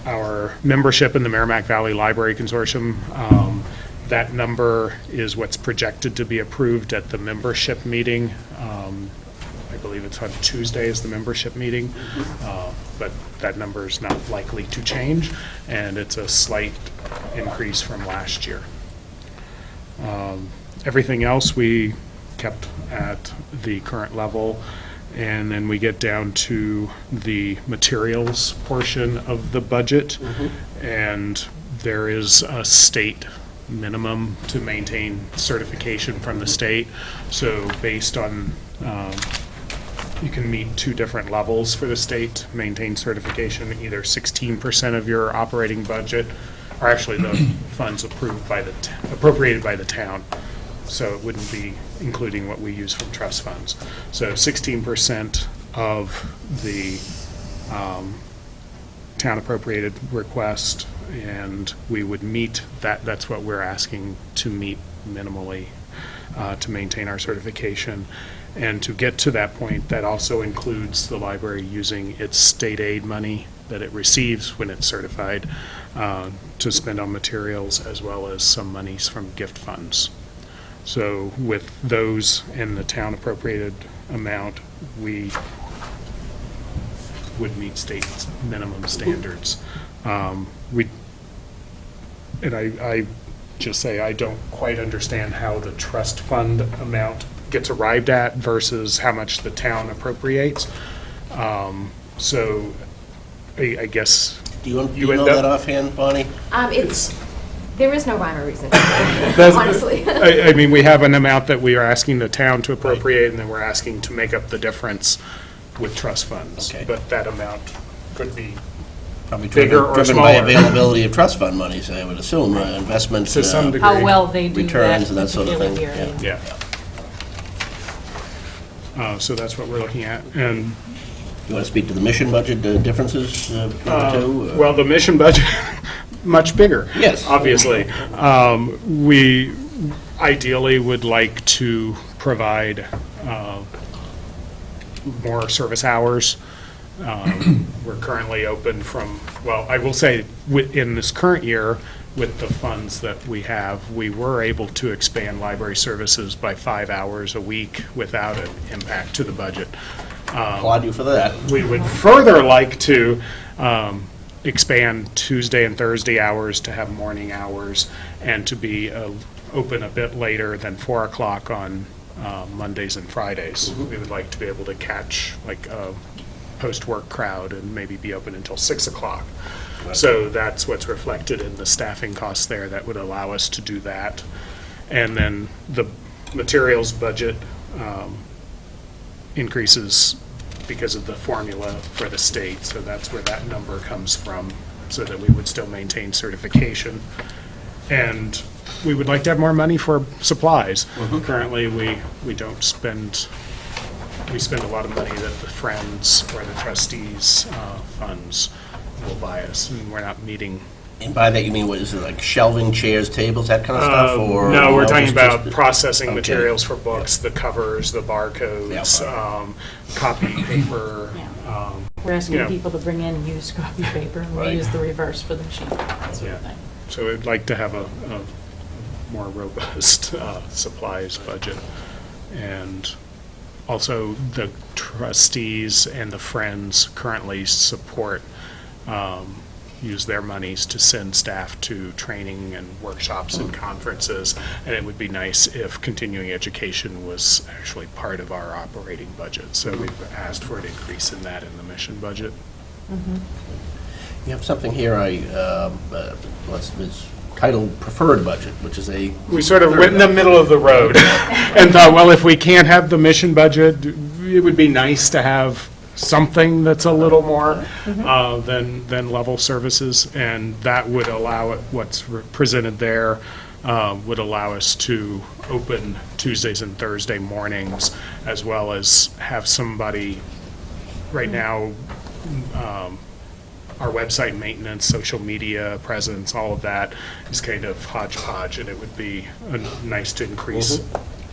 [SPEAKER 11] Our membership in the Merrimack Valley Library Consortium, that number is what's projected to be approved at the membership meeting. I believe it's on Tuesday is the membership meeting, but that number is not likely to change, and it's a slight increase from last year. Everything else we kept at the current level, and then we get down to the materials portion of the budget, and there is a state minimum to maintain certification from the state. So based on, you can meet two different levels for the state to maintain certification, either 16% of your operating budget, or actually the funds approved by the, appropriated by the town. So it wouldn't be including what we use from trust funds. So 16% of the town appropriated request, and we would meet that. That's what we're asking to meet minimally to maintain our certification. And to get to that point, that also includes the library using its state aid money that it receives when it's certified to spend on materials, as well as some monies from gift funds. So with those and the town appropriated amount, we would meet state minimum standards. I just say I don't quite understand how the trust fund amount gets arrived at versus how much the town appropriates. So I guess.
[SPEAKER 2] Do you know that offhand, Bonnie?
[SPEAKER 16] There is no rhyme or reason,
[SPEAKER 11] That's-
[SPEAKER 16] honestly.
[SPEAKER 11] I mean, we have an amount that we are asking the town to appropriate, and then we're asking to make up the difference with trust funds.
[SPEAKER 2] Okay.
[SPEAKER 11] But that amount could be
[SPEAKER 2] Probably
[SPEAKER 11] bigger or
[SPEAKER 2] driven by
[SPEAKER 11] smaller.
[SPEAKER 2] availability of trust fund monies, I would assume, investments,
[SPEAKER 11] To some degree.
[SPEAKER 10] How well they do that.
[SPEAKER 2] returns and that sort of thing.
[SPEAKER 10] particular year.
[SPEAKER 11] Yeah. So that's what we're looking at. And
[SPEAKER 2] You want to speak to the mission budget differences between the two?
[SPEAKER 11] well, the mission budget, much bigger.
[SPEAKER 2] Yes.
[SPEAKER 11] Obviously. We ideally would like to provide more service hours. We're currently open from, well, I will say, in this current year, with the funds that we have, we were able to expand library services by 5 hours a week without an impact to the budget.
[SPEAKER 2] Applaud you for that.
[SPEAKER 11] We would further like to expand Tuesday and Thursday hours to have morning hours, and to be open a bit later than 4 o'clock on Mondays and Fridays. We would like to be able to catch like a post-work crowd and maybe be open until 6 o'clock. So that's what's reflected in the staffing costs there that would allow us to do that. And then the materials budget increases because of the formula for the state. So that's where that number comes from, so that we would still maintain certification. And we would like to have more money for supplies. Currently, we don't spend, we spend a lot of money that the Friends or the trustees' funds will buy us, and we're not meeting.
[SPEAKER 2] And by that, you mean, what is it, like shelving, chairs, tables, that kind of stuff, or?
[SPEAKER 11] No, we're talking
[SPEAKER 2] just-
[SPEAKER 11] about
[SPEAKER 2] just-
[SPEAKER 11] processing
[SPEAKER 2] okay.
[SPEAKER 11] materials for books, the covers, the barcodes, copy paper.
[SPEAKER 20] We're asking
[SPEAKER 11] Yeah.
[SPEAKER 20] people to bring in used copy paper, and we
[SPEAKER 11] Right.
[SPEAKER 20] use the reverse for the machine, that sort of thing.
[SPEAKER 11] So we'd like to have a more robust supplies budget. And also, the trustees and the Friends currently support, use their monies to send staff to training and workshops and conferences. And it would be nice if continuing education was actually part of our operating budget. So we've asked for an increase in that in the mission budget.
[SPEAKER 2] You have something here, it's titled Preferred Budget, which is a...
[SPEAKER 11] We sort of went in the middle of the road and thought, well, if we can't have the mission budget, it would be nice to have something that's a little more than level services, and that would allow it, what's presented there would allow us to open Tuesdays and Thursday mornings, as well as have somebody, right now, our website maintenance, social media presence, all of that is kind of hodgepodge, and it would be nice to increase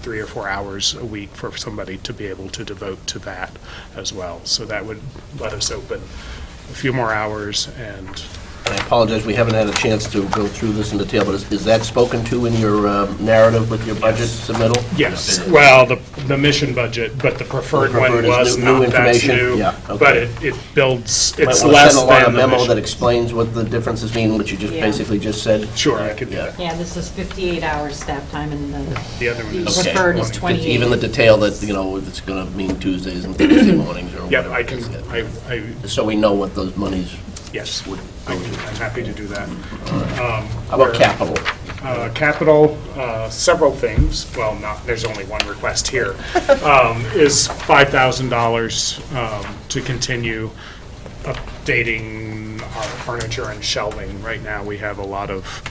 [SPEAKER 11] 3 or 4 hours a week for somebody to be able to devote to that as well. So that would let us open a few more hours. And
[SPEAKER 2] I apologize, we haven't had a chance to go through this in detail, but is that spoken to in your narrative with your budget submittal?
[SPEAKER 11] yes, well, the mission budget, but the preferred one
[SPEAKER 2] preferred is
[SPEAKER 11] was
[SPEAKER 2] new
[SPEAKER 11] not, that's
[SPEAKER 2] information?
[SPEAKER 11] new.
[SPEAKER 2] Yeah, okay.
[SPEAKER 11] But it builds,
[SPEAKER 2] Might
[SPEAKER 11] it's
[SPEAKER 2] wanna
[SPEAKER 11] less
[SPEAKER 2] send along a
[SPEAKER 11] than the
[SPEAKER 2] memo that
[SPEAKER 11] mission.
[SPEAKER 2] explains what the differences mean, which you just
[SPEAKER 20] Yeah.
[SPEAKER 2] basically just said?
[SPEAKER 11] Sure, I could do that.
[SPEAKER 20] Yeah, this is 58 hours staff time, and
[SPEAKER 11] The other one
[SPEAKER 20] the
[SPEAKER 11] is
[SPEAKER 20] preferred is
[SPEAKER 11] 20.
[SPEAKER 20] 28.
[SPEAKER 2] Even the detail that, you know, if it's going to mean Tuesdays and Thursday mornings or
[SPEAKER 11] Yep,
[SPEAKER 2] whatever.
[SPEAKER 11] I can,
[SPEAKER 2] So we know what those monies
[SPEAKER 11] yes,
[SPEAKER 2] would
[SPEAKER 11] I'm happy to do that.
[SPEAKER 2] How about capital?
[SPEAKER 11] Capital, several things, well, not, there's only one request here, is $5,000 to continue updating our furniture and shelving. Right now, we have a lot of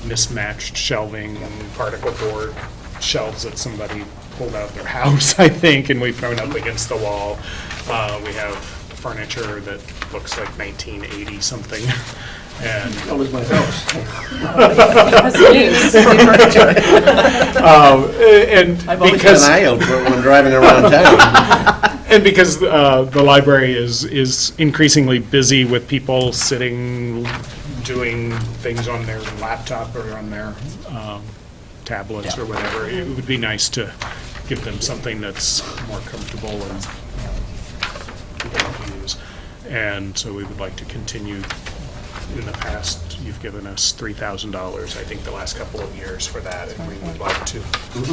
[SPEAKER 11] mismatched shelving, particle board shelves that somebody pulled out their house, I think, and we've thrown up against the wall. We have furniture that looks like 1980 something, and.
[SPEAKER 2] That was my house.
[SPEAKER 11] And
[SPEAKER 2] I've always had
[SPEAKER 11] because.
[SPEAKER 2] an eye out for it when driving around town.
[SPEAKER 11] And because the library is increasingly busy with people sitting, doing things on their laptop or on their tablets or whatever, it would be nice to give them something that's more comfortable and able to use. And so we would like to continue. In the past, you've given us $3,000, I think, the last couple of years for that, and we would like to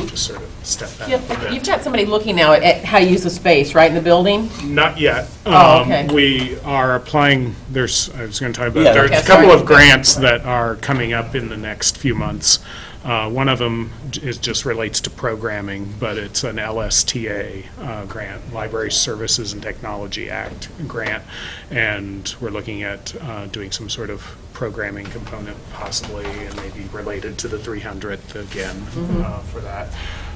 [SPEAKER 11] just sort of step that up a bit.
[SPEAKER 10] You've got somebody looking now at how you use the space, right, in the building?
[SPEAKER 11] Not yet.
[SPEAKER 10] Oh, okay.
[SPEAKER 11] We are applying, I was going to talk about,
[SPEAKER 10] Yeah,
[SPEAKER 11] there's
[SPEAKER 10] okay,
[SPEAKER 11] a couple
[SPEAKER 10] sorry.
[SPEAKER 11] of grants that are coming up in the next few months. One of them just relates to programming, but it's an LSTA grant, Library Services and Technology Act grant, and we're looking at doing some sort of programming component possibly, and maybe related to the 300th again for that.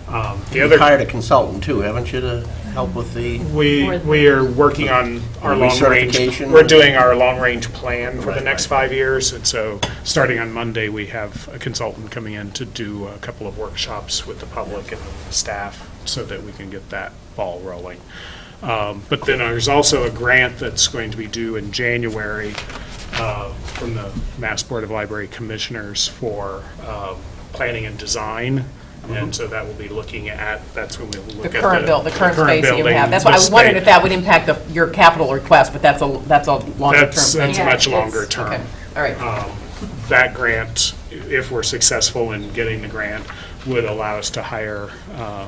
[SPEAKER 11] The
[SPEAKER 2] You've
[SPEAKER 11] other
[SPEAKER 2] hired a consultant too, haven't you, to help with the?
[SPEAKER 11] We are working on our long range,
[SPEAKER 2] Recertification?
[SPEAKER 11] we're doing our long range plan for the
[SPEAKER 2] Right,
[SPEAKER 11] next 5 years. And so, starting on Monday, we have a consultant coming in to do a couple of workshops with the public and the staff so that we can get that ball rolling. But then there's also a grant that's going to be due in January from the Mass Board of Library Commissioners for planning and design. And so that will be looking at, that's when we'll look at
[SPEAKER 10] The current space that you
[SPEAKER 11] building,
[SPEAKER 10] have. That's why I
[SPEAKER 11] the
[SPEAKER 10] was wondering
[SPEAKER 11] space.
[SPEAKER 10] if that would impact your capital request, but that's a longer term thing.
[SPEAKER 11] That's much longer term.
[SPEAKER 10] Okay, all right.
[SPEAKER 11] That grant, if we're successful in getting the grant, would allow us to hire a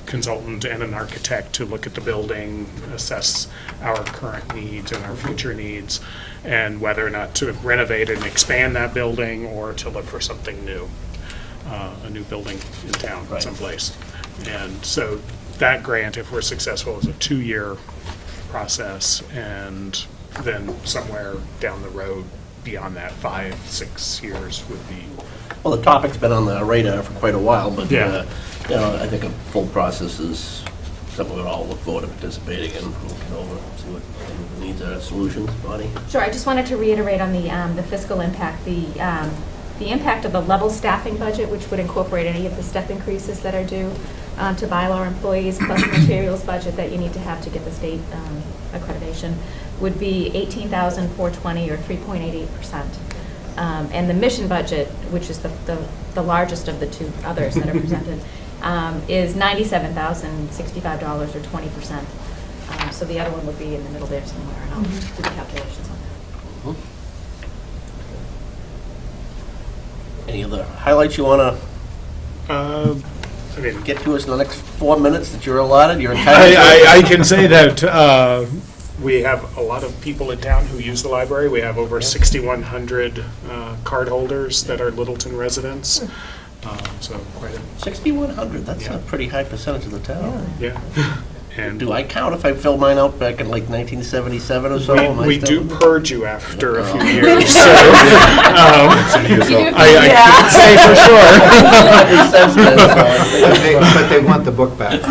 [SPEAKER 11] consultant and an architect to look at the building, assess our current needs and our future needs, and whether or not to renovate and expand that building or to look for something new. A new building in town someplace. And so that grant, if we're successful, is a 2-year process, and then somewhere down the road beyond that, 5-6 years would be
[SPEAKER 2] Well, the topic's been on the radar for quite a while, but,
[SPEAKER 11] Yeah.
[SPEAKER 2] you know, I think a full process is something we all look forward to participating in, looking over, see what the needs are, solutions. Bonnie?
[SPEAKER 5] Sure, I just wanted to reiterate on the fiscal impact, the impact of the level staffing budget, which would incorporate any of the step increases that are due to bylaw employees, plus the materials budget that you need to have to get the state accreditation, would be $18,420 or 3.88%. And the mission budget, which is the largest of the two others that are presented, is $97,065 or 20%. So the other one would be in the middle there somewhere, and I'll do the calculations on that.
[SPEAKER 2] Any other highlights you want
[SPEAKER 11] I mean,
[SPEAKER 2] to get to us in the next 4 minutes that you're allotted? You're entitled to?
[SPEAKER 11] I can say that we have a lot of people in town who use the library. We have over 6,100 card holders that are Littleton residents. So quite a
[SPEAKER 2] 6,100, that's a pretty high percentage of the town.
[SPEAKER 11] yeah. And
[SPEAKER 2] Do I count if I fill mine out back in like 1977 or so? Am I
[SPEAKER 11] we
[SPEAKER 2] still-
[SPEAKER 11] do purge you after a few years.
[SPEAKER 2] Okay.
[SPEAKER 11] So, I can't say for sure.
[SPEAKER 6] But they want the book back.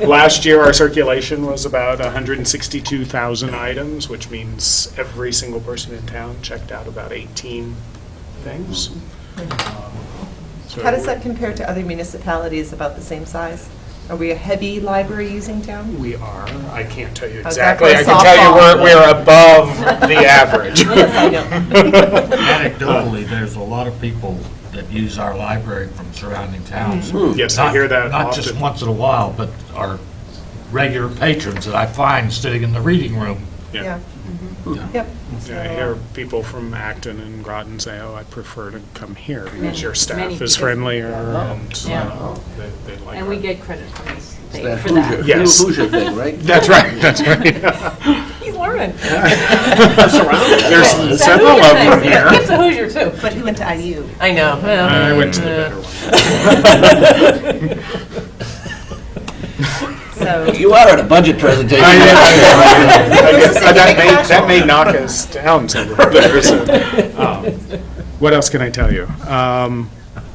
[SPEAKER 11] Last year, our circulation was about 162,000 items, which means every single person in town checked out about 18 things. So
[SPEAKER 1] How does that compare to other municipalities about the same size? Are we a heavy library using town?
[SPEAKER 11] We are. I can't tell you
[SPEAKER 1] How's that for
[SPEAKER 11] exactly.
[SPEAKER 1] a
[SPEAKER 11] I can tell you
[SPEAKER 1] softball?
[SPEAKER 11] we're above the average.
[SPEAKER 1] Yes, I know.
[SPEAKER 17] Anecdotally, there's a lot of people that use our library from surrounding towns.
[SPEAKER 11] Yes, I hear that
[SPEAKER 17] Not just
[SPEAKER 11] often.
[SPEAKER 17] once in a while, but are regular patrons that I find sitting in the reading room.
[SPEAKER 1] Yeah. Yep.
[SPEAKER 11] Yeah, I hear people from Acton and Groton say, "Oh, I prefer to come here because
[SPEAKER 20] Many-
[SPEAKER 11] your staff
[SPEAKER 20] many
[SPEAKER 11] is
[SPEAKER 20] because-
[SPEAKER 11] friendlier and
[SPEAKER 20] Yeah.
[SPEAKER 11] they like
[SPEAKER 20] And
[SPEAKER 11] it."
[SPEAKER 20] we get credit from this
[SPEAKER 2] It's
[SPEAKER 20] state
[SPEAKER 2] that
[SPEAKER 20] for that.
[SPEAKER 11] Yes.
[SPEAKER 2] Hoosier thing, right?
[SPEAKER 11] That's right, that's right.
[SPEAKER 1] He's learning.
[SPEAKER 11] There's several of them here.
[SPEAKER 10] Kip's a Hoosier too.
[SPEAKER 1] But he went to IU.
[SPEAKER 10] I know.
[SPEAKER 11] I went to the better one.
[SPEAKER 1] So,
[SPEAKER 2] You are at a budget presentation.
[SPEAKER 11] That may knock us down somewhere. What else can I tell you?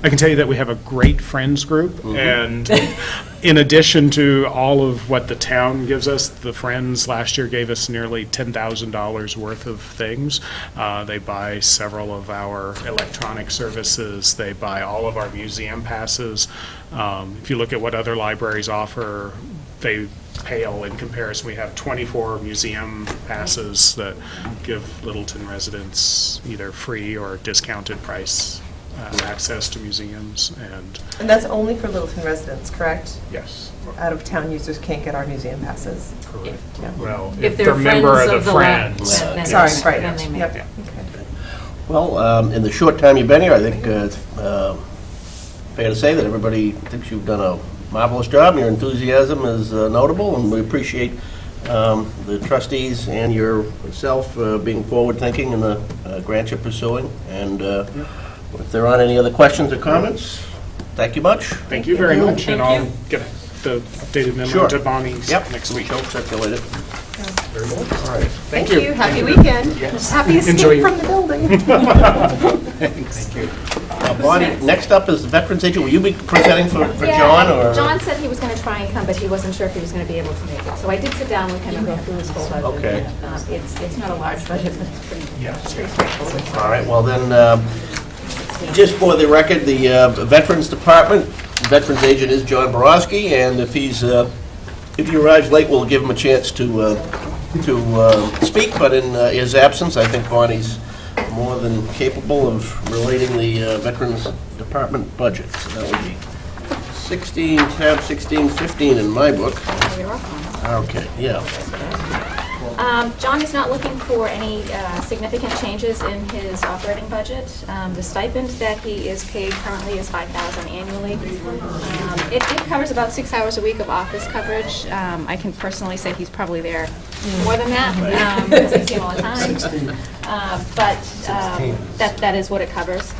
[SPEAKER 11] I can tell you that we have a great friends group, and in addition to all of what the town gives us, the Friends last year gave us nearly $10,000 worth of things. They buy several of our electronic services. They buy all of our museum passes. If you look at what other libraries offer, they pale in comparison. We have 24 museum passes that give Littleton residents either free or discounted price access to museums,
[SPEAKER 1] and that's only for Littleton residents, correct?
[SPEAKER 11] yes.
[SPEAKER 1] Out-of-town users can't get our museum passes.
[SPEAKER 11] Correct.
[SPEAKER 1] Yeah.
[SPEAKER 11] Well,
[SPEAKER 20] If
[SPEAKER 11] if
[SPEAKER 20] they're
[SPEAKER 11] they're a member
[SPEAKER 20] friends
[SPEAKER 11] of
[SPEAKER 20] of
[SPEAKER 11] the
[SPEAKER 20] the lab-
[SPEAKER 11] Friends.
[SPEAKER 20] then
[SPEAKER 11] yes.
[SPEAKER 1] Sorry,
[SPEAKER 20] yes,
[SPEAKER 1] right.
[SPEAKER 20] then they may.
[SPEAKER 1] Yep.
[SPEAKER 11] Yeah.
[SPEAKER 1] Okay.
[SPEAKER 2] Well, in the short time you've been here, I think it's fair to say that everybody thinks you've done a marvelous job. Your enthusiasm is notable, and we appreciate the trustees and yourself being forward-thinking in the grant you're pursuing. And if there aren't any other questions or comments, thank you much.
[SPEAKER 11] Thank you very much, and
[SPEAKER 10] Thank
[SPEAKER 11] I'll
[SPEAKER 10] you.
[SPEAKER 11] get the updated memo
[SPEAKER 2] Sure.
[SPEAKER 11] to Bonnie
[SPEAKER 2] Yep.
[SPEAKER 11] next week.
[SPEAKER 2] She'll circulate it.
[SPEAKER 11] Very good.
[SPEAKER 2] All right.
[SPEAKER 1] Thank you. Happy weekend.
[SPEAKER 11] Yes.
[SPEAKER 1] Happy
[SPEAKER 11] Enjoy
[SPEAKER 1] escape
[SPEAKER 11] your-
[SPEAKER 1] from the building.
[SPEAKER 11] Thanks.
[SPEAKER 2] Bonnie, next up is the Veterans Agent. Will you be presenting for
[SPEAKER 5] Yeah,
[SPEAKER 2] John, or?
[SPEAKER 5] John said he was going to try and come, but he wasn't sure if he was going to be able to make it. So I did sit down with him and go through his whole budget.
[SPEAKER 2] Okay.
[SPEAKER 5] It's not a large budget, but it's pretty straightforward.
[SPEAKER 2] All right, well then, just for the record, the Veterans Department, Veterans Agent is John Borowski, and if he arrives late, we'll give him a chance to speak, but in his absence, I think Bonnie's more than capable of relating the Veterans Department budget. So that would be 16, tab 16, 15 in my book.
[SPEAKER 5] You're welcome.
[SPEAKER 2] Okay, yeah.
[SPEAKER 5] John is not looking for any significant changes in his operating budget. The stipend that he is paid currently is $5,000 annually. It covers about 6 hours a week of office coverage. I can personally say he's probably there more than that, because I see him all the time. But that is what it covers.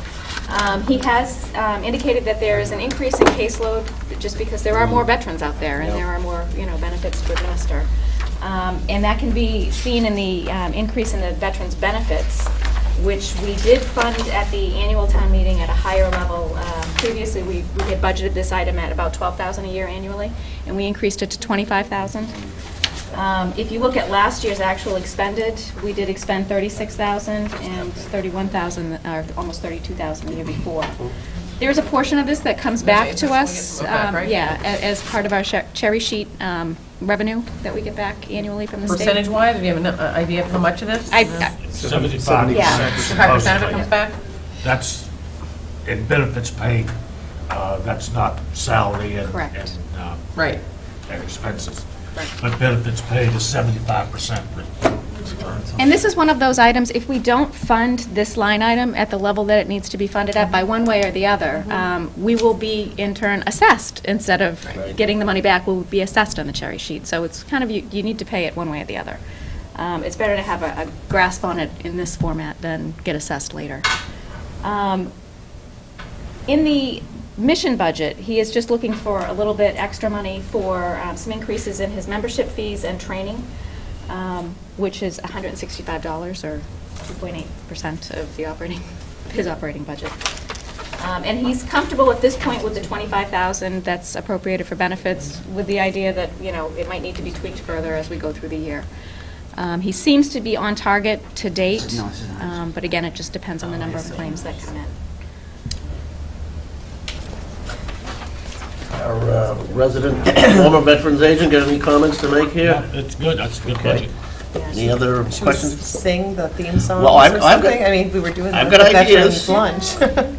[SPEAKER 5] He has indicated that there is an increase in caseload just because there are more veterans out there and there are more, benefits to administer. And that can be seen in the increase in the veterans' benefits. which we did fund at the annual town meeting at a higher level. Previously, we had budgeted this item at about $12,000 a year annually, and we increased it to $25,000. If you look at last year's actual expended, we did expend $36,000 and $31,000, or almost $32,000 the year before. There's a portion of this that comes back to us, yeah, as part of our cherry sheet revenue that we get back annually from the state.
[SPEAKER 10] Percentage-wise, do you have an idea of how much it is?
[SPEAKER 17] 75%.
[SPEAKER 5] Yeah.
[SPEAKER 10] 75% of it comes back?
[SPEAKER 17] That's in benefits paid, that's not salary and
[SPEAKER 5] Correct.
[SPEAKER 10] Right.
[SPEAKER 17] and expenses. But benefits paid is 75%.
[SPEAKER 5] And this is one of those items, if we don't fund this line item at the level that it needs to be funded at by one way or the other, we will be in turn assessed. Instead of getting the money back, we'll be assessed on the cherry sheet. So it's kind of, you need to pay it one way or the other. It's better to have a grasp on it in this format than get assessed later. In the mission budget, he is just looking for a little bit extra money for some increases in his membership fees and training, which is $165 or 2.8% of the his operating budget. And he's comfortable at this point with the $25,000 that's appropriated for benefits, with the idea that, you know, it might need to be tweaked further as we go through the year. He seems to be on target to date, but again, it just depends on the number of claims that come in.
[SPEAKER 2] Our resident former veterans agent, got any comments to make here?
[SPEAKER 17] It's good, that's a good
[SPEAKER 2] Okay.
[SPEAKER 17] budget.
[SPEAKER 2] Any other
[SPEAKER 1] Should we
[SPEAKER 2] questions?
[SPEAKER 1] sing the theme song
[SPEAKER 2] Well,
[SPEAKER 1] or
[SPEAKER 2] I've got-
[SPEAKER 1] something? I mean, we were doing
[SPEAKER 2] I've
[SPEAKER 1] the
[SPEAKER 2] got
[SPEAKER 1] veterans
[SPEAKER 2] ideas.
[SPEAKER 1] lunch.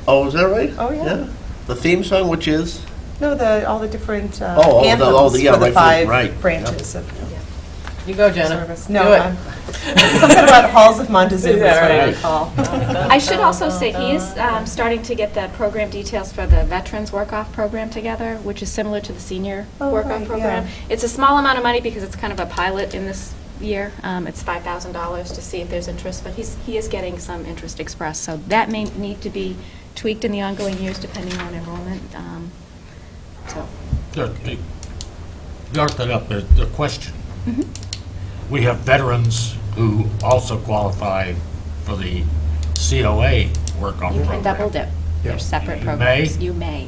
[SPEAKER 2] Oh, is that right?
[SPEAKER 1] Oh, yeah.
[SPEAKER 2] The theme song, which is?
[SPEAKER 1] No, all the different
[SPEAKER 2] Oh,
[SPEAKER 1] anthems
[SPEAKER 2] yeah,
[SPEAKER 1] for the
[SPEAKER 2] right,
[SPEAKER 1] 5
[SPEAKER 2] right.
[SPEAKER 1] branches of
[SPEAKER 10] You go, Jenna.
[SPEAKER 1] service.
[SPEAKER 10] Do
[SPEAKER 1] No,
[SPEAKER 10] it.
[SPEAKER 1] something about Halls of Montezuma is
[SPEAKER 10] Yeah,
[SPEAKER 1] what I
[SPEAKER 10] right.
[SPEAKER 1] recall.
[SPEAKER 5] I should also say, he is starting to get the program details for the Veterans Work-Off program together, which is similar to the senior
[SPEAKER 1] Oh,
[SPEAKER 5] work-off
[SPEAKER 1] right,
[SPEAKER 5] program.
[SPEAKER 1] yeah.
[SPEAKER 5] It's a small amount of money because it's kind of a pilot in this year. It's $5,000 to see if there's interest, but he is getting some interest expressed. So that may need to be tweaked in the ongoing years depending on enrollment. So.
[SPEAKER 17] You brought that up, the question. We have veterans who also qualify for the COA work-off
[SPEAKER 5] You
[SPEAKER 17] program.
[SPEAKER 5] can double dip. They're separate
[SPEAKER 17] You
[SPEAKER 5] programs.
[SPEAKER 17] may?
[SPEAKER 5] You may.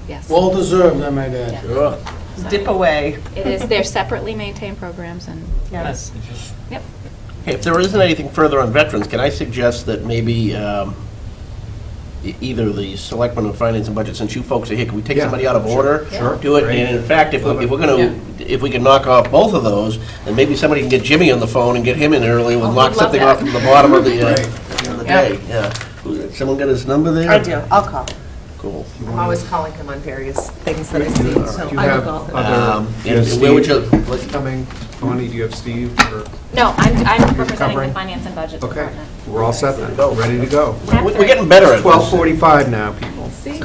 [SPEAKER 5] Yes.
[SPEAKER 14] Well deserved, I might add.
[SPEAKER 2] Sure.
[SPEAKER 1] Dip away.
[SPEAKER 5] It is, they're separately maintained programs and,
[SPEAKER 1] Yes.
[SPEAKER 5] yep.
[SPEAKER 2] Hey, if there isn't anything further on veterans, can I suggest that maybe either the selectmen and finance and budget, since you folks are here, can we take
[SPEAKER 18] Yeah,
[SPEAKER 2] somebody out of
[SPEAKER 18] sure,
[SPEAKER 2] order?
[SPEAKER 18] sure.
[SPEAKER 2] Do it,
[SPEAKER 18] Great.
[SPEAKER 2] and in fact, if we're gonna, if we can knock off both of those, then maybe somebody can get Jimmy on the phone and get him in early, we'll
[SPEAKER 5] Oh,
[SPEAKER 2] knock
[SPEAKER 5] we'd love
[SPEAKER 2] something
[SPEAKER 5] that.
[SPEAKER 2] off from the bottom of the
[SPEAKER 5] Great.
[SPEAKER 2] day, yeah. Someone got his number there?
[SPEAKER 1] I do. I'll call.
[SPEAKER 2] Cool.
[SPEAKER 1] I'm always calling him on various things that I see, so
[SPEAKER 18] Do you
[SPEAKER 1] I
[SPEAKER 18] have
[SPEAKER 1] will call him.
[SPEAKER 18] other, do you
[SPEAKER 2] and
[SPEAKER 18] have
[SPEAKER 2] where would
[SPEAKER 18] Steve
[SPEAKER 2] you-
[SPEAKER 18] what's coming? Bonnie, do you have Steve? Or-
[SPEAKER 5] No, I'm representing
[SPEAKER 18] covering?
[SPEAKER 5] the finance and budget
[SPEAKER 18] Okay,
[SPEAKER 5] department.
[SPEAKER 18] we're all set then, ready to go.
[SPEAKER 2] We're getting better at this.
[SPEAKER 18] 12:45 now, people.
[SPEAKER 5] See?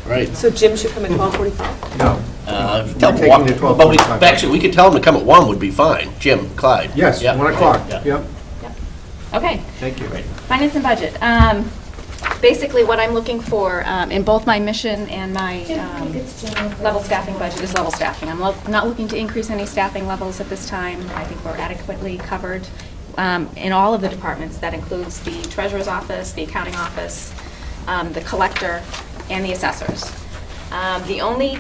[SPEAKER 2] Right.
[SPEAKER 1] So Jim should come at 12:45?
[SPEAKER 18] No.
[SPEAKER 2] Tell
[SPEAKER 18] We're
[SPEAKER 2] them
[SPEAKER 18] taking
[SPEAKER 2] one,
[SPEAKER 18] the
[SPEAKER 2] but we,
[SPEAKER 18] 12:45.
[SPEAKER 2] actually, we could tell them to come at 1 would be fine. Jim, Clyde.
[SPEAKER 18] Yes,
[SPEAKER 2] Yeah.
[SPEAKER 18] 1 o'clock,
[SPEAKER 2] Yeah.
[SPEAKER 18] yep.
[SPEAKER 5] Okay.
[SPEAKER 18] Thank you.
[SPEAKER 5] Finance and budget. Basically, what I'm looking for in both my mission and my level staffing budget is level staffing. I'm not looking to increase any staffing levels at this time. I think we're adequately covered in all of the departments. That includes the treasurer's office, the accounting office, the collector, and the assessors. The only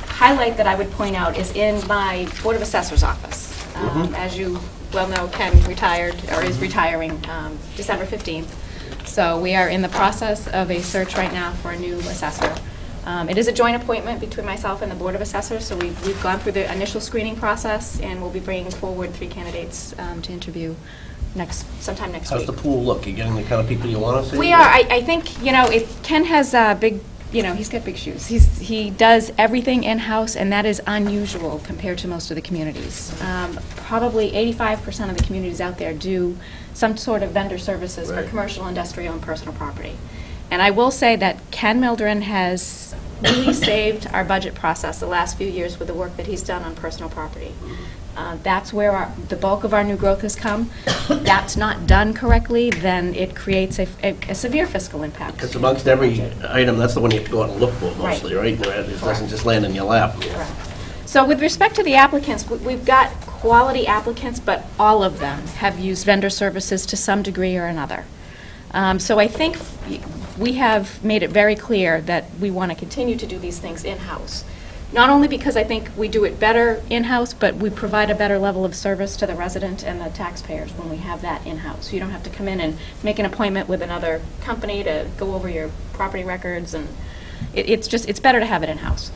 [SPEAKER 5] highlight that I would point out is in my Board of Assessors office. As you well know, Ken retired, or is retiring December 15th. So we are in the process of a search right now for a new assessor. It is a joint appointment between myself and the Board of Assessors, so we've gone through the initial screening process, and we'll be bringing forward 3 candidates to interview sometime next week.
[SPEAKER 2] How's the pool look? You getting the kind of people you want to see?
[SPEAKER 5] We are. I think, you know, Ken has big, you know, he's got big shoes. He does everything in-house, and that is unusual compared to most of the communities. Probably 85% of the communities out there do some sort of vendor services for commercial, industrial, and personal property. And I will say that Ken Mildren has really saved our budget process the last few years with the work that he's done on personal property. That's where the bulk of our new growth has come. That's not done correctly, then it creates a severe fiscal impact.
[SPEAKER 2] Because amongst every item, that's the one you have to go out and look for mostly, right? It doesn't just land in your lap.
[SPEAKER 5] Correct. So with respect to the applicants, we've got quality applicants, but all of them have used vendor services to some degree or another. So I think we have made it very clear that we want to continue to do these things in-house. Not only because I think we do it better in-house, but we provide a better level of service to the resident and the taxpayers when we have that in-house. You don't have to come in and make an appointment with another company to go over your property records, and it's better to have it in-house.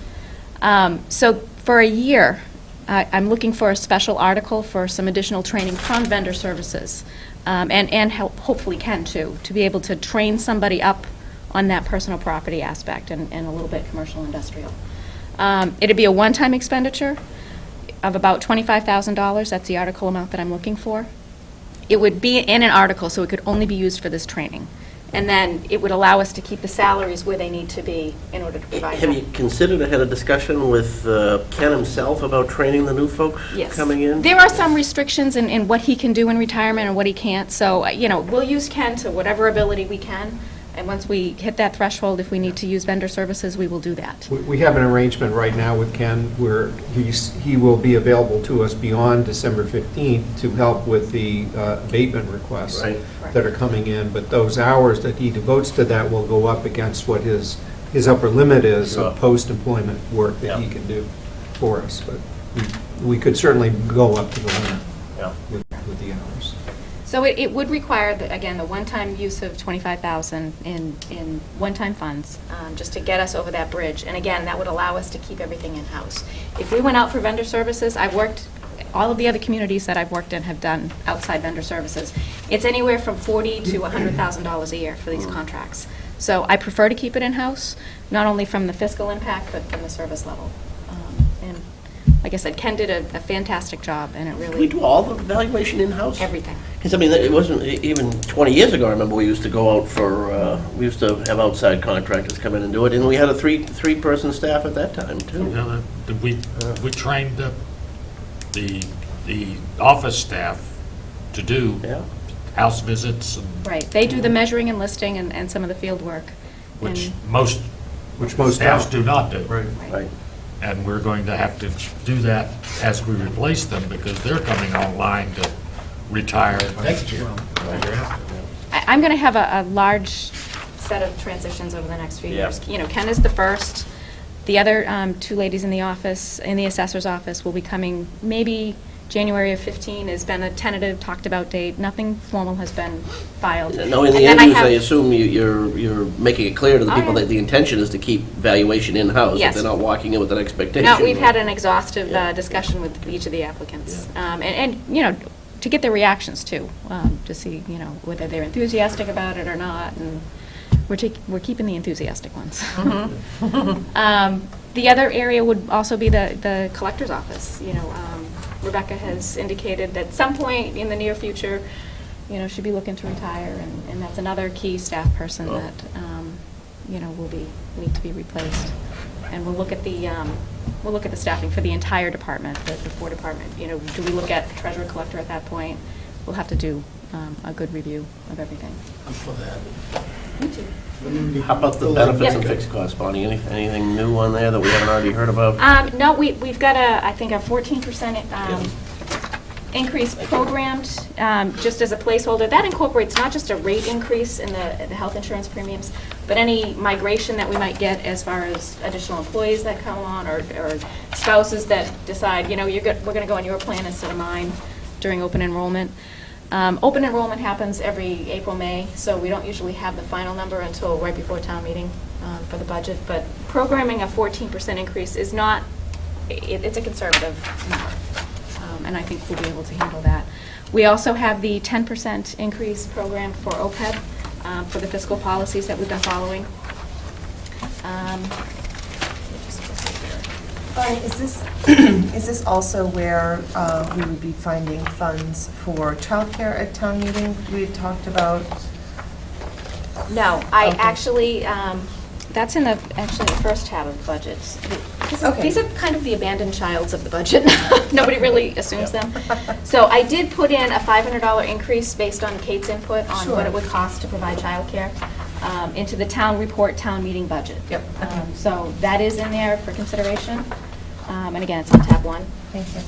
[SPEAKER 5] So for a year, I'm looking for a special article for some additional training from vendor services, and hopefully Ken too, to be able to train somebody up on that personal property aspect and a little bit commercial industrial. It'd be a one-time expenditure of about $25,000. That's the article amount that I'm looking for. It would be in an article, so it could only be used for this training. And then it would allow us to keep the salaries where they need to be in order to provide
[SPEAKER 2] Have
[SPEAKER 5] that.
[SPEAKER 2] you considered or had a discussion with Ken himself about training the new folks
[SPEAKER 5] Yes.
[SPEAKER 2] coming in?
[SPEAKER 5] There are some restrictions in what he can do in retirement and what he can't. So, we'll use Ken to whatever ability we can. And once we hit that threshold, if we need to use vendor services, we will do that.
[SPEAKER 6] We have an arrangement right now with Ken where he will be available to us beyond December 15th to help with the abatement requests
[SPEAKER 2] Right.
[SPEAKER 6] that are coming in. But those hours that he devotes to that will go up against what his upper limit is
[SPEAKER 2] Sure.
[SPEAKER 6] of post-employment work that he
[SPEAKER 2] Yeah.
[SPEAKER 6] can do for us. But we could certainly go up to the limit
[SPEAKER 2] Yeah.
[SPEAKER 6] with the hours.
[SPEAKER 5] So it would require, again, the one-time use of $25,000 in one-time funds, just to get us over that bridge. And again, that would allow us to keep everything in-house. If we went out for vendor services, all of the other communities that I've worked in have done outside vendor services. It's anywhere from $40,000 to $100,000 a year for these contracts. So I prefer to keep it in-house, not only from the fiscal impact, but from the service level. And like I said, Ken did a fantastic job, and it really...
[SPEAKER 2] Can we do all the evaluation in-house?
[SPEAKER 5] Everything.
[SPEAKER 2] Because, it wasn't, even 20 years ago, I remember we used to go out for, we used to have outside contractors come in and do it, and we had a three-person staff at that time, too.
[SPEAKER 17] We trained the office staff to do house visits, and
[SPEAKER 5] Right. They do the measuring and listing and some of the field work.
[SPEAKER 17] which
[SPEAKER 5] And-
[SPEAKER 17] most staffs do not do.
[SPEAKER 2] Right.
[SPEAKER 17] And we're going to have to do that as we replace them, because they're coming online to retire next year.
[SPEAKER 5] I'm going to have a large set of transitions over the next few
[SPEAKER 2] Yeah.
[SPEAKER 5] years. Ken is the first. The other two ladies in the office, in the assessor's office, will be coming maybe January of 15 has been a tentative, talked about date. Nothing formal has been filed.
[SPEAKER 2] No, in the
[SPEAKER 5] And then
[SPEAKER 2] end, I
[SPEAKER 5] have-
[SPEAKER 2] assume you're making it clear to the
[SPEAKER 5] Oh,
[SPEAKER 2] people
[SPEAKER 5] yeah.
[SPEAKER 2] that the intention is to keep valuation in-house, that
[SPEAKER 5] Yes.
[SPEAKER 2] they're not walking in with an expectation.
[SPEAKER 5] No, we've had an exhaustive discussion with each of the applicants. And to get their reactions too, to see, whether they're enthusiastic about it or not. And we're keeping the enthusiastic ones. The other area would also be the collector's office. Rebecca has indicated that at some point in the near future, she'd be looking to retire, and that's another key staff person that, will need to be replaced. And we'll look at the staffing for the entire department, the 4 department. Do we look at treasurer collector at that point? We'll have to do a good review of everything.
[SPEAKER 17] I'm for that.
[SPEAKER 5] Me too.
[SPEAKER 2] How about the benefits and
[SPEAKER 5] Yeah.
[SPEAKER 2] fixed costs, Bonnie? Anything new on there that we haven't already heard about?
[SPEAKER 5] No, we've got I think a 14% increase programmed, just as a placeholder. That incorporates not just a rate increase in the health insurance premiums, but any migration that we might get as far as additional employees that come on, or spouses that decide, we're going to go on your plan instead of mine during open enrollment. Open enrollment happens every April, May, so we don't usually have the final number until right before town meeting for the budget. But programming a 14% increase is not, it's a conservative number, and I think we'll be able to handle that. We also have the 10% increase program for OPEB for the fiscal policies that we've been following.
[SPEAKER 1] Bonnie, is this also where we would be finding funds for childcare at town meeting? We had talked about.
[SPEAKER 5] No, I
[SPEAKER 1] Okay.
[SPEAKER 5] actually, that's in the first tab of the budget.
[SPEAKER 1] Okay.
[SPEAKER 5] These are kind of the abandoned childs of the budget. Nobody really assumes them. So I did put in a $500 increase based on Kate's input on
[SPEAKER 1] Sure.
[SPEAKER 5] what it would cost to provide childcare into the town report, town meeting budget.
[SPEAKER 1] Yep.
[SPEAKER 5] So that is in there for consideration. And again, it's on tab 1.
[SPEAKER 1] Thank you.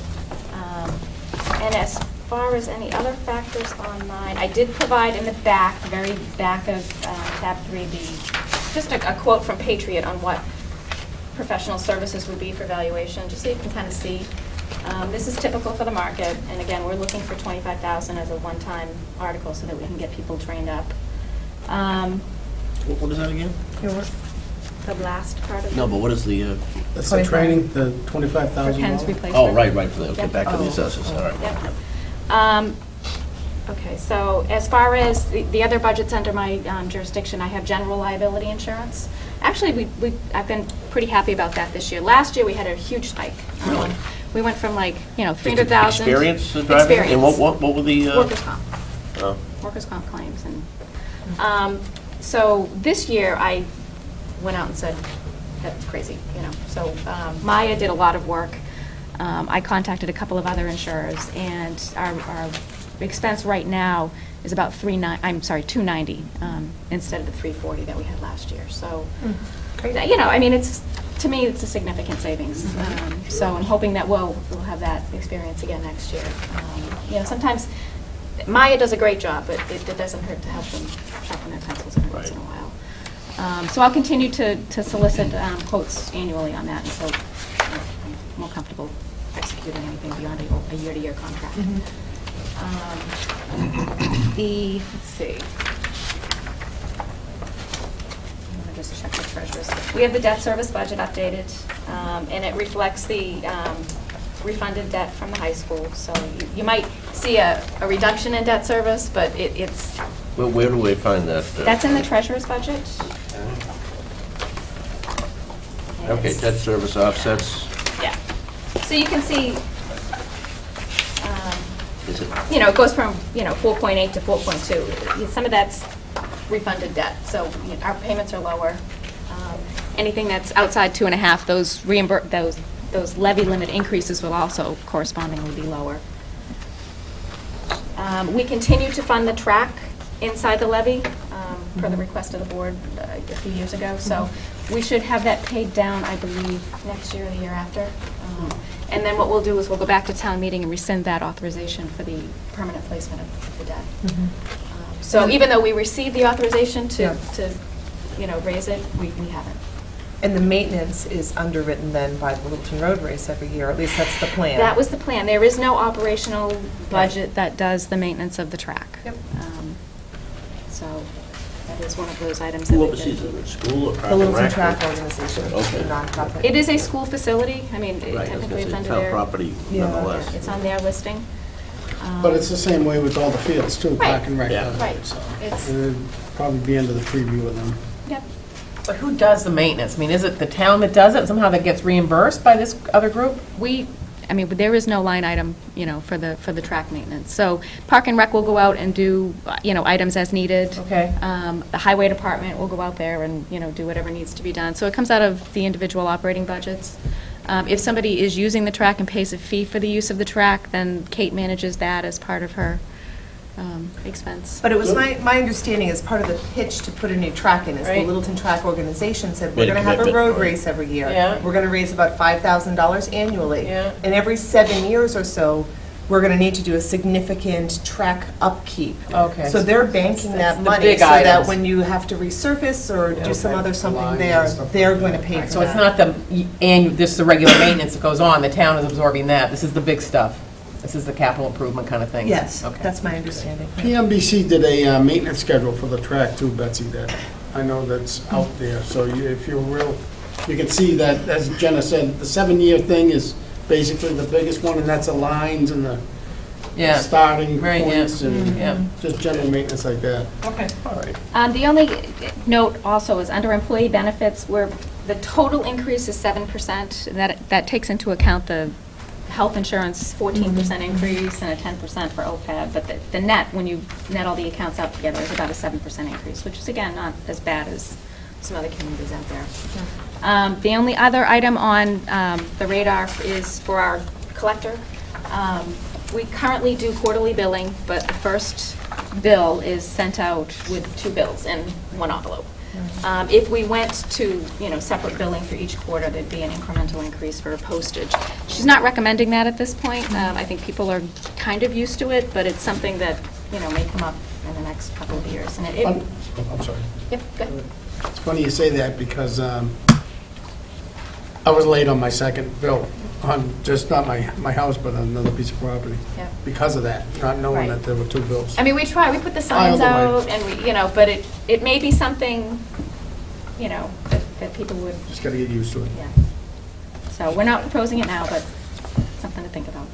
[SPEAKER 5] And as far as any other factors on mine, I did provide in the back, very back of tab 3, just a quote from Patriot on what professional services would be for valuation, just so you can kind of see. This is typical for the market, and again, we're looking for $25,000 as a one-time article so that we can get people trained up.
[SPEAKER 2] What is that again?
[SPEAKER 5] The last part of it.
[SPEAKER 2] No, but what is the?
[SPEAKER 14] That's the training, the $25,000.
[SPEAKER 5] For Ken's replacement.
[SPEAKER 2] Oh, right, for the, okay,
[SPEAKER 5] Yep.
[SPEAKER 2] back to the assessors, all right.
[SPEAKER 5] Yep. Okay, so as far as the other budgets under my jurisdiction, I have general liability insurance. Actually, I've been pretty happy about that this year. Last year, we had a huge spike.
[SPEAKER 2] Really?
[SPEAKER 5] We went from like, 300,000.
[SPEAKER 2] Experience driving? And what were the?
[SPEAKER 5] Workers' comp.
[SPEAKER 2] Oh.
[SPEAKER 5] Workers' comp claims. And so this year, I went out and said, that's crazy, So Maya did a lot of work. I contacted a couple of other insurers, and our expense right now is about $290 instead of the $340 that we had last year. So, to me, it's a significant savings. So I'm hoping that we'll have that experience again next year. Sometimes Maya does a great job, but it doesn't hurt to help them sharpen their pencils every once in a while. So I'll continue to solicit quotes annually on that until I'm more comfortable executing anything beyond a year-to-year contract. Let's see. I'll just check the treasurer's. We have the debt service budget updated, and it reflects the refunded debt from the high school. So you might see a reduction in debt service, but it's...
[SPEAKER 2] Well, where do we find that?
[SPEAKER 5] That's in the treasurer's budget.
[SPEAKER 2] Okay, debt service offsets.
[SPEAKER 5] Yeah. So you can see,
[SPEAKER 2] Is it?
[SPEAKER 5] it goes from, 4.8 to 4.2. Some of that's refunded debt, so our payments are lower. Anything that's outside 2.5, those levy limit increases will also correspondingly be lower. We continue to fund the track inside the levy, per the request of the board a few years ago. So we should have that paid down, I believe, next year or the year after. And then what we'll do is we'll go back to town meeting and rescind that authorization for the permanent placement of the debt. So even though we received the authorization to raise it, we haven't.
[SPEAKER 1] And the maintenance is underwritten then by the Littleton Road Race every year, at least that's the plan.
[SPEAKER 5] That was the plan. There is no operational budget that does the maintenance of the track.
[SPEAKER 1] Yep.
[SPEAKER 5] So that is one of those items that
[SPEAKER 2] Who
[SPEAKER 5] we've been...
[SPEAKER 2] oversees it, school or Park
[SPEAKER 1] The
[SPEAKER 2] and
[SPEAKER 1] Littleton
[SPEAKER 2] Rec?
[SPEAKER 1] Track Organization,
[SPEAKER 2] Okay.
[SPEAKER 1] a nonprofit.
[SPEAKER 5] It is a school facility. I mean,
[SPEAKER 2] Right, I was
[SPEAKER 5] technically
[SPEAKER 2] gonna
[SPEAKER 5] it's
[SPEAKER 2] say
[SPEAKER 5] under
[SPEAKER 2] town
[SPEAKER 5] their...
[SPEAKER 2] property
[SPEAKER 1] Yeah.
[SPEAKER 2] nonetheless.
[SPEAKER 5] It's on their listing.
[SPEAKER 14] But it's the same way with all the fields too,
[SPEAKER 5] Right.
[SPEAKER 14] Park and Rec
[SPEAKER 2] Yeah.
[SPEAKER 14] does
[SPEAKER 5] Right.
[SPEAKER 14] it, so.
[SPEAKER 5] It's-
[SPEAKER 14] It'd probably be under the preview of them.
[SPEAKER 5] Yep.
[SPEAKER 10] But who does the maintenance? I mean, is it the town that does it, somehow that gets reimbursed by this other group?
[SPEAKER 5] There is no line item, for the track maintenance. So Park and Rec will go out and do, items as needed.
[SPEAKER 10] Okay.
[SPEAKER 5] The highway department will go out there and, do whatever needs to be done. So it comes out of the individual operating budgets. If somebody is using the track and pays a fee for the use of the track, then Kate manages that as part of her expense.
[SPEAKER 1] But it was my understanding as part of the pitch to put a new track in, is the
[SPEAKER 10] Right.
[SPEAKER 1] Littleton Track Organization said,
[SPEAKER 2] Made
[SPEAKER 1] we're
[SPEAKER 2] a
[SPEAKER 1] gonna have a
[SPEAKER 2] commitment,
[SPEAKER 1] road
[SPEAKER 2] right.
[SPEAKER 1] race every year.
[SPEAKER 10] Yeah.
[SPEAKER 1] We're gonna raise about $5,000 annually.
[SPEAKER 10] Yeah.
[SPEAKER 1] And every 7 years or so, we're gonna need to do a significant track upkeep.
[SPEAKER 10] Okay.
[SPEAKER 1] So they're banking
[SPEAKER 10] That's
[SPEAKER 1] that
[SPEAKER 10] the
[SPEAKER 1] money
[SPEAKER 10] big
[SPEAKER 1] so that
[SPEAKER 10] items.
[SPEAKER 1] when you have to resurface or do some
[SPEAKER 14] Okay.
[SPEAKER 1] other something
[SPEAKER 14] Lines
[SPEAKER 1] there,
[SPEAKER 14] and stuff
[SPEAKER 1] they're
[SPEAKER 14] like
[SPEAKER 1] going to
[SPEAKER 14] that.
[SPEAKER 1] pay for that.
[SPEAKER 10] So it's not this is the regular maintenance that goes on, the town is absorbing that, this is the big stuff. This is the capital improvement kind of thing.
[SPEAKER 1] Yes,
[SPEAKER 10] Okay.
[SPEAKER 1] that's my understanding.
[SPEAKER 14] PMBC did a maintenance schedule for the track too, Betsy, that I know that's out there. So if you're you can see that, as Jenna said, the 7-year thing is basically the biggest one, and that's the lines and the
[SPEAKER 10] Yeah.
[SPEAKER 14] starting
[SPEAKER 10] Right, yeah.
[SPEAKER 14] points and
[SPEAKER 10] Yeah.
[SPEAKER 14] just general maintenance like that.
[SPEAKER 10] Okay.
[SPEAKER 14] All right.
[SPEAKER 5] The only note also is under employee benefits, where the total increase is 7%. That takes into account the health insurance 14% increase and a 10% for OPEB, but the net, when you net all the accounts out together, is about a 7% increase, which is, again, not as bad as some other communities out there. The only other item on the radar is for our collector. We currently do quarterly billing, but the first bill is sent out with 2 bills in 1 envelope. If we went to, separate billing for each quarter, there'd be an incremental increase for postage. She's not recommending that at this point. I think people are kind of used to it, but it's something that, may come up in the next couple of years. And
[SPEAKER 14] I'm sorry.
[SPEAKER 5] Yep, go ahead.
[SPEAKER 14] It's funny you say that because I was late on my second bill on just not my house, but on another piece of property.
[SPEAKER 5] Yeah.
[SPEAKER 14] Because of that, not knowing
[SPEAKER 5] Right.
[SPEAKER 14] that there were two bills.
[SPEAKER 5] I mean, we try, we put the signs
[SPEAKER 14] Either way.
[SPEAKER 5] out, and we, but it may be something, that people would,
[SPEAKER 14] Just gotta get used to it.
[SPEAKER 5] yeah. So we're not proposing it now, but something to think about.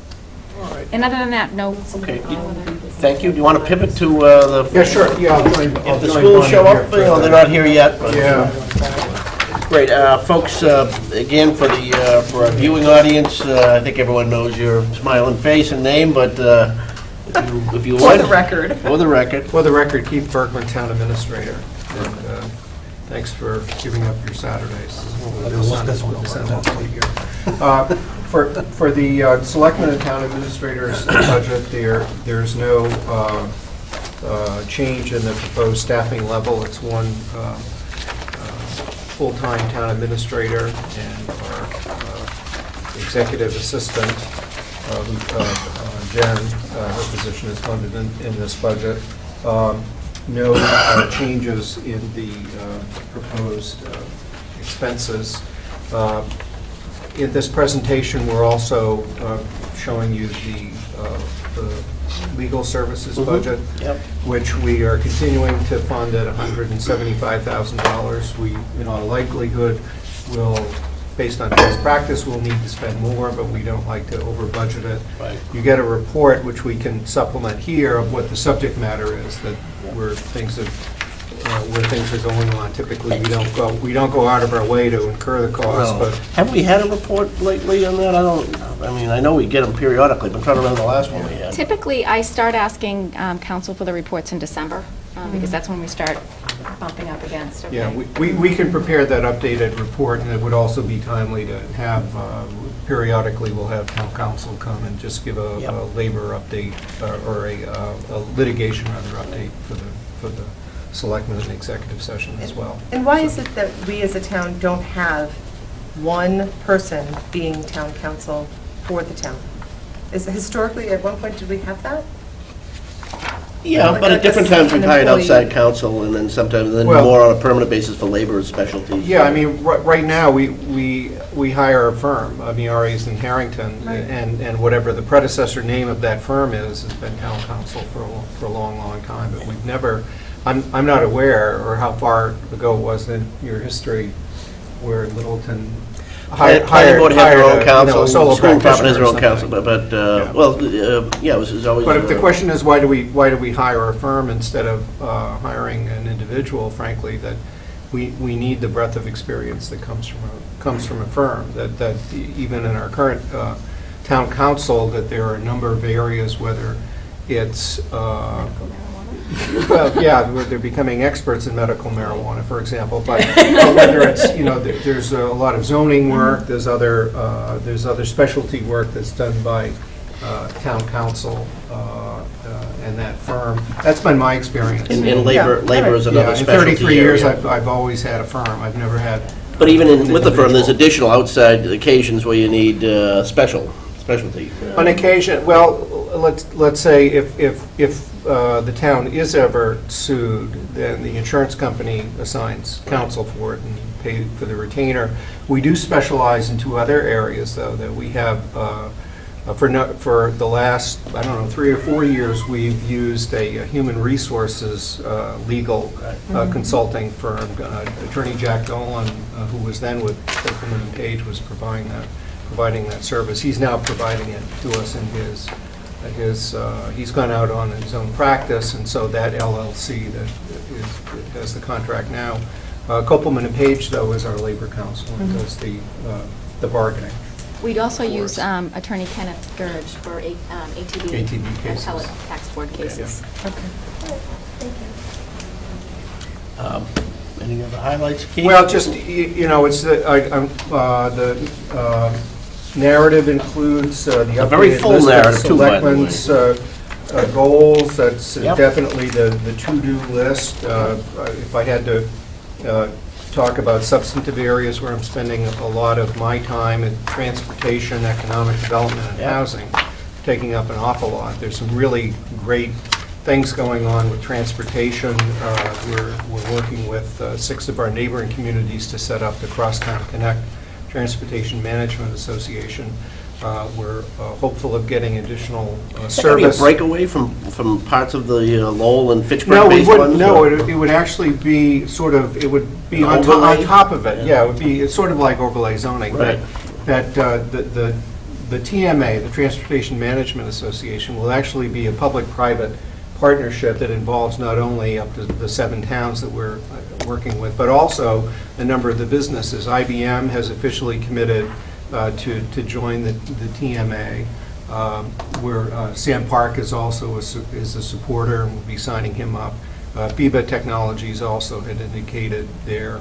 [SPEAKER 14] All right.
[SPEAKER 5] And other than that, no.
[SPEAKER 2] Okay.
[SPEAKER 5] no other business.
[SPEAKER 2] Thank you. Do you want to pivot to the...
[SPEAKER 12] Yeah, sure, yeah.
[SPEAKER 2] If the schools show up, they're not here yet. but-
[SPEAKER 12] Yeah.
[SPEAKER 2] Great, folks, again, for our viewing audience, I think everyone knows your smiling face and name, but if you
[SPEAKER 1] For
[SPEAKER 2] would...
[SPEAKER 1] the record.
[SPEAKER 2] For the record.
[SPEAKER 6] For the record, Keith Berkman, Town Administrator, and thanks for giving up your Saturdays. For the Selectmen and Town Administrator's budget, there's no change in the proposed staffing level. It's one full-time town administrator and our executive assistant, Jen, her position is funded in this budget. No changes in the proposed expenses. In this presentation, we're also showing you the legal services budget, which we are continuing to fund at $175,000. We, in all likelihood, will, based on past practice, we'll need to spend more, but we don't like to over-budget it.
[SPEAKER 2] Right.
[SPEAKER 6] You get a report, which we can supplement here, of what the subject matter is, that where things are going on. Typically, we don't go out of our way to incur the cost,
[SPEAKER 2] No.
[SPEAKER 6] but
[SPEAKER 2] Have we had a report lately on that? I know we get them periodically, but I'm trying to remember the last one we had.
[SPEAKER 5] Typically, I start asking council for the reports in December, because that's when we start bumping up against. Okay.
[SPEAKER 6] yeah, we can prepare that updated report, and it would also be timely to have, periodically, we'll have town council come and just give a labor update, or a litigation, rather, update for the selectmen and executive session as well.
[SPEAKER 1] And why is it that we as a town don't have one person being town council for the town? Historically, at one point, did we have that?
[SPEAKER 2] Yeah,
[SPEAKER 1] Like
[SPEAKER 2] but at different times we've
[SPEAKER 1] an
[SPEAKER 2] hired
[SPEAKER 1] employee.
[SPEAKER 2] outside counsel, and then sometimes,
[SPEAKER 6] Well-
[SPEAKER 2] more on a permanent basis for labor and specialties.
[SPEAKER 6] Yeah, I mean, right now, we hire a firm, Miaris and Harrington, and whatever the predecessor name of that firm is, has been town council for a long, long time, but we've never, I'm not aware, or how far ago it was in your history, where Littleton
[SPEAKER 2] Planning board has their own council,
[SPEAKER 6] solo
[SPEAKER 2] school department has their own
[SPEAKER 6] practitioner or
[SPEAKER 2] council,
[SPEAKER 6] something.
[SPEAKER 2] it was always...
[SPEAKER 6] But if the question is, why do we hire a firm instead of hiring an individual, frankly, that we need the breadth of experience that comes from a firm, that even in our current town council, that there are a number of areas, whether it's well, yeah, they're becoming experts in medical marijuana, for example, but whether it's, there's a lot of zoning work, there's other specialty work that's done by town council and that firm. That's been my experience.
[SPEAKER 2] And labor is another specialty area.
[SPEAKER 6] In 33 years, I've always had a firm. I've never had...
[SPEAKER 2] But even with the firm, there's additional outside occasions where you need specialty.
[SPEAKER 6] On occasion, well, let's say if the town is ever sued, then the insurance company assigns counsel for it and pay for the retainer. We do specialize in two other areas, though, that we have, for the last, 3 or 4 years, we've used a human resources legal consulting firm. Attorney Jack Dolan, who was then with Copeland and Page, was providing that service. He's now providing it to us in he's gone out on his own practice, and so that LLC that has the contract now. Copeland and Page, though, is our labor counsel and does the bargaining.
[SPEAKER 5] We'd also use Attorney Kenneth Gurge for ATB
[SPEAKER 6] cases.
[SPEAKER 5] appellate tax board cases.
[SPEAKER 2] Any other highlights, Keith?
[SPEAKER 6] Well, just, it's the narrative includes the updated
[SPEAKER 2] A very full
[SPEAKER 6] list of
[SPEAKER 2] narrative, too, by the way.
[SPEAKER 6] selectmen's goals. That's
[SPEAKER 2] Yep.
[SPEAKER 6] definitely the to-do list. If I had to talk about substantive areas where I'm spending a lot of my time in transportation, economic development, and housing, taking up an awful lot. There's some really great things going on with transportation. We're working with 6 of our neighboring communities to set up the Crosstown Connect Transportation Management Association. We're hopeful of getting additional
[SPEAKER 2] Is that gonna be a
[SPEAKER 6] service.
[SPEAKER 2] breakaway from parts of the Lowell and
[SPEAKER 6] No,
[SPEAKER 2] Fitchburg-based ones?
[SPEAKER 6] it would actually be sort of, it would be on
[SPEAKER 2] Overlay?
[SPEAKER 6] top of it. Yeah, it would be, it's sort of like overlay zoning.
[SPEAKER 2] Right.
[SPEAKER 6] That the TMA, the Transportation Management Association, will actually be a public-private partnership that involves not only up to the 7 towns that we're working with, but also a number of the businesses. IBM has officially committed to join the TMA, where Sam Park is also is a supporter, and we'll be signing him up. FIBA Technologies also had indicated their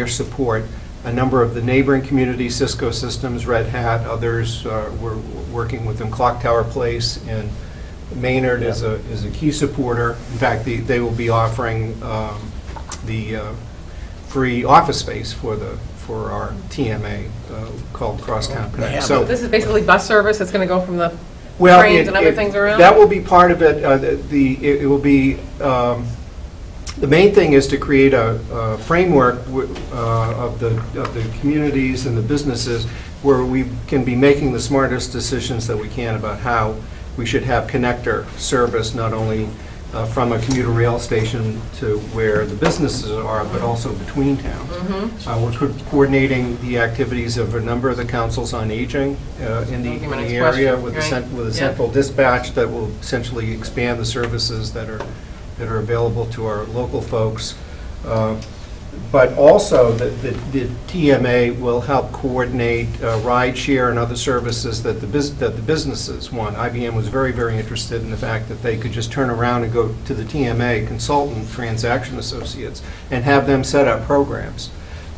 [SPEAKER 6] support. A number of the neighboring communities, Cisco Systems, Red Hat, others, we're working with them. Clock Tower Place in Maynard is a key supporter. In fact, they will be offering the free office space for our TMA called Crosstown Connect.
[SPEAKER 10] So this is basically bus service that's going to go from the
[SPEAKER 6] well,
[SPEAKER 10] trains and other things around?
[SPEAKER 6] That will be part of it. It will be, the main thing is to create a framework of the communities and the businesses where we can be making the smartest decisions that we can about how we should have connector service, not only from a commuter rail station to where the businesses are, but also between towns. We're coordinating the activities of a number of the councils on aging in the area with a central dispatch that will essentially expand the services that are available to our local folks. But also, the TMA will help coordinate ride share and other services that the businesses want. IBM was very, very interested in the fact that they could just turn around and go to the TMA consultant, Transaction Associates, and have them set up programs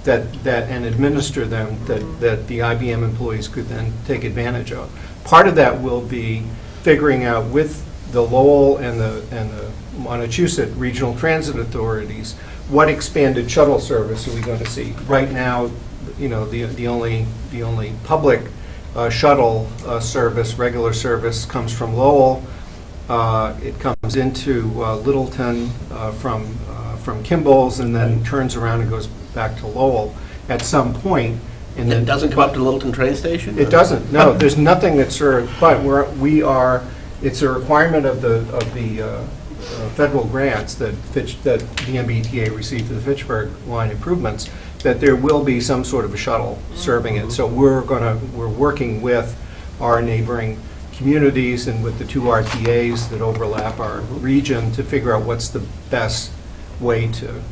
[SPEAKER 6] and administer them that the IBM employees could then take advantage of. Part of that will be figuring out with the Lowell and the Montechusett Regional Transit Authorities what expanded shuttle service are we going to see? Right now, you know, the only public shuttle service, regular service, comes from Lowell. It comes into Littleton from Kimball's and then turns around and goes back to Lowell at some point.
[SPEAKER 2] And it doesn't come up to Littleton train station?
[SPEAKER 6] It doesn't. No, there's nothing that's served. But it's a requirement of the federal grants that the MBTA received for the Fitchburg line improvements, that there will be some sort of a shuttle serving it. So we're working with our neighboring communities and with the 2 RTAs that overlap our region to figure out what's the best way to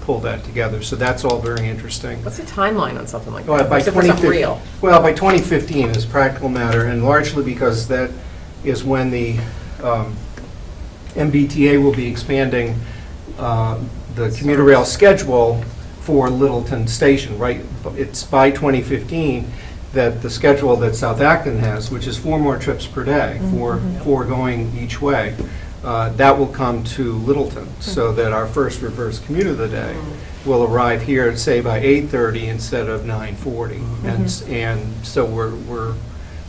[SPEAKER 6] pull that together. So that's all very interesting.
[SPEAKER 10] What's the timeline on something like
[SPEAKER 6] Well,
[SPEAKER 10] that?
[SPEAKER 6] by
[SPEAKER 10] Except for something
[SPEAKER 6] 2015
[SPEAKER 10] real.
[SPEAKER 6] Well, by 2015 is a practical matter, and largely because that is when the MBTA will be expanding the commuter rail schedule for Littleton Station, right? It's by 2015 that the schedule that South Acton has, which is 4 more trips per day, four going each way, that will come to Littleton, so that our first reverse commuter of the day will arrive here, say, by 8:30 instead of 9:40. And so we're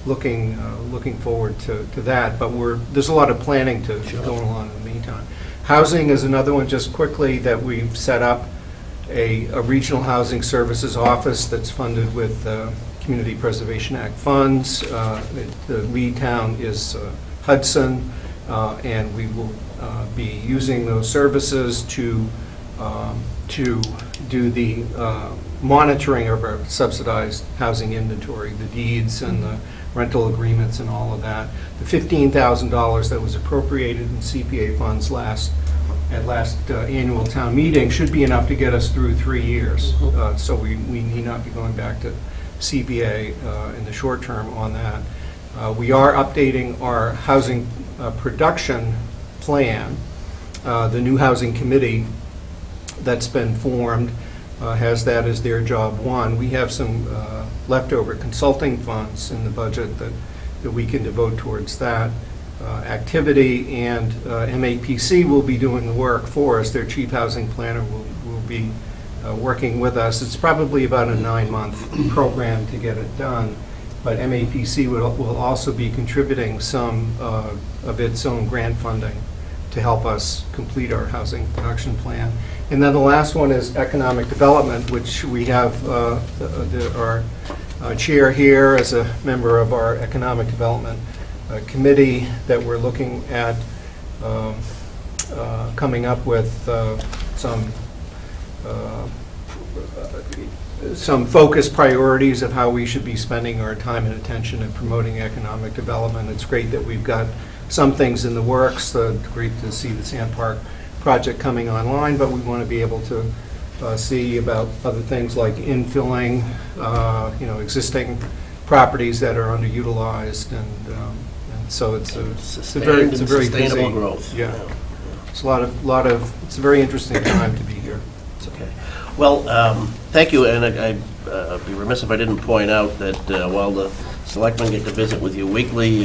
[SPEAKER 6] looking forward to that, but there's a lot of planning to going on in the meantime. Housing is another one, just quickly, that we've set up a regional housing services office that's funded with Community Preservation Act funds. The lead town is Hudson, and we will be using those services to do the monitoring of our subsidized housing inventory, the deeds and the rental agreements and all of that. The $15,000 that was appropriated in CPA funds at last annual town meeting should be enough to get us through 3 years. So we need not be going back to CPA in the short term on that. We are updating our housing production plan. The new housing committee that's been formed has that as their job one. We have some leftover consulting funds in the budget that we can devote towards that. activity, and MAPC will be doing the work for us. Their chief housing planner will be working with us. It's probably about a 9-month program to get it done, but MAPC will also be contributing some of its own grant funding to help us complete our housing production plan. And then the last one is economic development, which we have our chair here as a member of our economic development committee that we're looking at coming up with some focused priorities of how we should be spending our time and attention in promoting economic development. It's great that we've got some things in the works. Great to see the Sand Park project coming online, but we want to be able to see about other things like infilling, existing properties that are underutilized, and so it's a very
[SPEAKER 2] sustainable
[SPEAKER 6] busy
[SPEAKER 2] growth.
[SPEAKER 6] Yeah, it's it's a very interesting time to be here.
[SPEAKER 2] It's okay. Well, thank you, and I'd be remiss if I didn't point out that while the selectmen get to visit with you weekly,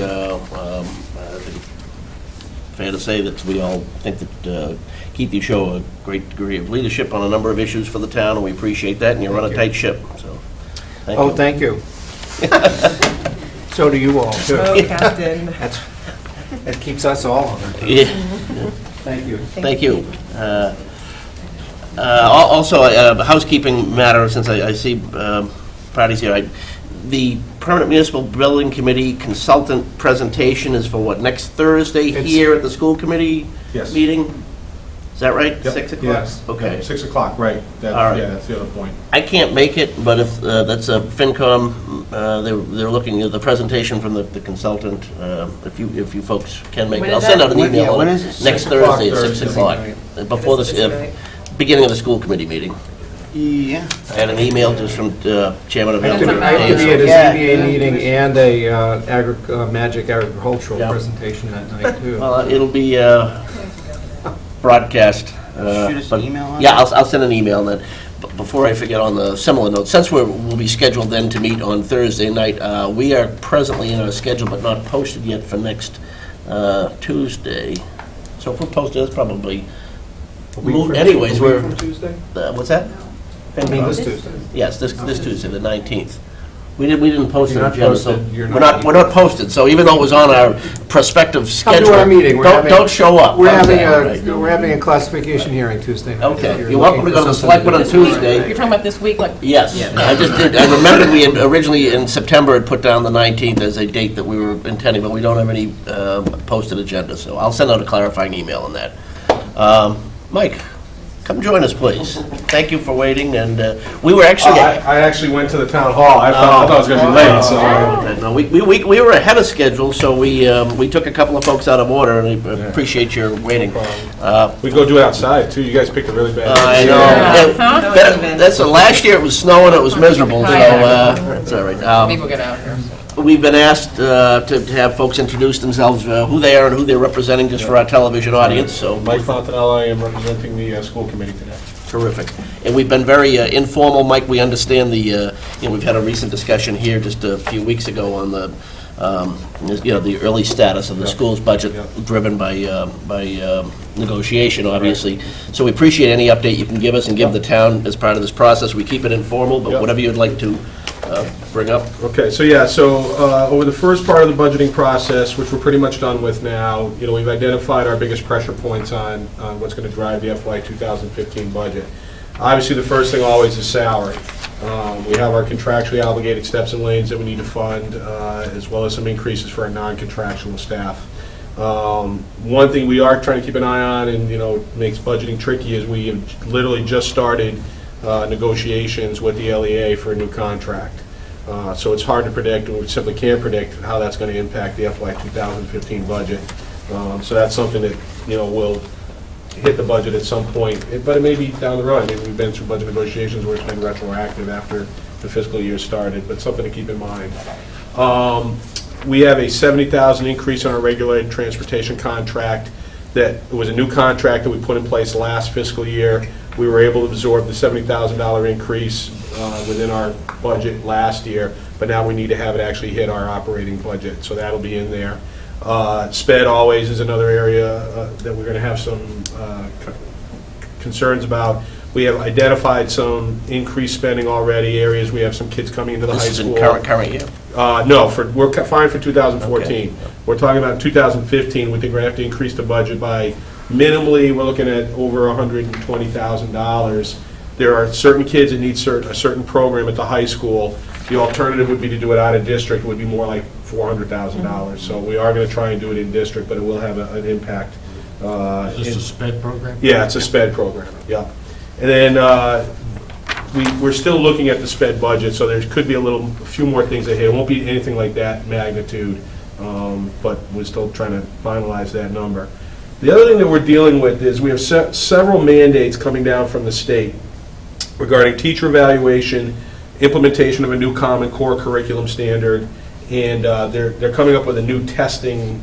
[SPEAKER 2] fair to say that we all think that Keith, you show a great degree of leadership on a number of issues for the town, and we appreciate that, and you run a tight ship, so thank you.
[SPEAKER 6] Thank you. So do you all, too.
[SPEAKER 1] Oh, Captain.
[SPEAKER 6] That keeps us all on our toes.
[SPEAKER 2] Yeah.
[SPEAKER 6] Thank you.
[SPEAKER 2] Thank you. Also, a housekeeping matter, since I see parties here. The Permanent Municipal Building Committee consultant presentation is for what, next Thursday here at the school committee meeting? Is that right?
[SPEAKER 18] Yep.
[SPEAKER 2] 6 o'clock?
[SPEAKER 18] Yes.
[SPEAKER 2] Okay.
[SPEAKER 18] 6 o'clock, right.
[SPEAKER 2] All right.
[SPEAKER 18] Yeah, that's the other point.
[SPEAKER 2] I can't make it, but if that's a FinCom, they're looking at the presentation from the consultant. If you folks can make it, I'll send out an email.
[SPEAKER 12] When is it?
[SPEAKER 2] Next
[SPEAKER 12] 6 o'clock
[SPEAKER 2] Thursday at 6 o'clock, before the beginning of the school committee meeting.
[SPEAKER 12] Yeah.
[SPEAKER 2] And an email just from Chairman of
[SPEAKER 6] I have to be at a ZBA meeting and a Magic Agricultural presentation that night, too.
[SPEAKER 2] Well, it'll be broadcast.
[SPEAKER 12] Shoot us an email on
[SPEAKER 2] Yeah, I'll send an email then. But before I forget, on the similar note, since we'll be scheduled then to meet on Thursday night, we are presently in our schedule but not posted yet for next Tuesday. So if we're posted, it's probably anyways. We're
[SPEAKER 6] from Tuesday?
[SPEAKER 2] What's that?
[SPEAKER 6] This Tuesday.
[SPEAKER 2] Yes, this Tuesday, the 19th. We didn't post
[SPEAKER 6] You're
[SPEAKER 2] an
[SPEAKER 6] not
[SPEAKER 2] agenda, so
[SPEAKER 6] posted, you're
[SPEAKER 2] we're
[SPEAKER 6] not
[SPEAKER 2] not posted. So even though it was on our prospective
[SPEAKER 6] Come
[SPEAKER 2] schedule,
[SPEAKER 6] to our meeting.
[SPEAKER 2] don't show up.
[SPEAKER 6] We're
[SPEAKER 2] How's
[SPEAKER 6] having
[SPEAKER 2] that?
[SPEAKER 6] we're having a classification hearing Tuesday night.
[SPEAKER 2] Okay,
[SPEAKER 6] If
[SPEAKER 2] you're welcome to go to the selectmen on Tuesday.
[SPEAKER 10] You're talking about this week, like?
[SPEAKER 2] Yes, I just did, I remembered we had originally in September had put down the 19th as a date that we were intending, but we don't have any posted agenda, so I'll send out a clarifying email on that. Mike, come join us, please. Thank you for waiting, and we were actually...
[SPEAKER 21] I actually went to the town hall. I thought I was going to be late, so...
[SPEAKER 2] No, we were ahead of schedule, so we took a couple of folks out of order, and I appreciate your waiting.
[SPEAKER 21] We go do it outside, too. You guys picked a really bad...
[SPEAKER 2] I know. That's last year it was snowing, it was miserable, so that's all right.
[SPEAKER 10] Maybe we'll get out here.
[SPEAKER 2] We've been asked to have folks introduce themselves, who they are and who they're representing, just for our television audience, so...
[SPEAKER 21] Mike Fontanella, I am representing the school committee today.
[SPEAKER 2] Terrific. And we've been very informal, Mike. We understand we've had a recent discussion here just a few weeks ago on the, the early status of the school's budget, driven by negotiation, obviously. So we appreciate any update you can give us and give the town as part of this process. We keep it informal, but whatever you'd like to bring up.
[SPEAKER 21] Okay, so over the first part of the budgeting process, which we're pretty much done with now, we've identified our biggest pressure points on what's going to drive the FY 2015 budget. Obviously, the first thing always is salary. We have our contractually obligated steps and lanes that we need to fund, as well as some increases for our non-contractual staff. One thing we are trying to keep an eye on, and makes budgeting tricky, is we have literally just started negotiations with the LEA for a new contract. So it's hard to predict, and we simply can't predict how that's going to impact the FY 2015 budget. So that's something that will hit the budget at some point, but it may be down the road. I mean, we've been through budget negotiations where it's been retroactive after the fiscal year started, but something to keep in mind. We have a $70,000 increase on our regulated transportation contract. That was a new contract that we put in place last fiscal year. We were able to absorb the $70,000 increase within our budget last year, but now we need to have it actually hit our operating budget, so that'll be in there. Sped always is another area that we're going to have some concerns about. We have identified some increased spending already, areas we have some kids coming into the high
[SPEAKER 2] This is
[SPEAKER 21] school.
[SPEAKER 2] in current year?
[SPEAKER 21] No, we're fine for 2014.
[SPEAKER 2] Okay.
[SPEAKER 21] We're talking about 2015, we think we're going to have to increase the budget by minimally, we're looking at over $120,000. There are certain kids that need a certain program at the high school. The alternative would be to do it out of district, would be more like $400,000. So we are going to try and do it in district, but it will have an impact.
[SPEAKER 17] Is this a SPED program?
[SPEAKER 21] Yeah, it's a SPED program, yeah. And then we're still looking at the SPED budget, so there could be a few more things ahead. It won't be anything like that magnitude, but we're still trying to finalize that number. The other thing that we're dealing with is we have several mandates coming down from the state regarding teacher evaluation, implementation of a new Common Core curriculum standard, and they're coming up with a new testing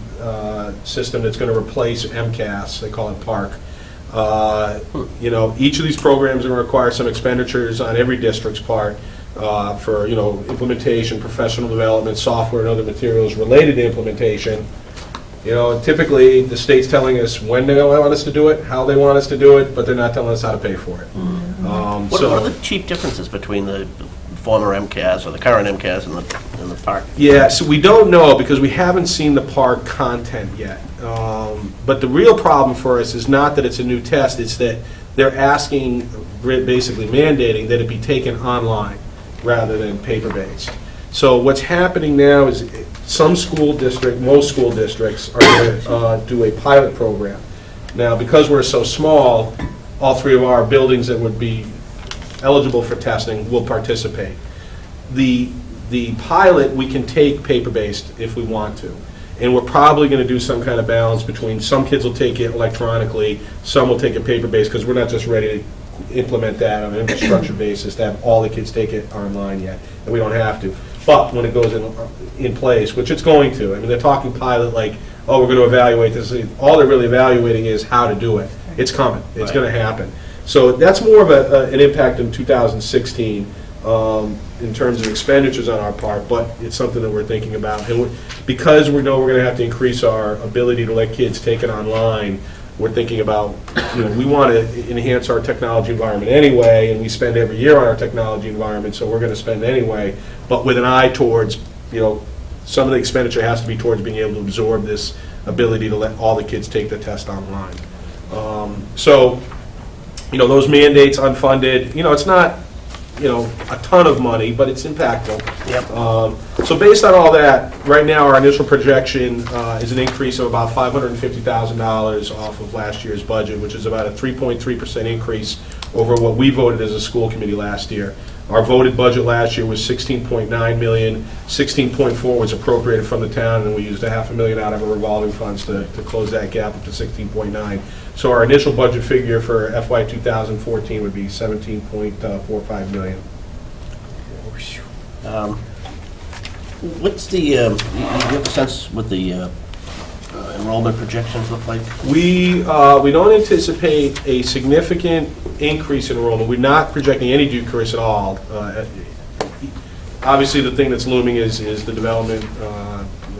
[SPEAKER 21] system that's going to replace MCAS. They call it PARC. You know, each of these programs are going to require some expenditures on every district's part for, you know, implementation, professional development, software, and other materials related to implementation. You know, typically, the state's telling us when they want us to do it, how they want us to do it, but they're not telling us how to pay for it.
[SPEAKER 2] What are the chief differences between the former MCAS or the current MCAS and the PARC?
[SPEAKER 21] Yeah, so we don't know because we haven't seen the PARC content yet. But the real problem for us is not that it's a new test, it's that they're asking, basically mandating that it be taken online rather than paper-based. So what's happening now is most school districts are going to do a pilot program. Now, because we're so small, all three of our buildings that would be eligible for testing will participate. The pilot, we can take paper-based if we want to. And we're probably going to do some kind of balance between some kids will take it electronically, some will take it paper-based, because we're not just ready to implement that on an infrastructure basis to have all the kids take it online yet, and we don't have to. But when it goes in place, which it's going to, I mean, they're talking pilot like, oh, we're going to evaluate this. All they're really evaluating is how to do it. It's coming. It's going to happen. So that's more of an impact in 2016 in terms of expenditures on our part, but it's something that we're thinking about. And because we know we're going to have to increase our ability to let kids take it online, we're thinking about, you know, we want to enhance our technology environment anyway, and we spend every year on our technology environment, so we're going to spend anyway, but with an eye towards, you know, some of the expenditure has to be towards being able to absorb this ability to let all the kids take the test online. So, you know, those mandates unfunded, you know, it's not, you know, a ton of money, but it's impactful.
[SPEAKER 2] Yep.
[SPEAKER 21] So based on all that, right now our initial projection is an increase of about $550,000 off of last year's budget, which is about a 3.3% increase over what we voted as a school committee last year. Our voted budget last year was $16.9 million, 16.4 was appropriated from the town, and we used $500,000 out of our revolving funds to close that gap up to 16.9. So our initial budget figure for FY 2014 would be $17.45 million.
[SPEAKER 2] What's the, you have a sense what the enrollment projections look like?
[SPEAKER 21] We don't anticipate a significant increase in enrollment. We're not projecting any decrease at all. Obviously, the thing that's looming is the development.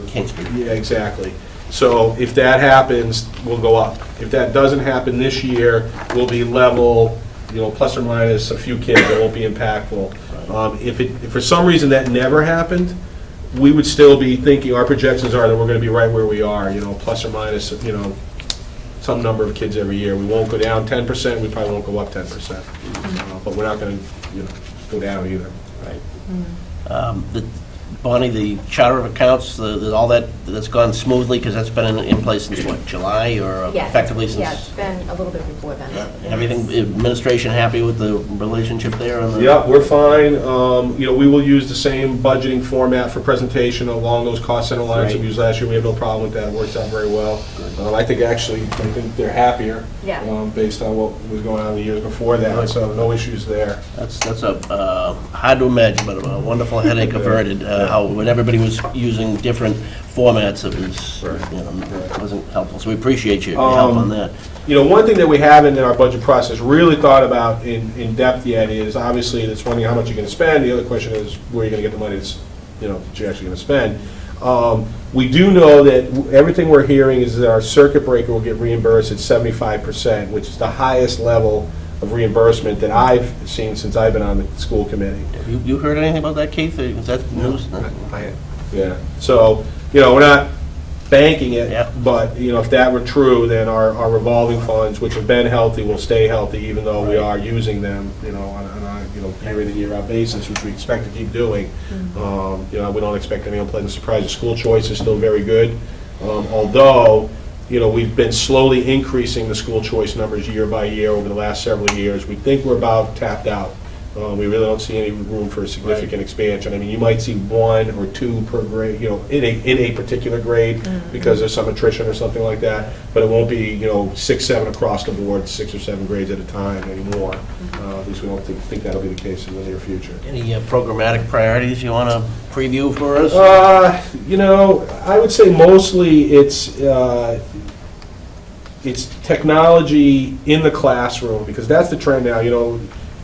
[SPEAKER 2] King Street.
[SPEAKER 21] Yeah, exactly. So if that happens, we'll go up. If that doesn't happen this year, we'll be level, you know, plus or minus a few kids. That won't be impactful. If for some reason that never happened, we would still be thinking, our projections are that we're going to be right where we are, you know, plus or minus, you know, some number of kids every year. We won't go down 10%, we probably won't go up 10%. But we're not going to, you know, go down either.
[SPEAKER 2] Right. Bonnie, the charter of accounts, all that's gone smoothly, because that's been in place since what, July, or effectively since?
[SPEAKER 5] Yeah, it's been a little bit before then.
[SPEAKER 2] Everything, administration happy with the relationship there?
[SPEAKER 21] Yeah, we're fine. You know, we will use the same budgeting format for presentation along those cost center lines that we used last year. We have no problem with that. It works out very well. I think they're happier based on what was going on the years before that, so no issues there.
[SPEAKER 2] That's a hard to imagine, but a wonderful headache averted. How when everybody was using different formats, it was, you know, it wasn't helpful. So we appreciate your help on that.
[SPEAKER 21] You know, one thing that we haven't in our budget process really thought about in depth yet is, obviously, it's one thing how much you're going to spend. The other question is where you're going to get the money that's, you know, that you're actually going to spend. We do know that everything we're hearing is that our circuit breaker will get reimbursed at 75%, which is the highest level of reimbursement that I've seen since I've been on the school committee.
[SPEAKER 2] You heard anything about that, Keith? Is that news?
[SPEAKER 21] Yeah, so, we're not banking it, but, if that were true, then our revolving funds, which have been healthy, will stay healthy, even though we are using them, on a, year-in and year-out basis, which we expect to keep doing. We don't expect any unpleasant surprises. School choice is still very good, although, we've been slowly increasing the school choice numbers year by year over the last several years. We think we're about tapped out. We really don't see any room for a significant expansion. I mean, you might see 1 or 2 per grade, in a particular grade, because there's some attrition or something like that, but it won't be, 6, 7 across the board, 6 or 7 grades at a time anymore. At least we don't think that'll be the case in the near future.
[SPEAKER 2] Any programmatic priorities you want to preview for us?
[SPEAKER 21] I would say mostly it's technology in the classroom, because that's the trend now.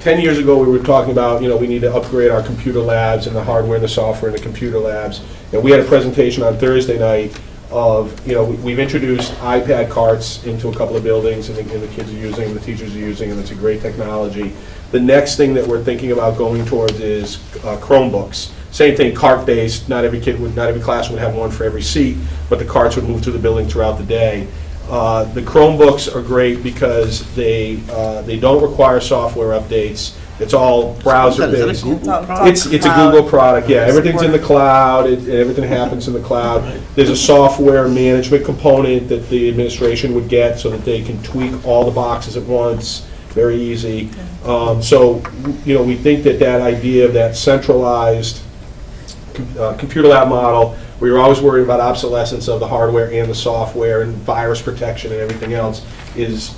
[SPEAKER 21] 10 years ago, we were talking about, we need to upgrade our computer labs and the hardware and the software in the computer labs. We had a presentation on Thursday night of, we've introduced iPad carts into a couple of buildings, and the kids are using, the teachers are using, and it's a great technology. The next thing that we're thinking about going towards is Chromebooks. Same thing, cart-based. Not every classroom would have one for every seat, but the carts would move through the building throughout the day. The Chromebooks are great because they don't require software updates. It's all browser-based.
[SPEAKER 2] Is that a Google
[SPEAKER 21] product? It's a Google product, yeah. Everything's in the cloud. Everything happens in the cloud. There's a software management component that the administration would get so that they can tweak all the boxes at once. Very easy. So, we think that idea of that centralized computer lab model, we were always worried about obsolescence of the hardware and the software and virus protection and everything else,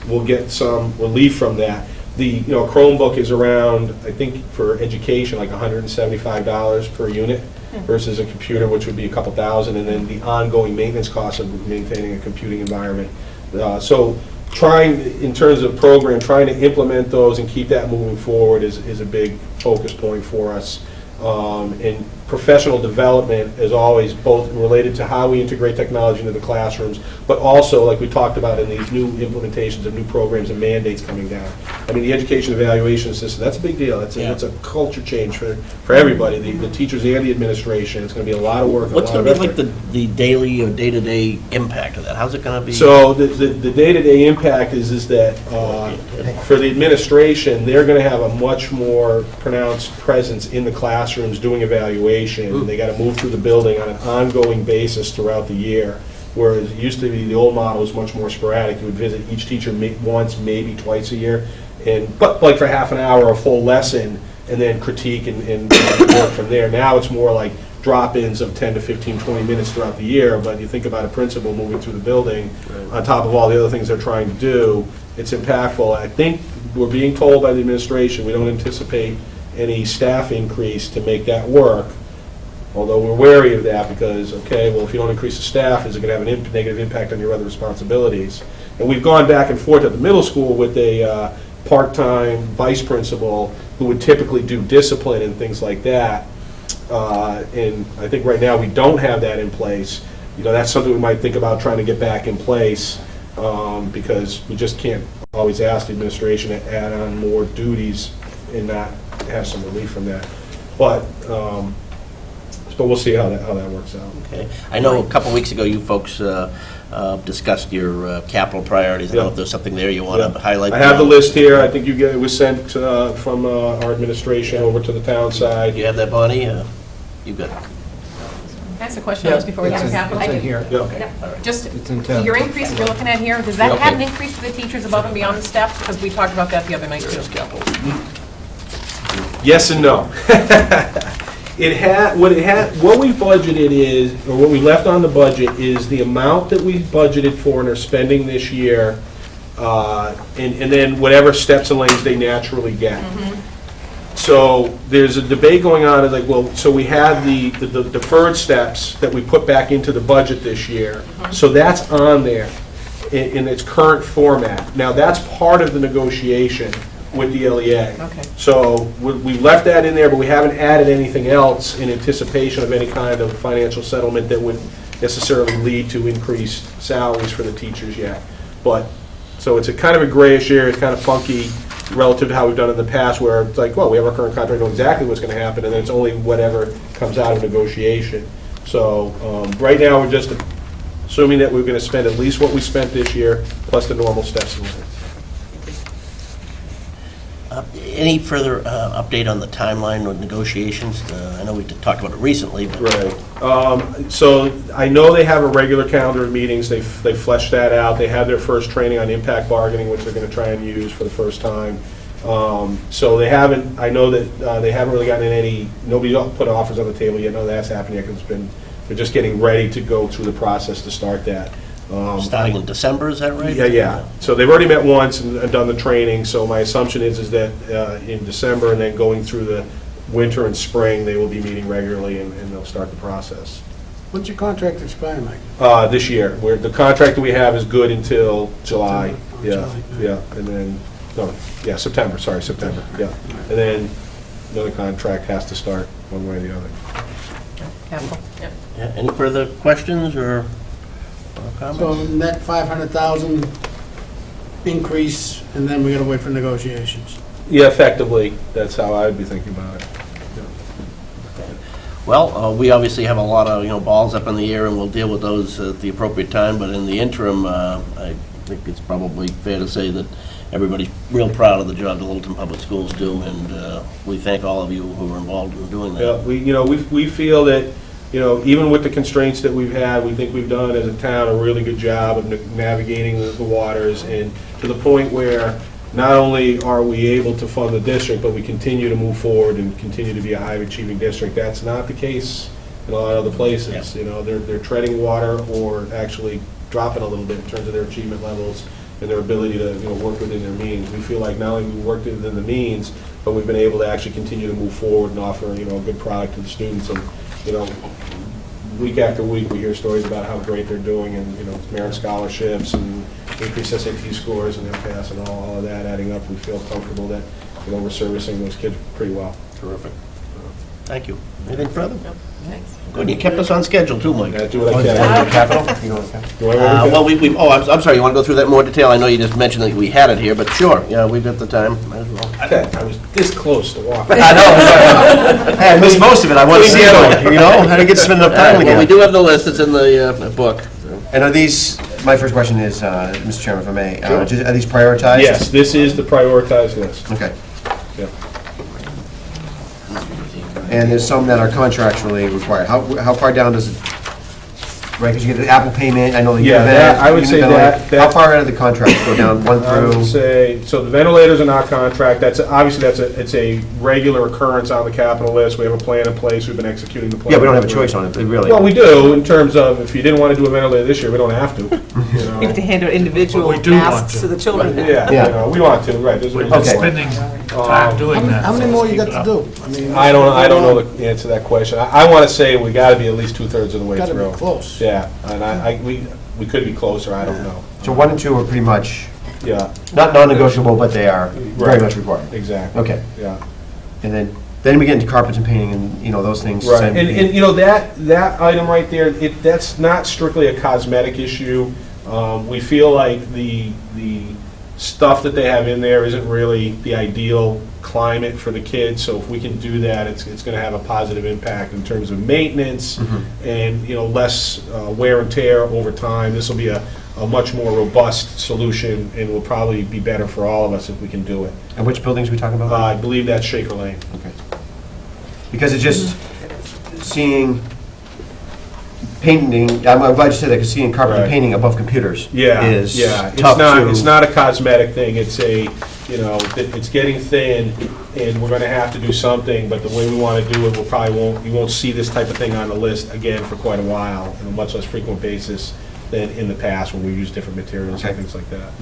[SPEAKER 21] we'll get some relief from that. The Chromebook is around, I think, for education, like $175 per unit versus a computer, which would be a couple thousand, and then the ongoing maintenance costs of maintaining a computing environment. So trying, in terms of program, trying to implement those and keep that moving forward is a big focus point for us. And professional development is always both related to how we integrate technology into the classrooms, but also, like we talked about in these new implementations of new programs and mandates coming down. I mean, the education evaluation system, that's a big deal. It's a culture change for everybody, the teachers and the administration. It's going to be a lot of work.
[SPEAKER 2] What's going to be like the daily or day-to-day impact of that? How's it going to be?
[SPEAKER 21] So the day-to-day impact is that for the administration, they're going to have a much more pronounced presence in the classrooms doing evaluation. They got to move through the building on an ongoing basis throughout the year, whereas it used to be the old model was much more sporadic. You would visit each teacher once, maybe twice a year, but like for half an hour, a full lesson, and then critique and work from there. Now it's more like drop-ins of 10 to 15, 20 minutes throughout the year, but you think about a principal moving through the building on top of all the other things they're trying to do, it's impactful. I think we're being told by the administration we don't anticipate any staff increase to make that work, although we're wary of that because, okay, well, if you don't increase the staff, is it going to have a negative impact on your other responsibilities? And we've gone back and forth at the middle school with a part-time vice principal who would typically do discipline and things like that. And I think right now we don't have that in place. That's something we might think about trying to get back in place because we just can't always ask the administration to add on more duties and not have some relief from that. But we'll see how that works out.
[SPEAKER 2] Okay. I know a couple weeks ago you folks discussed your capital priorities. I don't know if there's something there you want to highlight.
[SPEAKER 21] I have the list here. I think it was sent from our administration over to the town side.
[SPEAKER 2] You have that, Bonnie? You got it.
[SPEAKER 10] Can I ask a question just before we get to capital?
[SPEAKER 21] It's in here. Yeah.
[SPEAKER 10] Okay. Just, your increase you're looking at here, does that have an increase for the teachers above and beyond the step? Because we talked about that the other night, too.
[SPEAKER 21] Yes and no. What we budgeted is, or what we left on the budget is the amount that we budgeted for and are spending this year, and then whatever steps and lanes they naturally get. So there's a debate going on, is like, well, so we have the deferred steps that we put back into the budget this year. So that's on there in its current format. Now, that's part of the negotiation with the LEA.
[SPEAKER 10] Okay.
[SPEAKER 21] So we left that in there, but we haven't added anything else in anticipation of any kind of financial settlement that would necessarily lead to increased salaries for the teachers yet. But, so it's a kind of a grayish area, it's kind of funky relative to how we've done in the past, where it's like, well, we have our current contract, know exactly what's going to happen, and then it's only whatever comes out of negotiation. So right now, we're just assuming that we're going to spend at least what we spent this year, plus the normal steps in there.
[SPEAKER 2] Any further update on the timeline with negotiations? I know we talked about it recently, but...
[SPEAKER 21] Right. So I know they have a regular calendar of meetings. They fleshed that out. They had their first training on impact bargaining, which they're going to try and use for the first time. So they haven't, I know that they haven't really gotten in any, nobody put offers on the table yet. None of that's happened yet because they're just getting ready to go through the process to start that.
[SPEAKER 2] Starting in December, is that right?
[SPEAKER 21] Yeah. So they've already met once and done the training, so my assumption is that in December and then going through the winter and spring, they will be meeting regularly and they'll start the process.
[SPEAKER 14] When's your contract expire, Mike?
[SPEAKER 21] This year, where the contract that we have is good until July.
[SPEAKER 14] July.
[SPEAKER 21] Yeah, and then, September, yeah. And then another contract has to start one way or the other.
[SPEAKER 10] Capital. Yep.
[SPEAKER 2] Yeah, any further questions or comments?
[SPEAKER 14] So net 500,000 increase, and then we gotta wait for negotiations.
[SPEAKER 21] Yeah, effectively, that's how I would be thinking about it.
[SPEAKER 2] Well, we obviously have a lot of, balls up in the air, and we'll deal with those at the appropriate time, but in the interim, I think it's probably fair to say that everybody's real proud of the job the Littleton Public Schools do, and we thank all of you who are involved in doing that.
[SPEAKER 21] Yeah, we feel that, even with the constraints that we've had, we think we've done as a town a really good job of navigating the waters, and to the point where not only are we able to fund the district, but we continue to move forward and continue to be a high-achieving district. That's not the case in a lot of other places.
[SPEAKER 2] Yeah.
[SPEAKER 21] They're treading water or actually dropping a little bit in terms of their achievement levels and their ability to work within their means. We feel like not only we worked within the means, but we've been able to actually continue to move forward and offer a good product to the students. And week after week we hear stories about how great they're doing, and merit scholarships and increased SAT scores and MCAS and all of that adding up. We feel comfortable that we're servicing those kids pretty well.
[SPEAKER 2] Terrific. Thank you. Anything further?
[SPEAKER 10] Thanks.
[SPEAKER 2] Good, you kept us on schedule too, Mike.
[SPEAKER 21] Do what I can.
[SPEAKER 2] Capital? Well, I'm sorry, you want to go through that in more detail? I know you just mentioned that we had it here, but sure, we've got the time. Might as well.
[SPEAKER 21] I was this close to walking.
[SPEAKER 3] I know. Hey, I missed most of it. I want to see it all, I didn't get to spend enough time with you.
[SPEAKER 2] Well, we do have the list, it's in the book.
[SPEAKER 3] And are these, my first question is, Mr. Chairman, if I may,
[SPEAKER 21] Sure.
[SPEAKER 3] are these prioritized?
[SPEAKER 21] Yes, this is the prioritized list.
[SPEAKER 3] Okay.
[SPEAKER 21] Yeah.
[SPEAKER 3] And there's some that are contractually required. How far down does it, right, because you get the Apple payment, I know that you have that.
[SPEAKER 21] I would say that.
[SPEAKER 3] How far out of the contract go down, one
[SPEAKER 21] I would
[SPEAKER 3] through?
[SPEAKER 21] say, so the ventilators are not contract, it's a regular occurrence on the capital list, we have a plan in place, we've been executing the plan.
[SPEAKER 3] Yeah, we don't have a choice on it, really.
[SPEAKER 21] Well, we do, in terms of, if you didn't want to do a ventilator this year, we don't have to.
[SPEAKER 1] You have to hand out individual
[SPEAKER 17] But we do want
[SPEAKER 1] masks
[SPEAKER 17] to.
[SPEAKER 1] to the children.
[SPEAKER 21] Yeah, we want to, right. There's a
[SPEAKER 17] We're
[SPEAKER 21] reason
[SPEAKER 17] just
[SPEAKER 21] for it.
[SPEAKER 17] spending time doing that.
[SPEAKER 14] How many
[SPEAKER 17] so
[SPEAKER 14] more
[SPEAKER 17] let's
[SPEAKER 14] you
[SPEAKER 17] keep
[SPEAKER 14] got
[SPEAKER 17] it
[SPEAKER 14] to
[SPEAKER 17] up.
[SPEAKER 14] do? I mean,
[SPEAKER 21] I don't know the answer to that question. I want to say we got to be at least 2/3 of the way
[SPEAKER 14] Gotta be
[SPEAKER 21] through.
[SPEAKER 14] close.
[SPEAKER 21] Yeah, and we could be closer, I don't know.
[SPEAKER 3] So 1 and 2 are pretty much,
[SPEAKER 21] Yeah,
[SPEAKER 3] not non-negotiable, but they are very
[SPEAKER 21] Right.
[SPEAKER 3] much required.
[SPEAKER 21] exactly.
[SPEAKER 3] Okay.
[SPEAKER 21] Yeah.
[SPEAKER 3] And then we get into carpets and painting and, those things.
[SPEAKER 21] Right,
[SPEAKER 3] same-
[SPEAKER 21] and that item right there, that's not strictly a cosmetic issue. We feel like the stuff that they have in there isn't really the ideal climate for the kids, so if we can do that, it's going to have a positive impact in terms of maintenance and, less wear and tear over time. This will be a much more robust solution and will probably be better for all of us if we can do it.
[SPEAKER 3] And which buildings are we talking about?
[SPEAKER 21] I believe that's Shaker Lane.
[SPEAKER 3] Okay. Because it's just seeing painting, I'm glad you said that, because seeing carpet and
[SPEAKER 21] Right.
[SPEAKER 3] painting above computers
[SPEAKER 21] Yeah,
[SPEAKER 3] is
[SPEAKER 21] yeah.
[SPEAKER 3] tough to...
[SPEAKER 21] It's not a cosmetic thing. It's it's getting thin, and we're going to have to do something. But the way we want to do it, you won't see this type of thing on the list again for quite a while, on a much less frequent basis than in the past when we use different materials and things like that.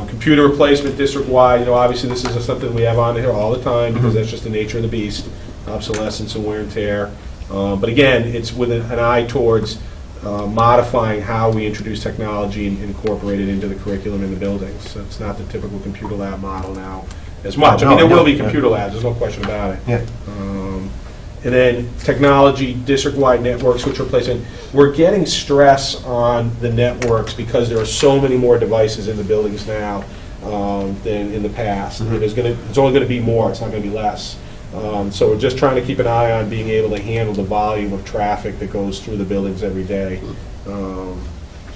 [SPEAKER 21] Computer replacement district-wide. Obviously this is something we have on here all the time because that's just the nature of the beast, obsolescence and wear and tear. But again, it's with an eye towards modifying how we introduce technology and incorporate it into the curriculum in the buildings. So it's not the typical computer lab model now as much. I mean, there will be computer labs, there's no question about it.
[SPEAKER 3] Yeah.
[SPEAKER 21] And then technology, district-wide networks, which we're placing. We're getting stress on the networks because there are so many more devices in the buildings now than in the past. And it's only gonna be more, it's not gonna be less. So we're just trying to keep an eye on being able to handle the volume of traffic that goes through the buildings every day. So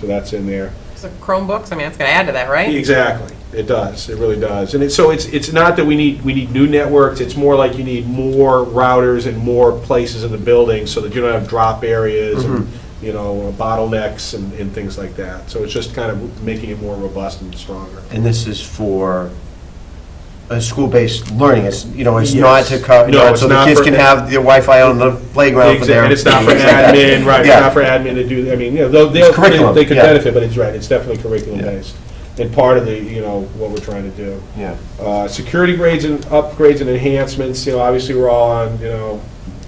[SPEAKER 21] that's in there.
[SPEAKER 10] So Chromebooks, I mean, it's going to add to that, right?
[SPEAKER 21] Exactly, it does, it really does. And it's not that we need new networks, it's more like you need more routers and more places in the building so that you don't have drop areas and, bottlenecks and things like that. So it's just kind of making it more robust and stronger.
[SPEAKER 3] And this is for school-based learning, it's, it's
[SPEAKER 21] Yes.
[SPEAKER 3] not to cover,
[SPEAKER 21] No, it's
[SPEAKER 3] so the
[SPEAKER 21] not
[SPEAKER 3] kids
[SPEAKER 21] for-
[SPEAKER 3] can have their Wi-Fi on the playground for their.
[SPEAKER 21] And it's not for
[SPEAKER 3] things like that.
[SPEAKER 21] admin, right, it's
[SPEAKER 3] Yeah.
[SPEAKER 21] not for admin to do, I mean,
[SPEAKER 3] It's curriculum,
[SPEAKER 21] they could
[SPEAKER 3] yeah.
[SPEAKER 21] benefit, but it's right, it's definitely curriculum-based. And part of the, what we're trying to do.
[SPEAKER 3] Yeah.
[SPEAKER 21] Security grades and upgrades and enhancements, obviously we're all on,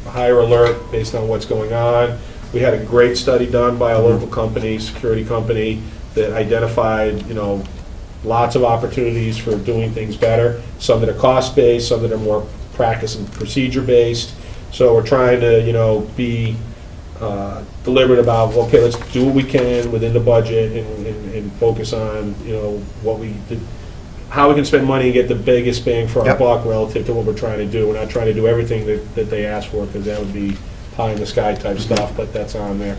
[SPEAKER 21] higher alert based on what's going on. We had a great study done by a local company, security company, that identified, lots of opportunities for doing things better, some that are cost-based, some that are more practice and procedure-based. So we're trying to, be deliberate about, okay, let's do what we can within the budget and focus on, how we can spend money and get the biggest bang for our
[SPEAKER 3] Yep.
[SPEAKER 21] buck relative to what we're trying to do. We're not trying to do everything that they ask for, because that would be pie-in-the-sky type stuff, but that's on there.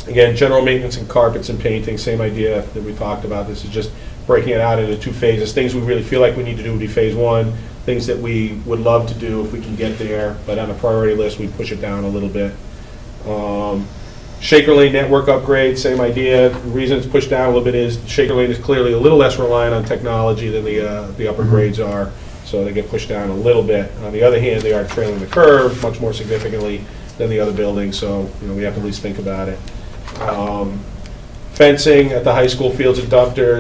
[SPEAKER 21] Again, general maintenance and carpets and painting, same idea that we talked about. This is just breaking it out into 2 phases. Things we really feel like we need to do would be phase 1. Things that we would love to do if we can get there, but on a priority list, we push it down a little bit. Shaker Lane network upgrade, same idea. The reason it's pushed down a little bit is Shaker Lane is clearly a little less reliant on technology than the upper grades are, so they get pushed down a little bit. On the other hand, they are trailing the curve much more significantly than the other buildings, so we have to at least think about it. Fencing at the high school fields and dumpster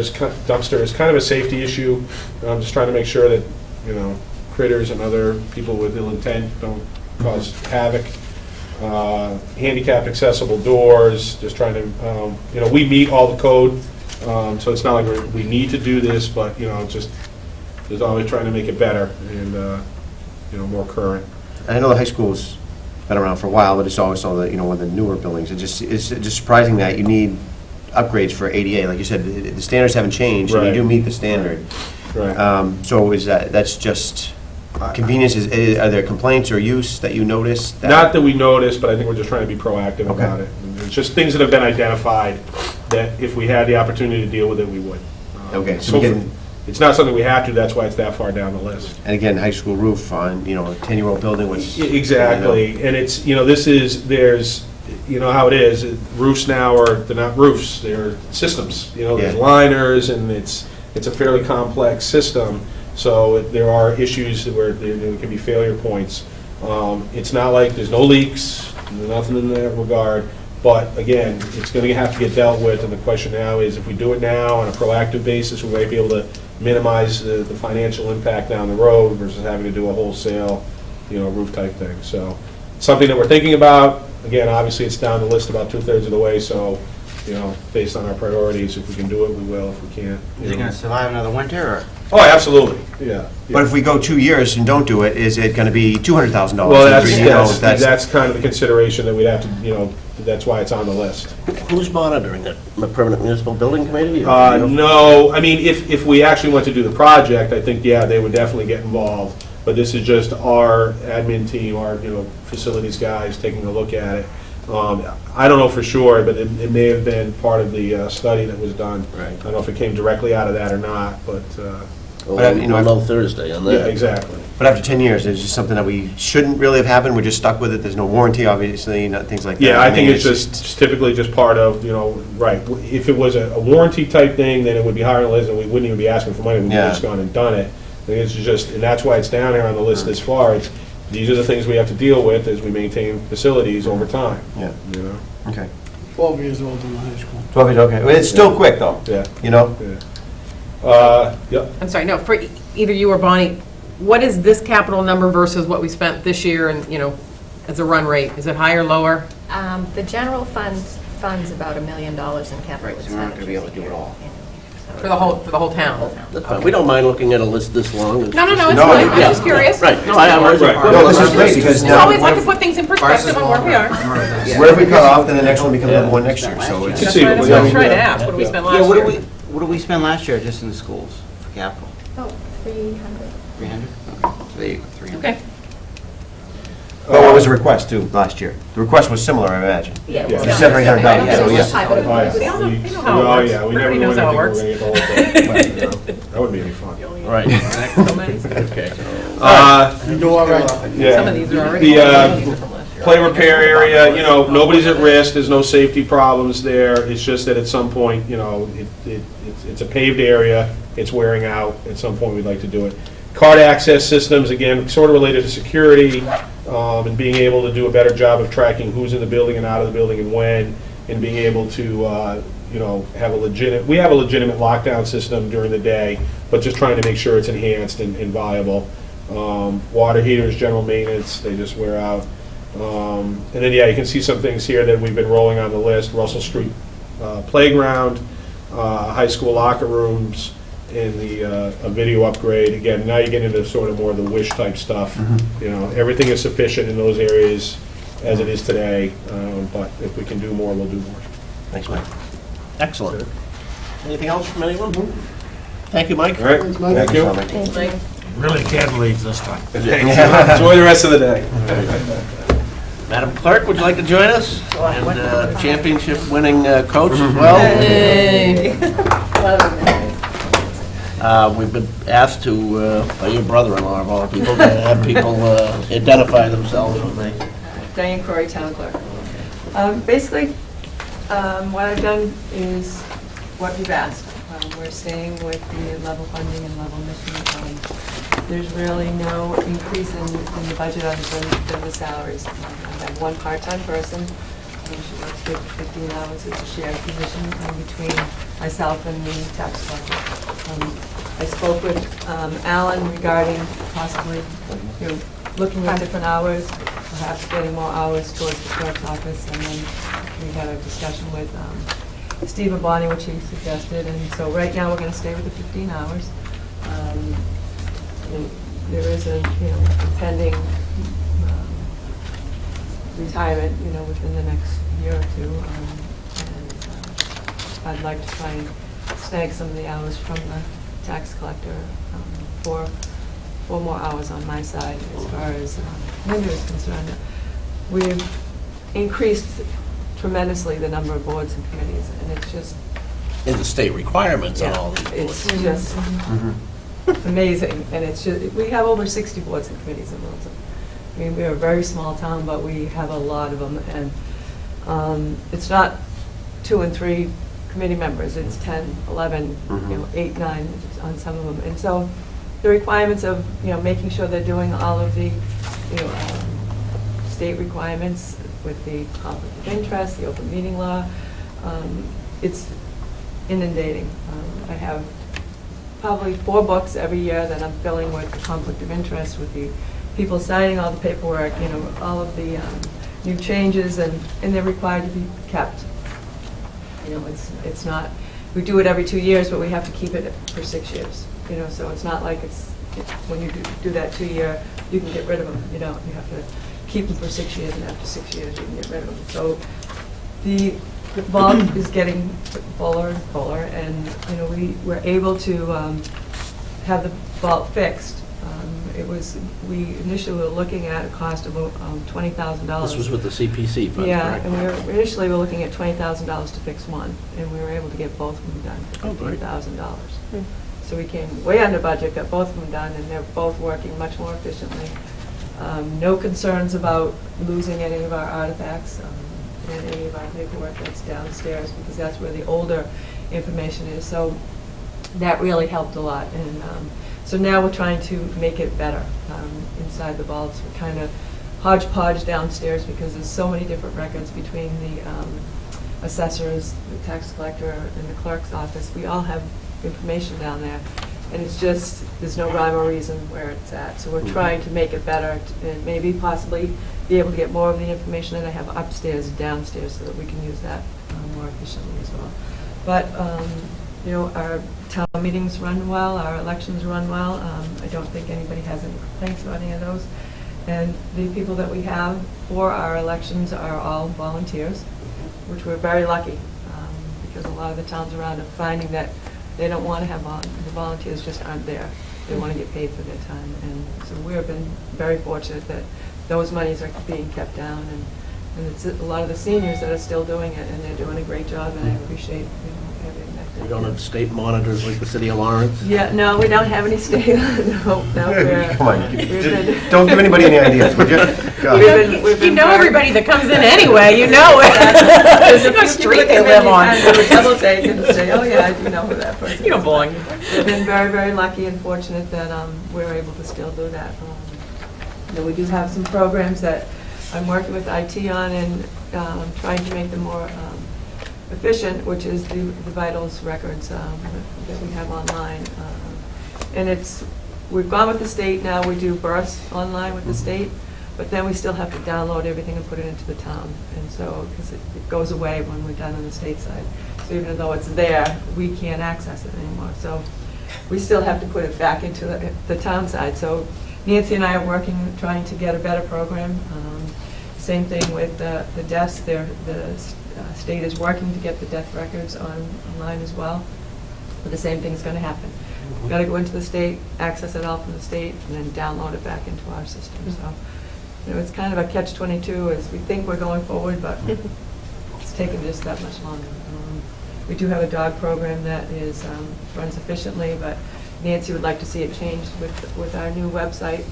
[SPEAKER 21] is kind of a safety issue. I'm just trying to make sure that, critters and other people with ill intent don't cause havoc. Handicapped accessible doors, just trying to, we meet all the code, so it's not like we need to do this, but, just, there's always trying to make it better and, more current.
[SPEAKER 3] I know the high school's been around for a while, but it's always one of the newer buildings. It's just surprising that you need upgrades for ADA. Like you said, the standards haven't changed, and you
[SPEAKER 21] Right.
[SPEAKER 3] do meet the standard.
[SPEAKER 21] Right.
[SPEAKER 3] So that's just convenience? Are there complaints or use that you notice?
[SPEAKER 21] Not that we noticed, but I think we're just trying to be proactive about it. And it's just things that have been identified that if we had the opportunity to deal with it, we would.
[SPEAKER 3] Okay, so
[SPEAKER 21] So
[SPEAKER 3] we can-
[SPEAKER 21] it's not something we have to, that's why it's that far down the list.
[SPEAKER 3] And again, high school roof on, a 10-year-old building was.
[SPEAKER 21] Exactly, and it's, there's, how it is, roofs now they're not roofs, they're systems. There's
[SPEAKER 3] Yeah.
[SPEAKER 21] liners, and it's a fairly complex system, so there are issues where there can be failure points. It's not like there's no leaks, nothing in that regard, but again, it's going to have to get dealt with, and the question now is, if we do it now on a proactive basis, we might be able to minimize the financial impact down the road versus having to do a wholesale, roof type thing. So, something that we're thinking about. Again, obviously, it's down the list about 2/3 of the way, so, based on our priorities, if we can do it, we will. If we can't,
[SPEAKER 15] Is it gonna survive another winter, or?
[SPEAKER 21] Oh, absolutely, yeah.
[SPEAKER 3] But if we go 2 years and don't do it, is it going to be $200,000?
[SPEAKER 21] Well,
[SPEAKER 3] that's
[SPEAKER 21] that's kind of the consideration that we'd have to, that's why it's on the list.
[SPEAKER 2] Who's monitoring it? The Permanent Municipal Building Committee?
[SPEAKER 21] No, I mean, if we actually went to do the project, I think, yeah, they would definitely get involved. But this is just our admin team, our, facilities guys taking a look at it. I don't know for sure, but it may have been part of the study that was done.
[SPEAKER 2] Right.
[SPEAKER 21] I don't know if it came directly out of that or not, but,
[SPEAKER 2] We'll know Thursday on that.
[SPEAKER 21] yeah, exactly.
[SPEAKER 3] But after 10 years, it's just something that we shouldn't really have happened. We're just stuck with it. There's no warranty, obviously, things like that.
[SPEAKER 21] Yeah, I think
[SPEAKER 3] mean,
[SPEAKER 21] it's just typically just part of, right. If it was a warranty type thing, then it would be higher on the list, and we wouldn't even be asking for money. We'd
[SPEAKER 3] Yeah.
[SPEAKER 21] just gone and done it. I think it's just, and that's why it's down here on the list this far. These are the things we have to deal with as we maintain facilities over time.
[SPEAKER 3] Yeah. Okay.
[SPEAKER 14] 12 years old in the high school.
[SPEAKER 3] 12 years, okay. Well, it's still quick, though.
[SPEAKER 21] Yeah. Yep.
[SPEAKER 10] I'm sorry, no, for either you or Bonnie, what is this capital number versus what we spent this year and, as a run rate? Is it higher, lower?
[SPEAKER 7] The general funds about $1 million in capital
[SPEAKER 2] Right, so we're not gonna be able to do it all.
[SPEAKER 10] For the whole town?
[SPEAKER 2] That's fine. We don't mind looking at a list this long. It's
[SPEAKER 10] No,
[SPEAKER 2] just-
[SPEAKER 10] it's fine, I'm just curious.
[SPEAKER 2] Right, no, I am.
[SPEAKER 3] No, this is great, because
[SPEAKER 10] It's
[SPEAKER 3] now,
[SPEAKER 10] always like to put things in perspective on where we are.
[SPEAKER 3] wherever we cut off, then the next one becomes number one next year, so it's.
[SPEAKER 10] That's what I'm trying to ask, what did we spend last year?
[SPEAKER 22] What did we spend last year just in the schools for capital?
[SPEAKER 16] Oh, 300.
[SPEAKER 22] 300? Okay, so there you go, 300.
[SPEAKER 10] Okay.
[SPEAKER 3] Well, what was the request too, last year? The request was similar, I imagine.
[SPEAKER 16] Yeah.
[SPEAKER 3] It's $700 or $800, so yeah.
[SPEAKER 10] They know how it works.
[SPEAKER 21] Yeah, we never
[SPEAKER 10] Everybody
[SPEAKER 21] knew
[SPEAKER 10] knows how it
[SPEAKER 21] anything, we
[SPEAKER 10] works.
[SPEAKER 21] were gonna get the whole thing. That wouldn't be any fun.
[SPEAKER 2] Right. Okay.
[SPEAKER 14] You do all right.
[SPEAKER 21] Yeah.
[SPEAKER 10] Some of these are already.
[SPEAKER 21] The play repair area, you know, nobody's at risk, there's no safety problems there. It's just that at some point, you know, it's a paved area, it's wearing out. At some point, we'd like to do it. Card access systems, again, sort of related to security, and being able to do a better job of tracking who's in the building and out of the building and when, and being able to, you know, have a legitimate lockdown system during the day, but just trying to make sure it's enhanced and viable. Water heaters, general maintenance, they just wear out. And then, yeah, you can see some things here that we've been rolling on the list. Russell Street playground, high school locker rooms, and a video upgrade. Again, now you get into sort of more of the wish type stuff. You know, everything is sufficient in those areas as it is today, but if we can do more, we'll do more.
[SPEAKER 2] Thanks, Mike. Excellent. Anything else from anyone? Thank you, Mike.
[SPEAKER 21] All right, thank you.
[SPEAKER 17] Really can't leave this time.
[SPEAKER 21] Enjoy the rest of the day.
[SPEAKER 2] Madam Clerk, would you like to join us? And championship-winning coach as well? We've been asked to, by your brother-in-law of all people, to have people identify themselves when they...
[SPEAKER 23] Diane Crory, Town Clerk. Basically, what I've done is what you've asked. We're staying with the level funding and level mission. There's really no increase in the budget other than the salaries. I have one part-time person. She works 15 hours. It's a shared position between myself and the tax collector. I spoke with Alan regarding possibly, you know, looking at different hours, perhaps getting more hours towards the clerk's office, and then we had a discussion with Steve Abani, which he suggested, and so right now we're going to stay with the 15 hours. There is a, you know, pending retirement, you know, within the next year or two, and I'd like to try and snag some of the hours from the tax collector for 4 more hours on my side as far as Linda is concerned. We've increased tremendously the number of boards and committees, and it's just...
[SPEAKER 2] In the state requirements on all these boards.
[SPEAKER 23] It's just amazing, and it's just, we have over 60 boards and committees in Littleton. I mean, we're a very small town, but we have a lot of them, and it's not 2 and 3 committee members, it's 10, 11, you know, 8, 9 on some of them. And so the requirements of, you know, making sure they're doing all of the, you know, state requirements with the conflict of interest, the open meeting law, it's inundating. I have probably 4 books every year that I'm filling with the conflict of interest, with the people signing all the paperwork, you know, all of the new changes, and they're required to be kept. You know, it's not, we do it every 2 years, but we have to keep it for 6 years. You know, so it's not like it's when you do that 2-year, you can get rid of them. You don't. You have to keep them for 6 years, and after 6 years, you can get rid of them. So the vault is getting fuller and fuller, and you know, we're able to have the vault fixed. We initially were looking at a cost of $20,000.
[SPEAKER 2] This was with the CPC funds,
[SPEAKER 23] yeah,
[SPEAKER 2] correct?
[SPEAKER 23] and we initially were looking at $20,000 to fix one, and we were able to get both of them done for $15,000. So we came way under budget, got both of them done, and they're both working much more efficiently. No concerns about losing any of our artifacts and any of our paperwork that's downstairs, because that's where the older information is. So that really helped a lot. And so now we're trying to make it better inside the vaults. We're kind of hodgepodge downstairs because there's so many different records between the assessors, the tax collector, and the clerk's office. We all have information down there, and it's just, there's no rhyme or reason where it's at. So we're trying to make it better and maybe possibly be able to get more of the information that I have upstairs and downstairs so that we can use that more efficiently as well. But, you know, our town meetings run well, our elections run well. I don't think anybody has any complaints about any of those. And the people that we have for our elections are all volunteers, which we're very lucky, because a lot of the towns around are finding that they don't want to have, the volunteers just aren't there. They want to get paid for their time. And so we've been very fortunate that those monies are being kept down. And it's a lot of the seniors that are still doing it, and they're doing a great job, and I appreciate, you know, everything that
[SPEAKER 2] We don't have state monitors like the city of Lawrence?
[SPEAKER 23] Yeah, no, we don't have any state, no, we're.
[SPEAKER 3] Come on,
[SPEAKER 23] we've been-
[SPEAKER 3] don't give anybody any ideas, would you? Go.
[SPEAKER 10] You know everybody that comes in anyway, you know it. There's no street they live on.
[SPEAKER 23] And we double take and say, oh yeah, I do know who that person is.
[SPEAKER 10] You don't belong.
[SPEAKER 23] We've been very, very lucky and fortunate that we're able to still do that. You know, we do have some programs that I'm working with IT on and trying to make them more efficient, which is the vitals records that we have online. And we've gone with the state now, we do births online with the state, but then we still have to download everything and put it into the town. And so, because it goes away when we're done on the state side. So even though it's there, we can't access it anymore. So we still have to put it back into the town side. So Nancy and I are working, trying to get a better program. Same thing with the deaths. The state is working to get the death records online as well. But the same thing's going to happen. We've got to go into the state, access it all from the state, and then download it back into our system. So, you know, it's kind of a catch-22 as we think we're going forward, but it's taken just that much longer. We do have a dog program that runs efficiently, but Nancy would like to see it changed with our new website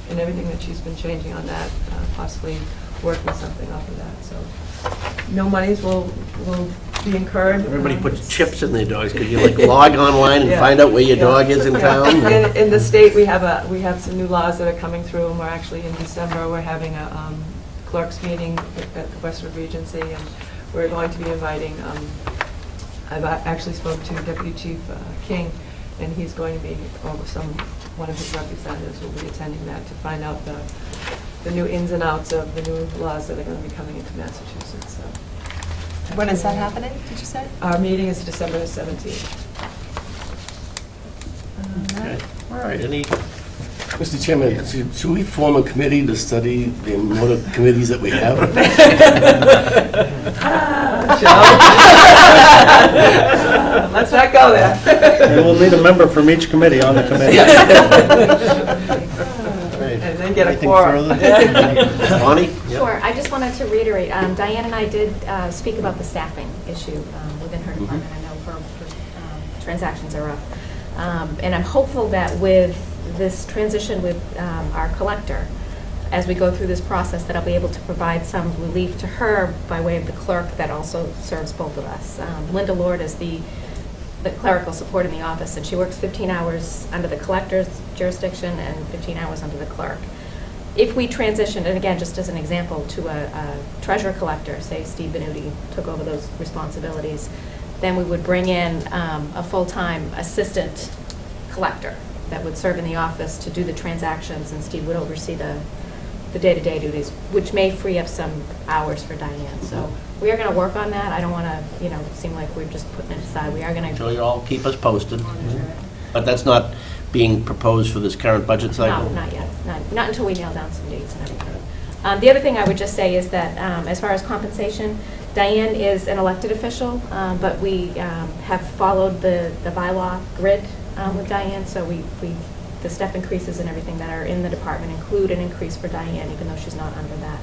[SPEAKER 23] and everything that she's been changing on that, possibly working something off of that. So no monies will be incurred.
[SPEAKER 2] Everybody puts chips in their dogs. Could you like log online and
[SPEAKER 23] Yeah.
[SPEAKER 2] find out where your
[SPEAKER 23] Yeah.
[SPEAKER 2] dog is in
[SPEAKER 23] Yeah.
[SPEAKER 2] town?
[SPEAKER 23] In the state, we have some new laws that are coming through, and we're actually in December, we're having a clerks meeting at the Westwood Regency, and we're going to be inviting, I've actually spoke to Deputy Chief King, and he's going to be, or one of his representatives will be attending that to find out the new ins and outs of the new laws that are going to be coming into Massachusetts. So.
[SPEAKER 1] When is that happening, did you say?
[SPEAKER 23] Our meeting is December the 17th.
[SPEAKER 2] Okay. All right,
[SPEAKER 4] Mr. Chairman, should we form a committee to study the amount of committees that we have?
[SPEAKER 23] Let's not go there.
[SPEAKER 12] And we'll need a member from each committee on the committee.
[SPEAKER 23] And then get a
[SPEAKER 2] Anything
[SPEAKER 23] quorum.
[SPEAKER 2] further? Bonnie?
[SPEAKER 7] Sure, I just wanted to reiterate, Diane and I did speak about the staffing issue within her department. I know her transactions are up. And I'm hopeful that with this transition with our collector, as we go through this process, that I'll be able to provide some relief to her by way of the clerk that also serves both of us. Linda Lord is the clerical support in the office, and she works 15 hours under the collector's jurisdiction and 15 hours under the clerk. If we transitioned, and again, just as an example, to a treasurer collector, say Steve Benuti took over those responsibilities, then we would bring in a full-time assistant collector that would serve in the office to do the transactions, and Steve would oversee the day-to-day duties, which may free up some hours for Diane. So we are going to work on that. I don't want to, seem like we're just putting it aside. We are going to.
[SPEAKER 2] So you'll all keep us posted. But that's not being proposed for this current budget cycle?
[SPEAKER 7] No, not yet. Not until we nail down some dates and everything. The other thing I would just say is that as far as compensation, Diane is an elected official, but we have followed the bylaw grid with Diane, so the step increases and everything that are in the department include an increase for Diane, even though she's not under that.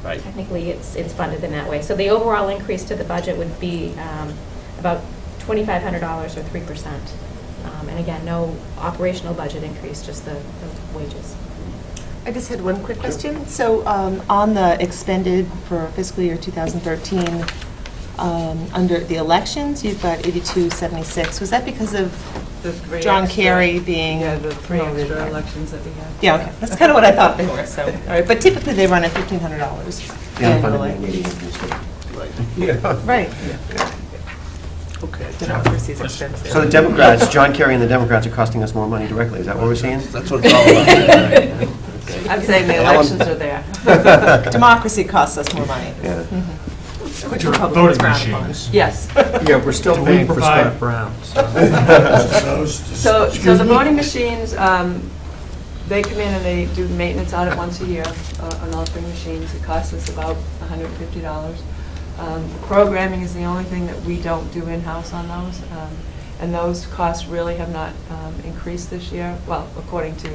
[SPEAKER 2] Right.
[SPEAKER 7] Technically, it's funded in that way. So the overall increase to the budget would be about $2,500 or 3%. And again, no operational budget increase, just the wages.
[SPEAKER 1] I just had one quick question. So on the expended for fiscal year 2013, under the elections, you've got 8276. Was that because of
[SPEAKER 23] The three
[SPEAKER 1] John
[SPEAKER 23] extra-
[SPEAKER 1] Kerry being
[SPEAKER 23] Yeah, the three
[SPEAKER 1] promoted?
[SPEAKER 23] extra elections that we had.
[SPEAKER 1] Yeah, okay. That's kind of what I thought they were, so, all right. But typically, they run at $1,500 annually. Right.
[SPEAKER 2] Okay.
[SPEAKER 1] Did not foresee these expenses.
[SPEAKER 3] So the Democrats, John Kerry and the Democrats are costing us more money directly, is that what we're seeing?
[SPEAKER 2] That's what it's all about. Okay.
[SPEAKER 23] I'm saying the
[SPEAKER 2] Ellen?
[SPEAKER 23] elections are there.
[SPEAKER 1] Democracy costs us more money.
[SPEAKER 3] Yeah.
[SPEAKER 1] Which Republicans
[SPEAKER 17] Voting
[SPEAKER 1] frown upon.
[SPEAKER 17] machines.
[SPEAKER 23] Yes.
[SPEAKER 6] Yeah, we're still
[SPEAKER 17] Do we
[SPEAKER 6] paying for
[SPEAKER 17] provide-
[SPEAKER 6] Scott Brown.
[SPEAKER 23] So the voting machines, they come in and they do maintenance on it once a year, on all three machines. It costs us about $150. Programming is the only thing that we don't do in-house on those. And those costs really have not increased this year, well, according to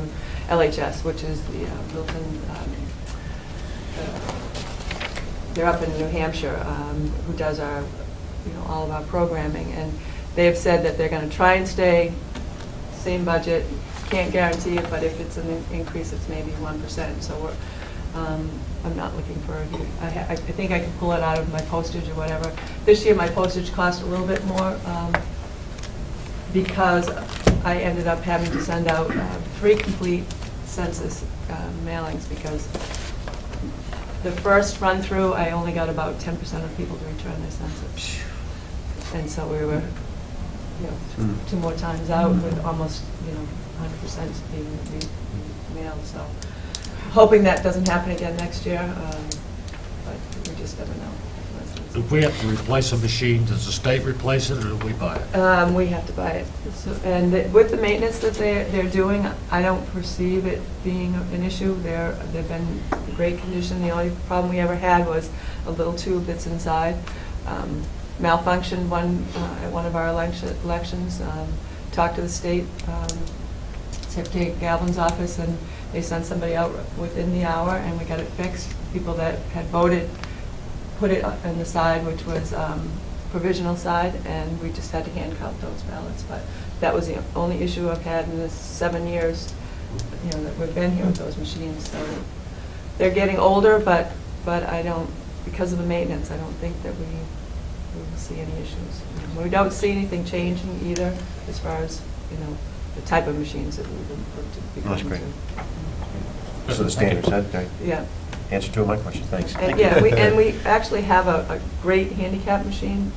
[SPEAKER 23] LHS, which is the Milton, they're up in New Hampshire, who does our, all of our programming. And they have said that they're going to try and stay same budget. Can't guarantee it, but if it's an increase, it's maybe 1%. So we're, I'm not looking for a huge, I think I can pull it out of my postage or whatever. This year, my postage cost a little bit more because I ended up having to send out 3 complete census mailings because the first run through, I only got about 10% of people to return their census. And so we were, 2 more times out with almost, 100% being mailed. So hoping that doesn't happen again next year, but we just never know.
[SPEAKER 17] If we have to replace a machine, does the state replace it, or do we buy it?
[SPEAKER 23] We have to buy it. And with the maintenance that they're doing, I don't perceive it being an issue. They've been in great condition. The only problem we ever had was a little tube that's inside. Malfunctioned at one of our elections. Talked to the state Secretary Galvin's office, and they sent somebody out within the hour, and we got it fixed. People that had voted put it on the side, which was provisional side, and we just had to hand count those ballots. But that was the only issue I've had in the 7 years, that we've been here with those machines. So they're getting older, but I don't, because of the maintenance, I don't think that we will see any issues. We don't see anything changing either, as far as the type of machines that we've been put to be
[SPEAKER 3] That's
[SPEAKER 23] going
[SPEAKER 3] great. So the standards, that
[SPEAKER 23] Yeah.
[SPEAKER 3] answer to my question, thanks.
[SPEAKER 23] And yeah, we actually have a great handicap machine.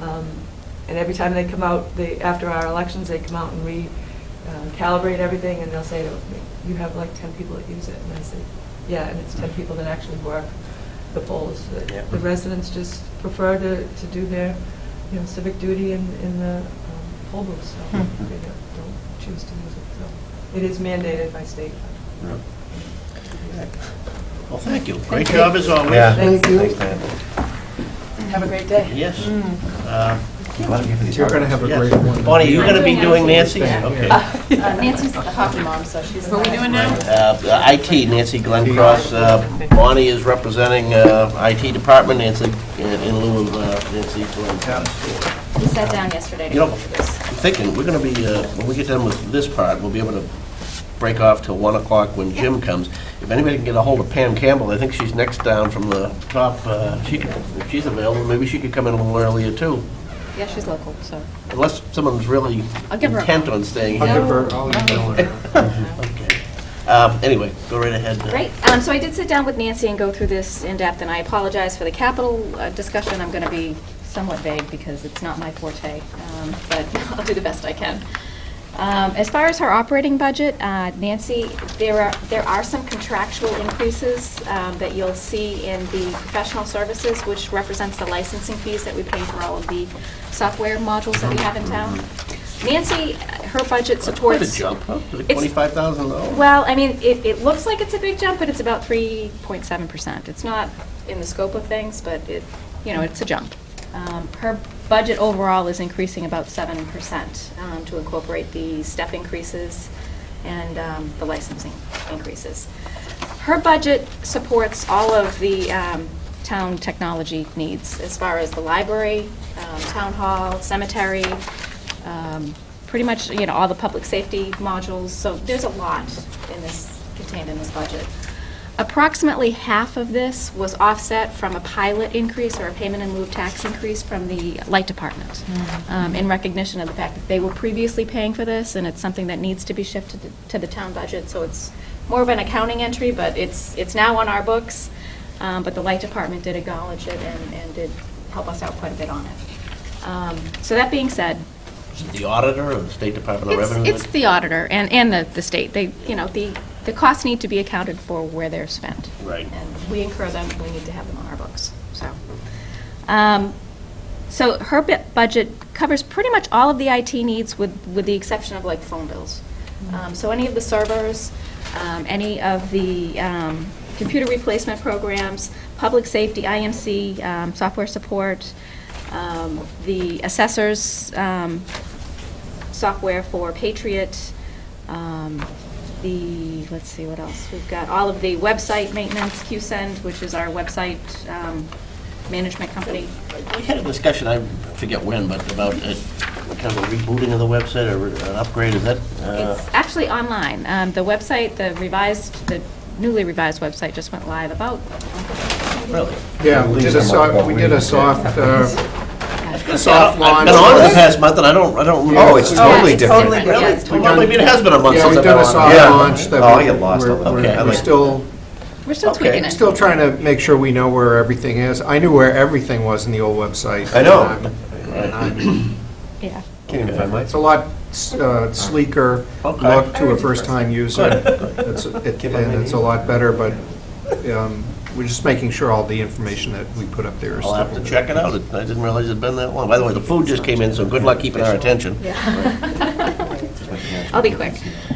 [SPEAKER 23] And every time they come out, after our elections, they come out and calibrate everything, and they'll say to me, "You have like 10 people that use it." And I say, "Yeah," and it's 10 people that actually work the polls. The residents just prefer to do their civic duty in the poll booths, so they don't choose to use it. So it is mandated by state.
[SPEAKER 2] Well, thank you. Great job as always.
[SPEAKER 3] Yeah.
[SPEAKER 23] Thank you.
[SPEAKER 3] Thanks, Dan.
[SPEAKER 23] Have a great day.
[SPEAKER 2] Yes.
[SPEAKER 3] Glad to hear for these
[SPEAKER 6] You're going to have a
[SPEAKER 2] Yes.
[SPEAKER 6] great one.
[SPEAKER 2] Bonnie, you're going to be doing Nancy's? Okay.
[SPEAKER 20] Nancy's the hockey mom, so she's. What are we doing now?
[SPEAKER 2] IT, Nancy Glencross. Bonnie is representing IT department, Nancy, in lieu of Nancy Glencross.
[SPEAKER 5] We sat down yesterday to
[SPEAKER 2] You
[SPEAKER 5] go
[SPEAKER 2] know,
[SPEAKER 5] through this.
[SPEAKER 2] I'm thinking, we're going to be, when we get done with this part, we'll be able to break off till 1 o'clock when Jim comes. If anybody can get a hold of Pam Campbell, I think she's next down from the top. If she's available, maybe she could come in a little earlier, too.
[SPEAKER 20] Yeah, she's local, so.
[SPEAKER 2] Unless someone's really
[SPEAKER 20] I'll give her a
[SPEAKER 2] intent
[SPEAKER 20] call.
[SPEAKER 2] on staying
[SPEAKER 6] I'll
[SPEAKER 2] here.
[SPEAKER 6] give her, I'll email her.
[SPEAKER 2] Okay. Anyway, go right ahead.
[SPEAKER 5] Great. So I did sit down with Nancy and go through this in depth, and I apologize for the capital discussion. I'm going to be somewhat vague because it's not my forte, but I'll do the best I can. As far as her operating budget, Nancy, there are some contractual increases that you'll see in the professional services, which represents the licensing fees that we pay for all of the software modules that we have in town. Nancy, her budget supports...
[SPEAKER 2] Quite a jump, huh? To
[SPEAKER 5] It's-
[SPEAKER 2] $25,000.
[SPEAKER 5] Well, I mean, it looks like it's a big jump, but it's about 3.7%. It's not in the scope of things, but it's a jump. Her budget overall is increasing about 7% to incorporate the step increases and the licensing increases. Her budget supports all of the town technology needs as far as the library, town hall, cemetery, pretty much all the public safety modules. So there's a lot contained in this budget. Approximately half of this was offset from a pilot increase or a payment in lieu of tax increase from the light department, in recognition of the fact that they were previously paying for this, and it's something that needs to be shifted to the town budget. So it's more of an accounting entry, but it's now on our books. But the light department did acknowledge it and did help us out quite a bit on it. So that being said,
[SPEAKER 2] Is it the auditor or the State Department of Revenue?
[SPEAKER 5] it's the auditor and the state. The
[SPEAKER 7] the costs need to be accounted for where they're spent.
[SPEAKER 2] Right.
[SPEAKER 7] And we incur them, we need to have them on our books, so. So her budget covers pretty much all of the IT needs with the exception of like phone bills. So any of the servers, any of the computer replacement programs, public safety, IMC, software support, the assessors software for Patriot, let's see what else. We've got all of the website maintenance, QSend, which is our website management company.
[SPEAKER 2] We had a discussion, I forget when, but about kind of a rebooting of the website or an upgrade, is that?
[SPEAKER 7] It's actually online. The website, the newly revised website just went live about.
[SPEAKER 2] Really?
[SPEAKER 6] Yeah, we did a soft launch.
[SPEAKER 2] I've been on in the past month, and I don't remember.
[SPEAKER 3] Oh, it's totally different.
[SPEAKER 7] Totally different. Yeah, it's
[SPEAKER 2] Well, maybe it has been a month
[SPEAKER 6] Yeah,
[SPEAKER 2] since
[SPEAKER 6] we've
[SPEAKER 2] I've
[SPEAKER 6] done
[SPEAKER 2] been
[SPEAKER 6] a
[SPEAKER 2] on.
[SPEAKER 6] soft
[SPEAKER 2] Yeah.
[SPEAKER 6] launch that
[SPEAKER 3] Oh, I get lost. Okay.
[SPEAKER 6] we're still
[SPEAKER 7] We're still
[SPEAKER 2] Okay.
[SPEAKER 7] tweaking it.
[SPEAKER 6] Still trying to make sure we know where everything is. I knew where everything was in the old website.
[SPEAKER 3] I know.
[SPEAKER 7] Yeah.
[SPEAKER 3] Can't even find my.
[SPEAKER 6] It's a lot sleeker
[SPEAKER 2] Okay.
[SPEAKER 6] look to a first-time user. It's a lot better, but we're just making sure all the information that we put up there is
[SPEAKER 2] I'll have to
[SPEAKER 6] still.
[SPEAKER 2] check it out. I didn't realize it'd been that long. By the way, the food just came in, so good luck keeping our attention.
[SPEAKER 7] I'll be quick.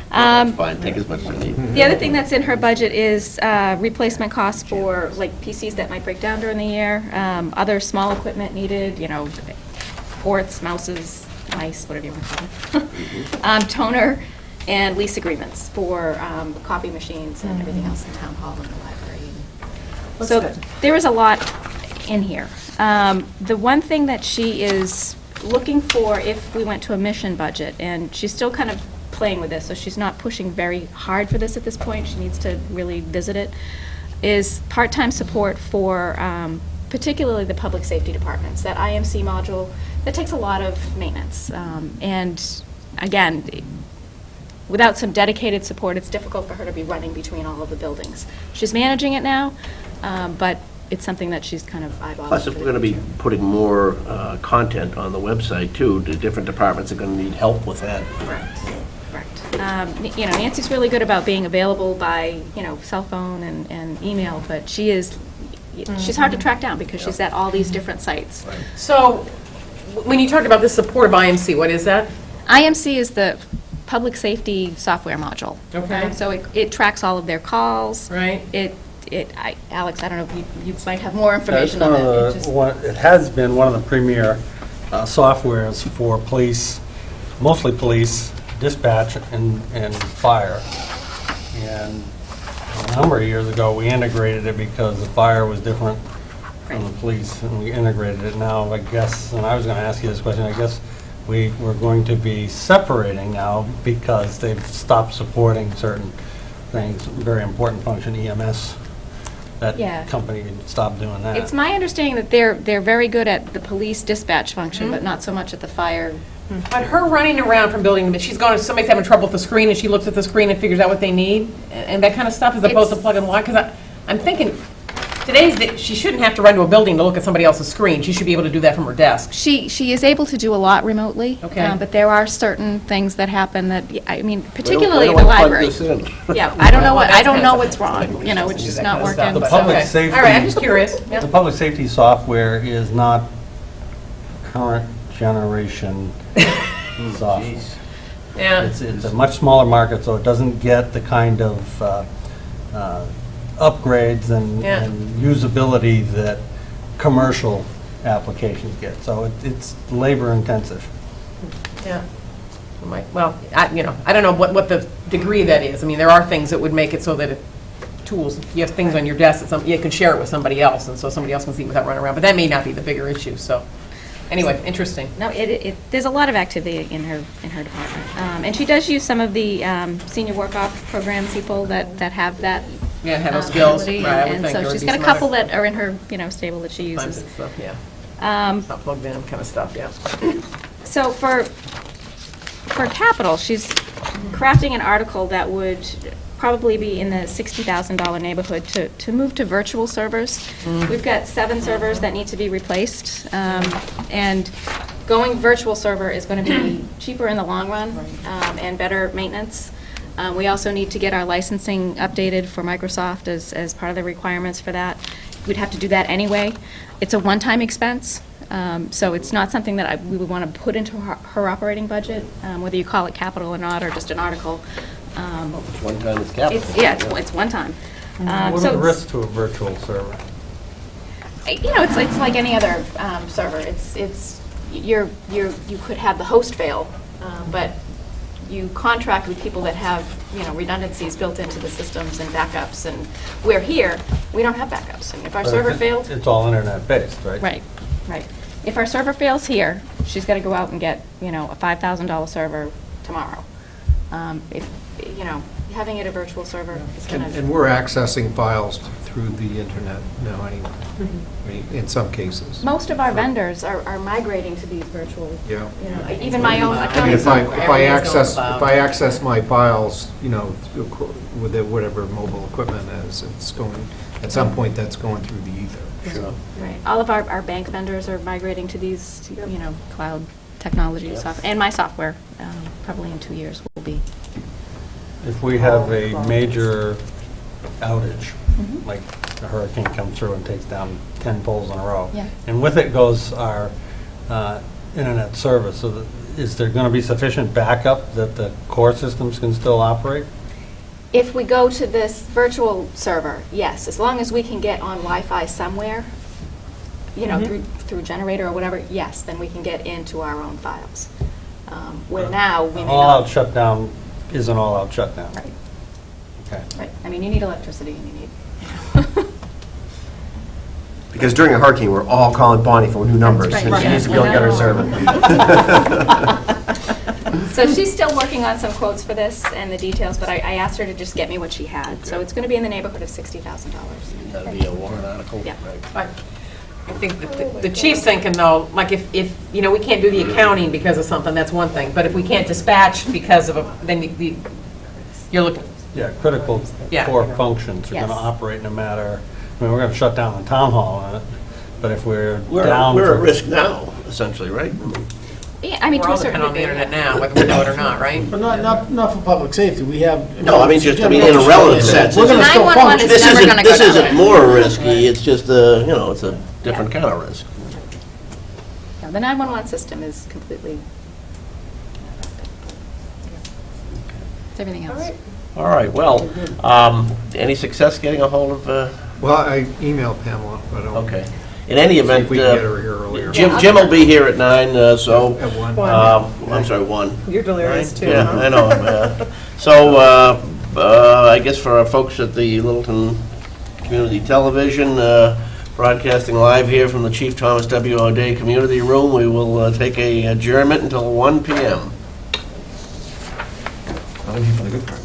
[SPEAKER 2] Fine, take as much as you need.
[SPEAKER 7] The other thing that's in her budget is replacement costs for like PCs that might break down during the year, other small equipment needed, ports, mouses, mice, whatever you want to call them, toner, and lease agreements for copy machines and everything else in town hall and the library. So there is a lot in here. The one thing that she is looking for if we went to a mission budget, and she's still kind of playing with this, so she's not pushing very hard for this at this point, she needs to really visit it, is part-time support for particularly the public safety departments. That IMC module, that takes a lot of maintenance. And again, without some dedicated support, it's difficult for her to be running between all of the buildings. She's managing it now, but it's something that she's kind of eyeballing.
[SPEAKER 2] Plus, if we're going to be putting more content on the website, too, the different departments are going to need help with that.
[SPEAKER 7] Correct. Nancy's really good about being available by, cell phone and email, but she's hard to track down because she's at all these different sites.
[SPEAKER 10] So, when you talked about the support of IMC, what is that?
[SPEAKER 7] IMC is the public safety software module.
[SPEAKER 10] Okay.
[SPEAKER 7] So it tracks all of their calls.
[SPEAKER 10] Right.
[SPEAKER 7] Alex, I don't know if you might have more
[SPEAKER 8] It's
[SPEAKER 7] information
[SPEAKER 8] one
[SPEAKER 7] on
[SPEAKER 8] of
[SPEAKER 7] that.
[SPEAKER 8] it has been one of the premier softwares for police, mostly police, dispatch, and fire. And a number of years ago, we integrated it because the fire was different from the police, and we integrated it. Now, I guess, and I was going to ask you this question, I guess we're going to be separating now because they've stopped supporting certain things, very important function, EMS.
[SPEAKER 7] Yeah.
[SPEAKER 8] That company stopped doing that.
[SPEAKER 7] It's my understanding that they're very good at the police dispatch function, but not so much at the fire.
[SPEAKER 10] But her running around from building, somebody's having trouble with the screen, and she looks at the screen and figures out what they need, and that kind of stuff, as opposed to plug and play. Because I'm thinking, she shouldn't have to run to a building to look at somebody else's screen. She should be able to do that from her desk.
[SPEAKER 7] She is able to do a lot remotely.
[SPEAKER 10] Okay.
[SPEAKER 7] But there are certain things that happen that,
[SPEAKER 2] We
[SPEAKER 7] particularly in
[SPEAKER 2] don't
[SPEAKER 7] the
[SPEAKER 2] wanna plug
[SPEAKER 7] library.
[SPEAKER 2] this in.
[SPEAKER 7] Yeah, I don't know what's wrong, it's just not working.
[SPEAKER 8] The
[SPEAKER 7] so-
[SPEAKER 8] public safety.
[SPEAKER 10] All right, I'm just curious.
[SPEAKER 8] The public safety software is not current generation software.
[SPEAKER 10] Yeah.
[SPEAKER 8] It's a much smaller market, so it doesn't get the kind of upgrades and usability that commercial applications get. So it's labor intensive.
[SPEAKER 10] Yeah. Well, I don't know what the degree that is. I mean, there are things that would make it so that tools, you have things on your desk that you can share it with somebody else, and so somebody else can see without running around. But that may not be the bigger issue, so. Anyway, interesting.
[SPEAKER 7] No, there's a lot of activity in her department. And she does use some of the senior work-off programs, people that have that.
[SPEAKER 10] Yeah, have those skills.
[SPEAKER 7] ability,
[SPEAKER 10] Right, I would
[SPEAKER 7] and
[SPEAKER 10] think
[SPEAKER 7] so
[SPEAKER 10] it would
[SPEAKER 7] she's
[SPEAKER 10] be
[SPEAKER 7] got a
[SPEAKER 10] smarter.
[SPEAKER 7] couple that are in her, stable that she
[SPEAKER 10] Times
[SPEAKER 7] uses.
[SPEAKER 10] and stuff, yeah. Not plugged in kind of stuff, yeah.
[SPEAKER 7] So for capital, she's crafting an article that would probably be in the $60,000 neighborhood to move to virtual servers. We've got 7 servers that need to be replaced, and going virtual server is going to be cheaper in the long run and better maintenance. We also need to get our licensing updated for Microsoft as part of the requirements for that. We'd have to do that anyway. It's a one-time expense, so it's not something that we would want to put into her operating budget, whether you call it capital or not, or just an article.
[SPEAKER 2] One time it's capital.
[SPEAKER 7] It's one time.
[SPEAKER 8] What are
[SPEAKER 7] So
[SPEAKER 8] the
[SPEAKER 7] it's-
[SPEAKER 8] risks to a virtual server?
[SPEAKER 7] You know, it's like any other server. You could have the host fail, but you contract with people that have, you know, redundancies built into the systems and backups, and we're here, we don't have backups. And if our
[SPEAKER 8] But
[SPEAKER 7] server failed.
[SPEAKER 8] It's all internet-based, right?
[SPEAKER 7] Right. If our server fails here, she's got to go out and get, you know, a $5,000 server tomorrow. If, you know, having it a virtual server is going to.
[SPEAKER 6] And we're accessing files through the internet now anyway, I mean, in some cases.
[SPEAKER 7] Most of our vendors are migrating to these virtual,
[SPEAKER 6] Yeah.
[SPEAKER 7] you know, even my own
[SPEAKER 6] I mean,
[SPEAKER 7] accounting
[SPEAKER 6] if I
[SPEAKER 7] software.
[SPEAKER 6] if I access my files, you know, with whatever mobile equipment is, it's going, at some point, that's going through the ether.
[SPEAKER 2] Sure.
[SPEAKER 7] Right. All of our bank vendors are migrating to these, you know, cloud technology software. And my software, probably in 2 years, will be.
[SPEAKER 8] If we have a major outage, like a hurricane comes through and takes down 10 poles in a row,
[SPEAKER 7] Yeah.
[SPEAKER 8] and with it goes our internet service, so is there going to be sufficient backup that the core systems can still operate?
[SPEAKER 7] If we go to this virtual server, yes, as long as we can get on Wi-Fi somewhere, you know, through generator or whatever, yes, then we can get into our own files. Where now, we may not.
[SPEAKER 8] All-out shutdown is an all-out shutdown.
[SPEAKER 7] Right.
[SPEAKER 8] Okay.
[SPEAKER 7] Right. I mean, you need electricity and you need.
[SPEAKER 3] Because during a hurricane, we're all calling Bonnie for new numbers,
[SPEAKER 7] right.
[SPEAKER 3] and she needs to go and get her server.
[SPEAKER 7] So she's still working on some quotes for this and the details, but I asked her to just get me what she had. So it's going to be in the neighborhood of $60,000.
[SPEAKER 2] That'll be a warrant article.
[SPEAKER 7] Yeah.
[SPEAKER 10] I think the chief's thinking though, like if, you know, we can't do the accounting because of something, that's one thing. But if we can't dispatch because of then you're looking.
[SPEAKER 8] Yeah, critical
[SPEAKER 10] Yeah.
[SPEAKER 8] core functions are going to
[SPEAKER 7] Yes.
[SPEAKER 8] operate no matter, I mean, we're going to shut down the town hall on it, but if we're
[SPEAKER 2] We're
[SPEAKER 8] down.
[SPEAKER 2] at
[SPEAKER 8] for-
[SPEAKER 2] risk now, essentially, right?
[SPEAKER 7] Yeah, I mean,
[SPEAKER 10] We're
[SPEAKER 7] to a
[SPEAKER 10] all
[SPEAKER 7] certain
[SPEAKER 10] dependent on the
[SPEAKER 7] degree.
[SPEAKER 10] internet now, whether we know it or not, right?
[SPEAKER 14] But not for public safety, we have.
[SPEAKER 2] No, I mean, just, I mean, in a relative sense.
[SPEAKER 14] We're gonna still
[SPEAKER 7] 911
[SPEAKER 14] function.
[SPEAKER 7] is never gonna go
[SPEAKER 2] This
[SPEAKER 7] down.
[SPEAKER 2] isn't more risky, it's just a, you know, it's a different kind of risk.
[SPEAKER 7] No, the 911 system is completely. It's everything else.
[SPEAKER 2] All right, well, any success getting a hold of,
[SPEAKER 6] Well, I emailed Pamela, but I'll.
[SPEAKER 2] okay. In any
[SPEAKER 6] See
[SPEAKER 2] event,
[SPEAKER 6] if we can get her here earlier.
[SPEAKER 2] Jim will be here at 9, so.
[SPEAKER 6] At 1.
[SPEAKER 2] I'm sorry, 1.
[SPEAKER 1] You're delirious too,
[SPEAKER 2] Yeah,
[SPEAKER 1] huh?
[SPEAKER 2] I know. So, I guess for our folks at the Littleton Community Television, broadcasting live here from the Chief Thomas W. O'Day Community Room, we will take a adjournment until 1 p.m.
[SPEAKER 3] I'm here for the good part.